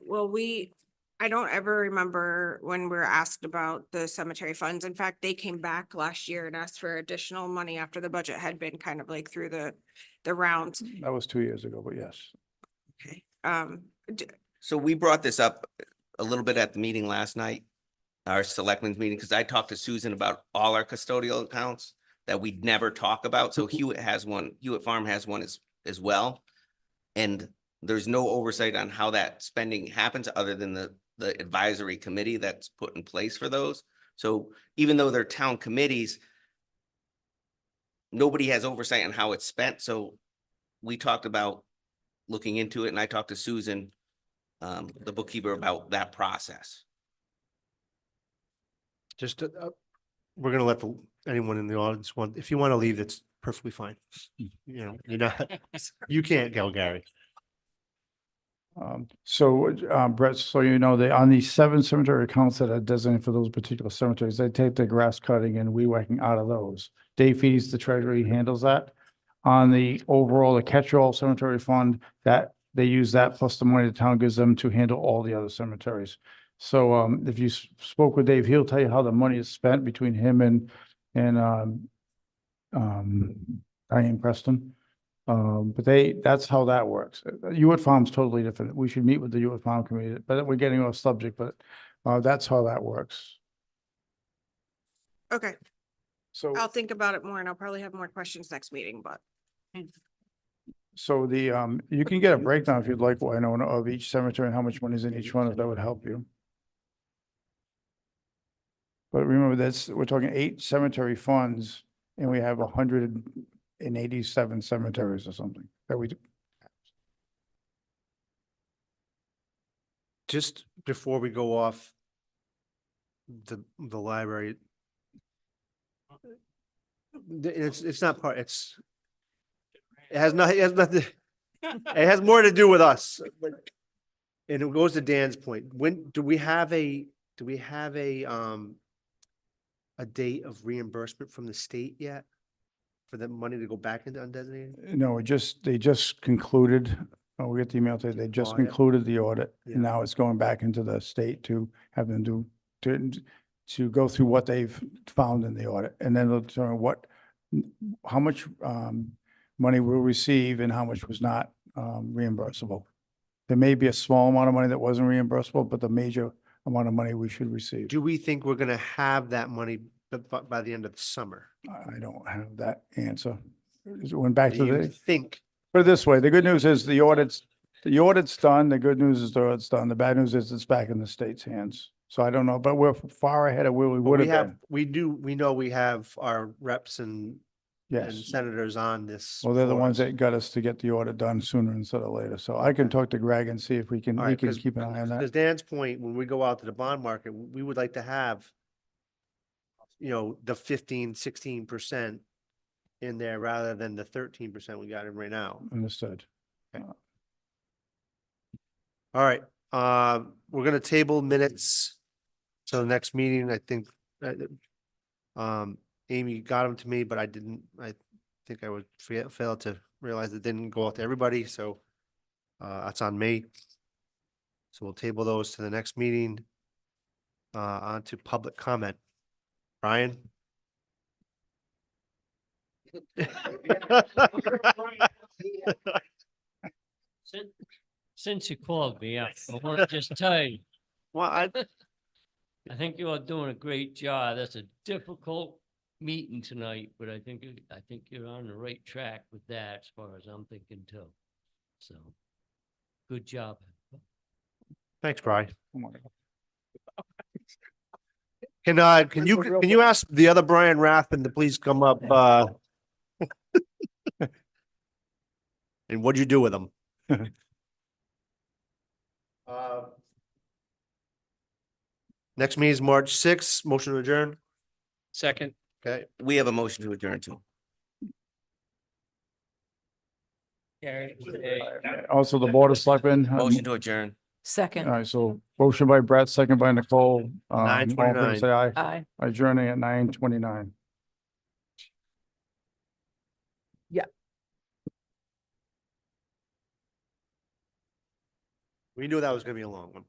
I don't ever remember when we were asked about the cemetery funds. In fact, they came back last year and asked for additional money after the budget had been kind of like through the rounds. That was 2 years ago, but yes. Okay. So we brought this up a little bit at the meeting last night, our selectmen's meeting, because I talked to Susan about all our custodial accounts that we'd never talk about. So Hewitt has one, Hewitt Farm has one as well. And there's no oversight on how that spending happens other than the advisory committee that's put in place for those. So even though they're town committees, nobody has oversight on how it's spent. So we talked about looking into it, and I talked to Susan, the bookkeeper, about that process. Just, we're gonna let anyone in the audience if you want to leave, that's perfectly fine. You know, you're not, you can't go, Gary. Brett, so you know, on these 7 cemetery accounts that are designated for those particular cemeteries, they take the grass cutting and weed whacking out of those. Dave Fees, the treasurer, handles that. On the overall, the catch-all cemetery fund, that they use that plus the money the town gives them to handle all the other cemeteries. So if you spoke with Dave, he'll tell you how the money is spent between him and Diane Preston. But that's how that works. Hewitt Farm's totally different. We should meet with the Hewitt Farm committee, but we're getting off subject, but that's how that works. Okay, So, I'll think about it more and I'll probably have more questions next meeting, but. so you can get a breakdown if you'd like, I know, of each cemetery and how much money is in each one, if that would help you. But remember, we're talking 8 cemetery funds and we have 187 cemeteries or something that we do. Just before we go off the library. It's not part, it has nothing, it has more to do with us. And it goes to Dan's point. When do we have a date of reimbursement from the state yet? For the money to go back into undesignated? No, they just concluded, we got the email today, they just Audit? concluded the audit. Yeah. And now it's going back into the state to have them to go through what they've found in the audit. And then they'll determine how much money we'll receive and how much was not reimbursable. There may be a small amount of money that wasn't reimbursable, but the major amount of money we should receive. Do we think we're gonna have that money by the end of the summer? I don't have that answer. It went back Do to you think? put it this way, the good news is the audit's done. The good news is the audit's done. The bad news is it's back in the state's hands. So I don't know, but we're far ahead of where we would have been. We know we have our reps and Yes. senators on this. Well, they're the for ones us. that got us to get the audit done sooner instead of later. So I can talk to Greg and see if we can, All he right, can keep an eye on Because that. Dan's point, when we go out to the bond market, we would like to have, the 15-16% in there rather than the 13% we got in right now. Understood. All right, we're gonna table minutes till the next meeting. I think Amy got them to me, but I think think I would fail to realize it didn't go out to everybody, so that's on me. So we'll table those to the next meeting. On to public comment. Brian? Since you called me, I want to just tell you, Well, I think you are doing a great job. That's a difficult meeting tonight, but I think you're on the right track with that as far as I'm thinking too. So, good job. thanks, Brian. Oh my God. Can you ask the other Brian Rathman to please come up, and what'd you do with him? Next meeting is March sixth, motion to adjourn. Second. Okay, We have a motion to adjourn too. Also, the Board of Selectmen. Motion to adjourn. Second. All right, so motion by Brett, second by Nicole. All in favor, 9:29. Say aye. Aye. Adjourning at 9:29. we knew that was gonna be a long one.